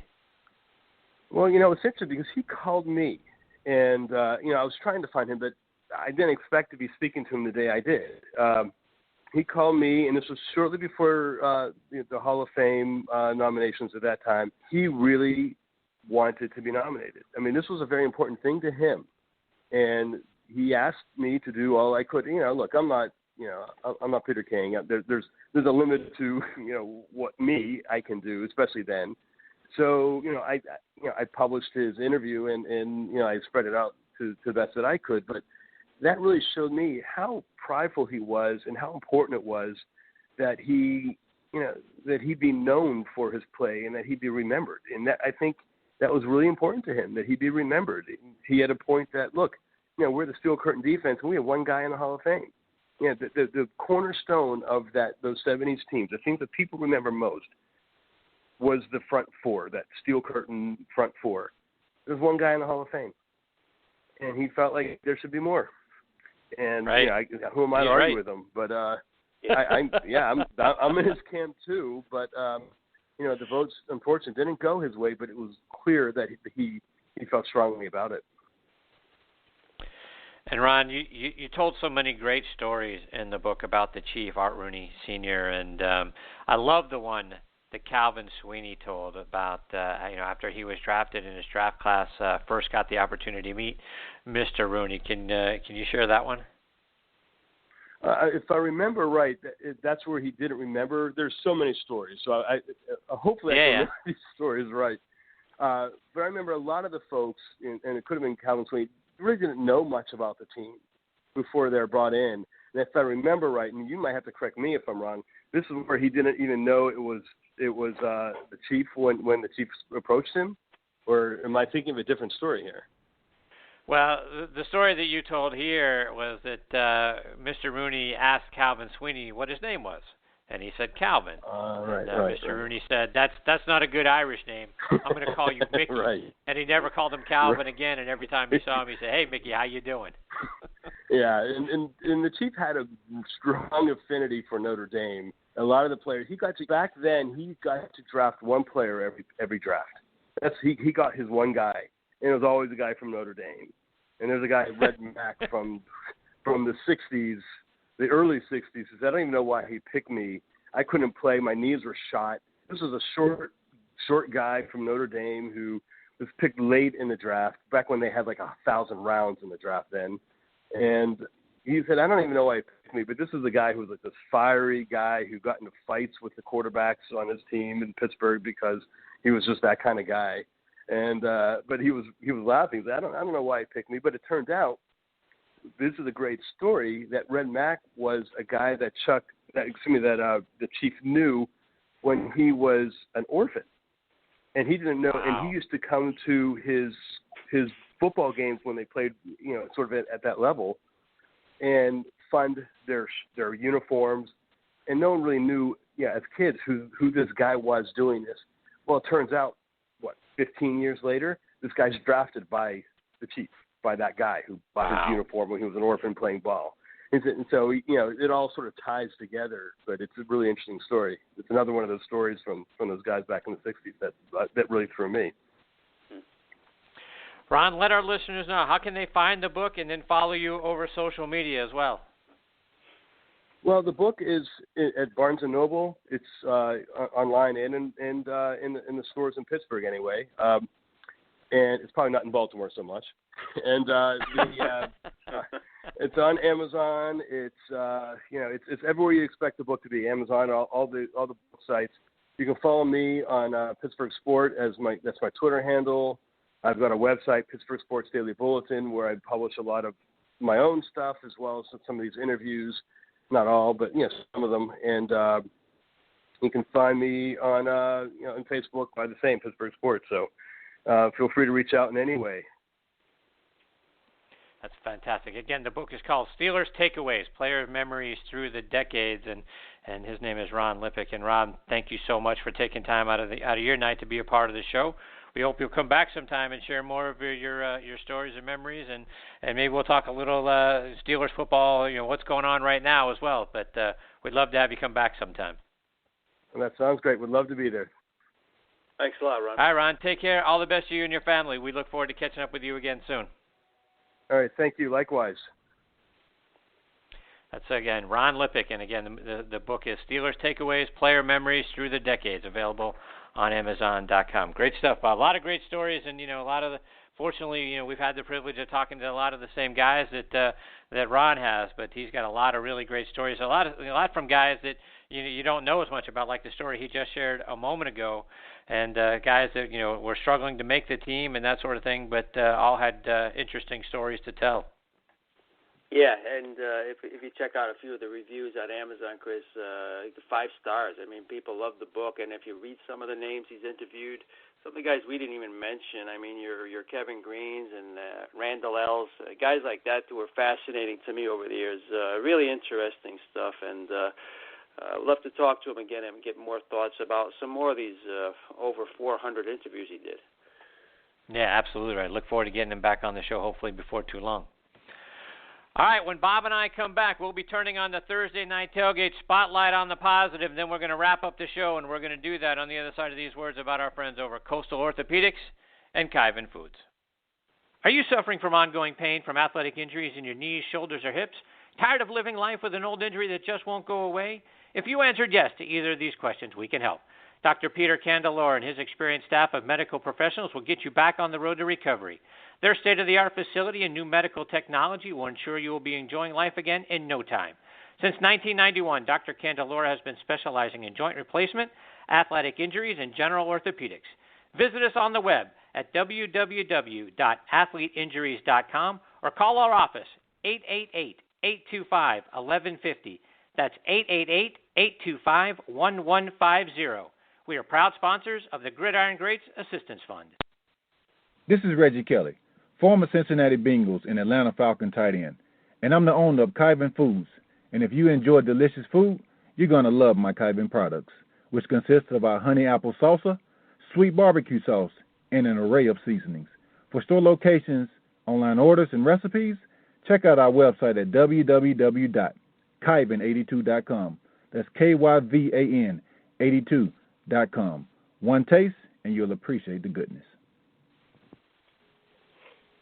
Well, it's interesting because he called me, and, I was trying to find him, but I didn't expect to be speaking to him the day I did. He called me, and this was shortly before the Hall of Fame nominations at that time. He really wanted to be nominated. I mean, this was a very important thing to him. And he asked me to do all I could. Look, I'm not Peter King. There's a limit to, what I can do, especially then. So, I published his interview and I spread it out to the best that I could. But that really showed me how prideful he was and how important it was that he be known for his play and that he be remembered. And that, I think, that was really important to him, that he be remembered. He had a point that, look, we're the Steel Curtain defense, and we have one guy in the Hall of Fame. The cornerstone of those 70s teams, the things that people remember most, was the front four, that Steel Curtain front four. There's one guy in the Hall of Fame, and he felt like there should be more. And right. Who am I to argue right. with him? But I'm in his camp too. But the votes, unfortunately, didn't go his way. But it was clear that he felt strongly about it. And Ron, you told so many great stories in the book about the Chief, Art Rooney Sr., and I love the one that Calvin Sweeney told about, after he was drafted in his draft class, first got the opportunity to meet Mr. Rooney. Can you share that one? If I remember right, that's where he didn't remember. There's so many stories, so I hopefully I can remember these stories right. But I remember a lot of the folks, and it could have been Calvin Sweeney, really didn't know much about the team before they were brought in. And if I remember right, and you might have to correct me if I'm wrong, this is where he didn't even know it was the Chief when the Chief approached him, or am I thinking of a different story here? Well, the story that you told here was that Mr. Rooney asked Calvin Sweeney what his name was, and he said Calvin. Mr. Rooney said, that's not a good Irish name. I'm going to call you Mickey. Right. And he never called him Calvin again, and every time he saw him, he said, hey, Mickey, how you doing? Yeah, and the Chief had a strong affinity for Notre Dame, A lot of the players back then he got to draft one player every draft. He got his one guy, and it was always a guy from Notre Dame. And there's a guy, Red Mack, from the 60s, the early 60s. He said, I don't even know why he picked me. I couldn't play. My knees were shot. This was a short guy from Notre Dame who was picked late in the draft, back when they had like 1,000 rounds in the draft then. And he said, I don't even know why he picked me, but this is a guy who was like this fiery guy who got into fights with the quarterbacks on his team in Pittsburgh because he was just that kind of guy. And but he was laughing. He said, I don't know why he picked me, but it turned out, this is a great story, that Red Mack was a guy that the Chief knew when he was an orphan. And he didn't know, wow. And he used to come to his football games when they played, sort of at that level, and fund their uniforms. And no one really knew, as kids, who this guy was doing this. Well, it turns out, 15 years later, this guy's drafted by the Chief, by that guy who bought his uniform when he was an orphan playing ball. And so, it all sort of ties together, but it's a really interesting story. It's another one of those stories from those guys back in the 60s that really threw me. Ron, let our listeners know, how can they find the book and then follow you over social media as well? Well, the book is at Barnes & Noble. It's online and in the stores in Pittsburgh anyway. And it's probably not in Baltimore so much. And it's on Amazon. It's everywhere you expect the book to be. Amazon, all the book sites. You can follow me on Pittsburgh Sport that's my Twitter handle. I've got a website, Pittsburgh Sports Daily Bulletin, where I publish a lot of my own stuff as well as some of these interviews. Not all, but some of them. And you can find me on on Facebook by the same, Pittsburgh Sports. So feel free to reach out in any way. That's fantastic. Again, the book is called Steelers Takeaways: Player Memories Through the Decades, and his name is Ron Lippock. And Ron, thank you so much for taking time out of your night to be a part of the show. We hope you'll come back sometime and share more of your stories and memories, and maybe we'll talk a little Steelers football, what's going on right now as well. But we'd love to have you come back sometime. Well, that sounds great. We'd love to be there. Thanks a lot, Ron. All right, Ron. Take care. All the best to you and your family. We look forward to catching up with you again soon. All right. Thank you. Likewise. That's, again, Ron Lippock. And, again, the book is Steelers Takeaways: Player Memories Through the Decades, available on Amazon.com. Great stuff, Bob. A lot of great stories, and fortunately, we've had the privilege of talking to a lot of the same guys that Ron has, but he's got a lot of really great stories. A lot from guys that you don't know as much about, like the story he just shared a moment ago, and guys that were struggling to make the team and that sort of thing, but all had interesting stories to tell. Yeah, and if you check out a few of the reviews on Amazon, Chris, 5 stars. I mean, people love the book, and if you read some of the names he's interviewed, some of the guys we didn't even mention. I mean, your Kevin Greens and Randall Ells, guys like that who were fascinating to me over the years. Really interesting stuff, and I'd love to talk to him again and get more thoughts about some more of these over 400 interviews he did. Yeah, absolutely right. Look forward to getting him back on the show, hopefully before too long. All right, when Bob and I come back, we'll be turning on the Thursday Night Tailgate Spotlight on the Positive. Then we're going to wrap up the show, and we're going to do that on the other side of these words about our friends over at Coastal Orthopedics and Kyvan Foods. Are you suffering from ongoing pain from athletic injuries in your knees, shoulders, or hips? Tired of living life with an old injury that just won't go away? If you answered yes to either of these questions, we can help. Dr. Peter Candelora and his experienced staff of medical professionals will get you back on the road to recovery. Their state-of-the-art facility and new medical technology will ensure you will be enjoying life again in no time. Since 1991, Dr. Candelora has been specializing in joint replacement, athletic injuries, and general orthopedics. Visit us on the web at www.athleteinjuries.com or call our office, 888-825-1150. That's 888-825-1150. We are proud sponsors of the Gridiron Greats Assistance Fund. This is Reggie Kelly, former Cincinnati Bengals and Atlanta Falcon tight end, and I'm the owner of Kyvan Foods. And if you enjoy delicious food, you're going to love my Kyvan products, which consist of our honey apple salsa, sweet barbecue sauce, and an array of seasonings. For store locations, online orders, and recipes, check out our website at www.kyvan82.com. That's KYVAN82.com. One taste, and you'll appreciate the goodness.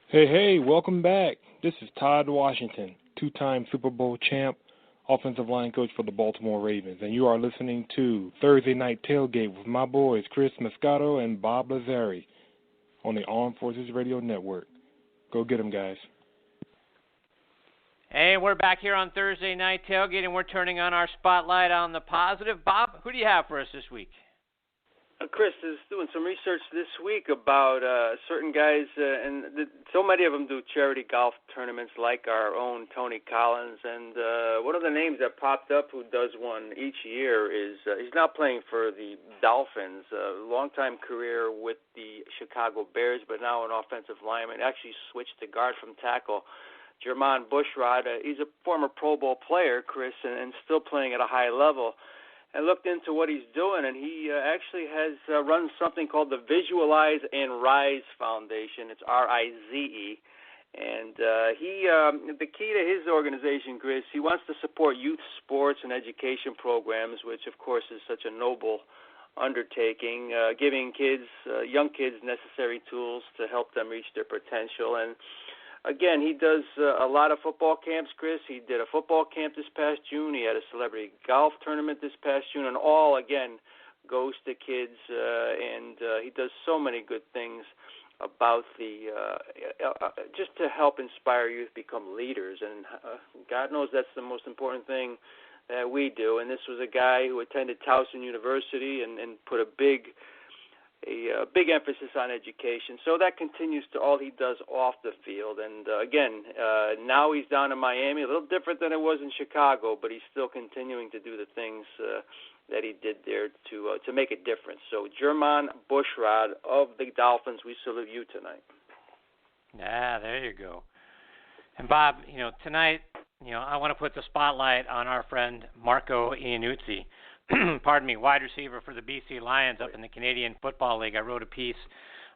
Hey, welcome back. This is Todd Washington, two-time Super Bowl champ, offensive line coach for the Baltimore Ravens, and you are listening to Thursday Night Tailgate with my boys Chris-Mascaro and Bob-Lazzari on the Armed Forces Radio Network. Go get them, guys. Hey, we're back here on Thursday Night Tailgate, and we're turning on our spotlight on the positive. Bob, who do you have for us this week? Chris is doing some research this week about certain guys, so many of them do charity golf tournaments like our own Tony Collins. And one of the names that popped up who does one each year is he's now playing for the Dolphins, a longtime career with the Chicago Bears, but now an offensive lineman. Actually switched to guard from tackle. Jermon Bushrod, he's a former Pro Bowl player, Chris, and still playing at a high level. I looked into what he's doing, and he actually has run something called the Visualize and Rise Foundation. It's RIZE. And the key to his organization, Chris, he wants to support youth sports and education programs, which, of course, is such a noble undertaking, giving kids, young kids, necessary tools to help them reach their potential. And again, he does a lot of football camps, Chris. He did a football camp this past June. He had a celebrity golf tournament this past June, and all, again, goes to kids. And he does so many good things about just to help inspire youth become leaders. And God knows that's the most important thing that we do. And this was a guy who attended Towson University and put a big emphasis on education. So that continues to all he does off the field. And again, now he's down in Miami, a little different than it was in Chicago, but he's still continuing to do the things that he did there to make a difference. So Jermon Bushrod of the Dolphins, we salute you tonight. Yeah, there you go. And Bob, tonight, I want to put the spotlight on our friend Marco Iannuzzi. Pardon me, wide receiver for the BC Lions up in the Canadian Football League. I wrote a piece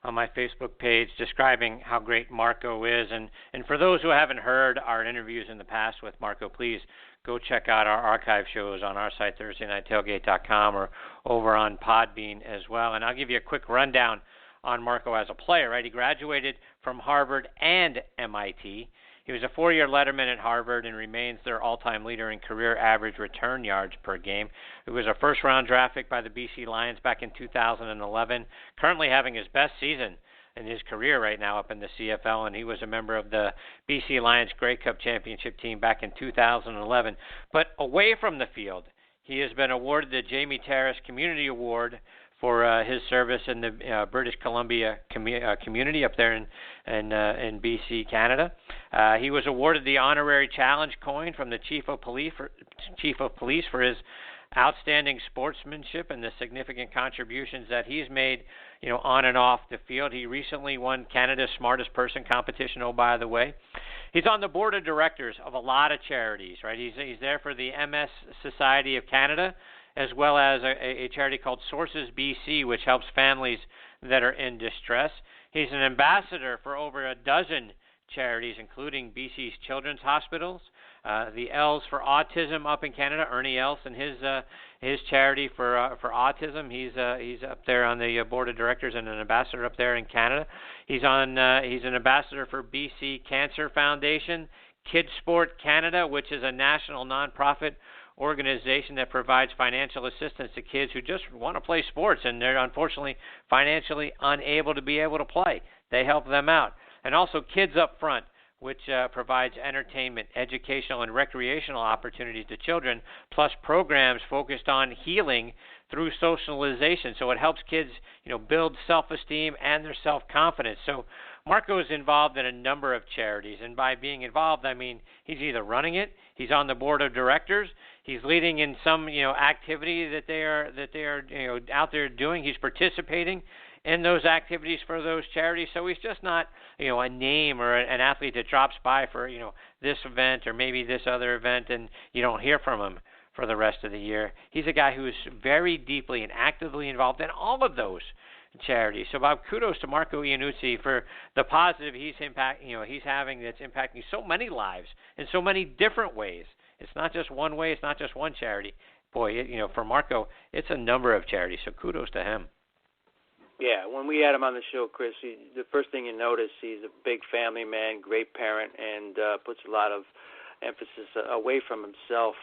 on my Facebook page describing how great Marco is. And for those who haven't heard our interviews in the past with Marco, please go check out our archive shows on our site, thursday-night-tailgate.com, or over on Podbean as well. And I'll give you a quick rundown on Marco as a player. Right, he graduated from Harvard and MIT. He was a four-year letterman at Harvard and remains their all-time leader in career average return yards per game. He was a first-round draft pick by the BC Lions back in 2011, currently having his best season in his career right now up in the CFL, and he was a member of the BC Lions Grey Cup championship team back in 2011. But away from the field, he has been awarded the Jamie Terrace Community Award for his service in the British Columbia community up there in BC, Canada. He was awarded the honorary challenge coin from the Chief of Police for his outstanding sportsmanship and the significant contributions that he's made, on and off the field. He recently won Canada's Smartest Person competition, oh, by the way. He's on the board of directors of a lot of charities, right? He's there for the MS Society of Canada, as well as a charity called Sources BC, which helps families that are in distress. He's an ambassador for over a dozen charities, including BC's Children's Hospitals, the L's for Autism up in Canada, Ernie Els and his charity for autism. He's up there on the board of directors and an ambassador up there in Canada. He's an ambassador for BC Cancer Foundation, Kids Sport Canada, which is a national nonprofit organization that provides financial assistance to kids who just want to play sports and they're unfortunately financially unable to be able to play. They help them out. And also Kids Up Front, which provides entertainment, educational, and recreational opportunities to children, plus programs focused on healing through socialization. So it helps kids, build self-esteem and their self-confidence. So Marco is involved in a number of charities, and by being involved, I mean he's either running it, he's on the board of directors, he's leading in some activity that they are out there doing. He's participating in those activities for those charities. So he's just not a name or an athlete that drops by for this event or maybe this other event and you don't hear from him for the rest of the year. He's a guy who is very deeply and actively involved in all of those charities. So Bob, kudos to Marco Iannuzzi for the positive he's having that's impacting so many lives in so many different ways. It's not just one way, it's not just one charity. boy, for Marco, it's a number of charities, so kudos to him. Yeah, when we had him on the show, Chris, the first thing you notice, he's a big family man, great parent, and puts a lot of emphasis away from himself.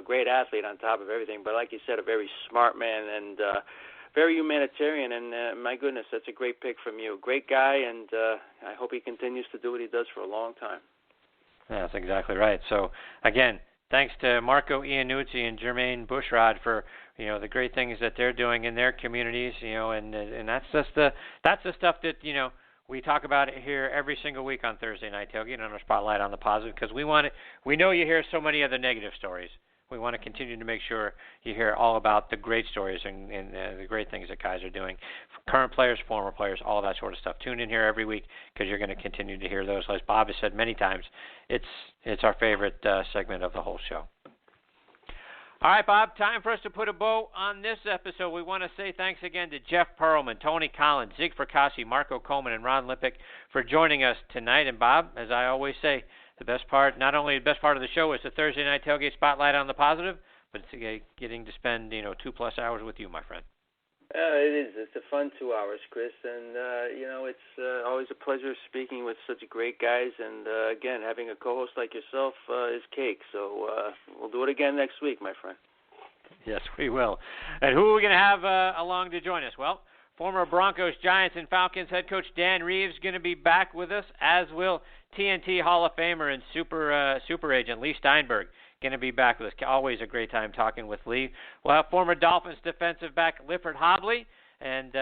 Great athlete on top of everything, but like you said, a very smart man and very humanitarian. And my goodness, that's a great pick from you. Great guy, and I hope he continues to do what he does for a long time. Yeah, that's exactly right. So again, thanks to Marco Iannuzzi and Jermaine Bushrod for the great things that they're doing in their communities. And that's just that's the stuff that we talk about it here every single week on Thursday Night Tailgate on our Spotlight on the Positive, because we know you hear so many of the negative stories. We want to continue to make sure you hear all about the great stories and the great things that guys are doing. Current players, former players, all that sort of stuff. Tune in here every week because you're going to continue to hear those. As Bob has said many times, it's our favorite segment of the whole show. All right, Bob, time for us to put a bow on this episode. We want to say thanks again to Jeff Pearlman, Tony Collins, Zig Fracassi, Marco Coleman, and Ron Lippock for joining us tonight. And Bob, as I always say, the best part, not only the best part of the show is the Thursday Night Tailgate Spotlight on the Positive, but it's getting to spend 2+ hours with you, my friend. It is. It's a fun 2 hours, Chris, and it's always a pleasure speaking with such great guys. And again, having a co-host like yourself is cake. So we'll do it again next week, my friend. Yes, we will. And who are we going to have along to join us? Well, former Broncos, Giants, and Falcons head coach Dan Reeves going to be back with us, as will TNT Hall of Famer and super agent Lee Steinberg. Going to be back with us. Always a great time talking with Lee. We'll have former Dolphins defensive back Lifford Hobley, and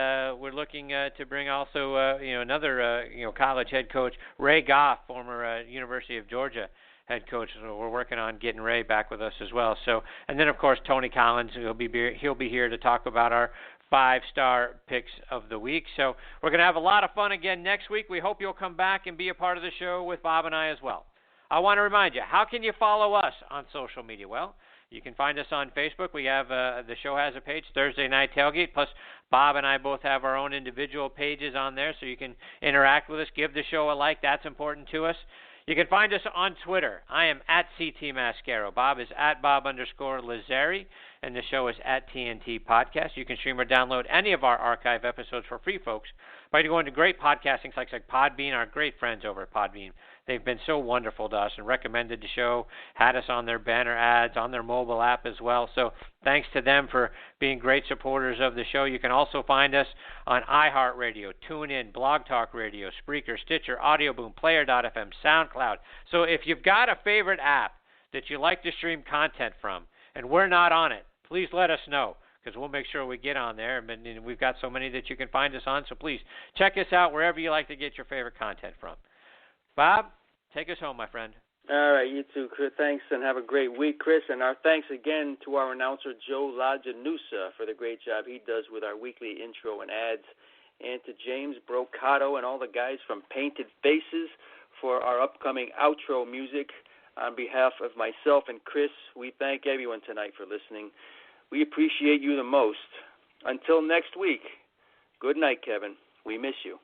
we're looking to bring also another college head coach, Ray Goff, former University of Georgia head coach. So we're working on getting Ray back with us as well. So, and then of course Tony Collins, he'll be here to talk about our 5-star picks of the week. So we're going to have a lot of fun again next week. We hope you'll come back and be a part of the show with Bob and I as well. I want to remind you, how can you follow us on social media? Well, you can find us on Facebook. We have the show has a page, Thursday Night Tailgate, plus Bob and I both have our own individual pages on there, so you can interact with us, give the show a like. That's important to us. You can find us on Twitter. I am at CT-mascaro. Bob is at Bob_Lazzari, and the show is at TNT Podcast. You can stream or download any of our archive episodes for free, folks, by going to great podcasting sites like Podbean, our great friends over at Podbean. They've been so wonderful to us and recommended the show, had us on their banner ads, on their mobile app as well. So thanks to them for being great supporters of the show. You can also find us on iHeartRadio, TuneIn, Blog Talk Radio, Spreaker, Stitcher, Audio Boom, Player.fm, SoundCloud. So if you've got a favorite app that you like to stream content from and we're not on it, please let us know, because we'll make sure we get on there. And we've got so many that you can find us on, so please check us out wherever you like to get your favorite content from. Bob, take us home, my friend. All right, you too, Chris. Thanks, and have a great week, Chris. And our thanks again to our announcer, Joe Lajanusa, for the great job he does with our weekly intro and ads, and to James Brocato and all the guys from Painted Faces for our upcoming outro music. On behalf of myself and Chris, we thank everyone tonight for listening. We appreciate you the most. Until next week, good night, Kevin. We miss you.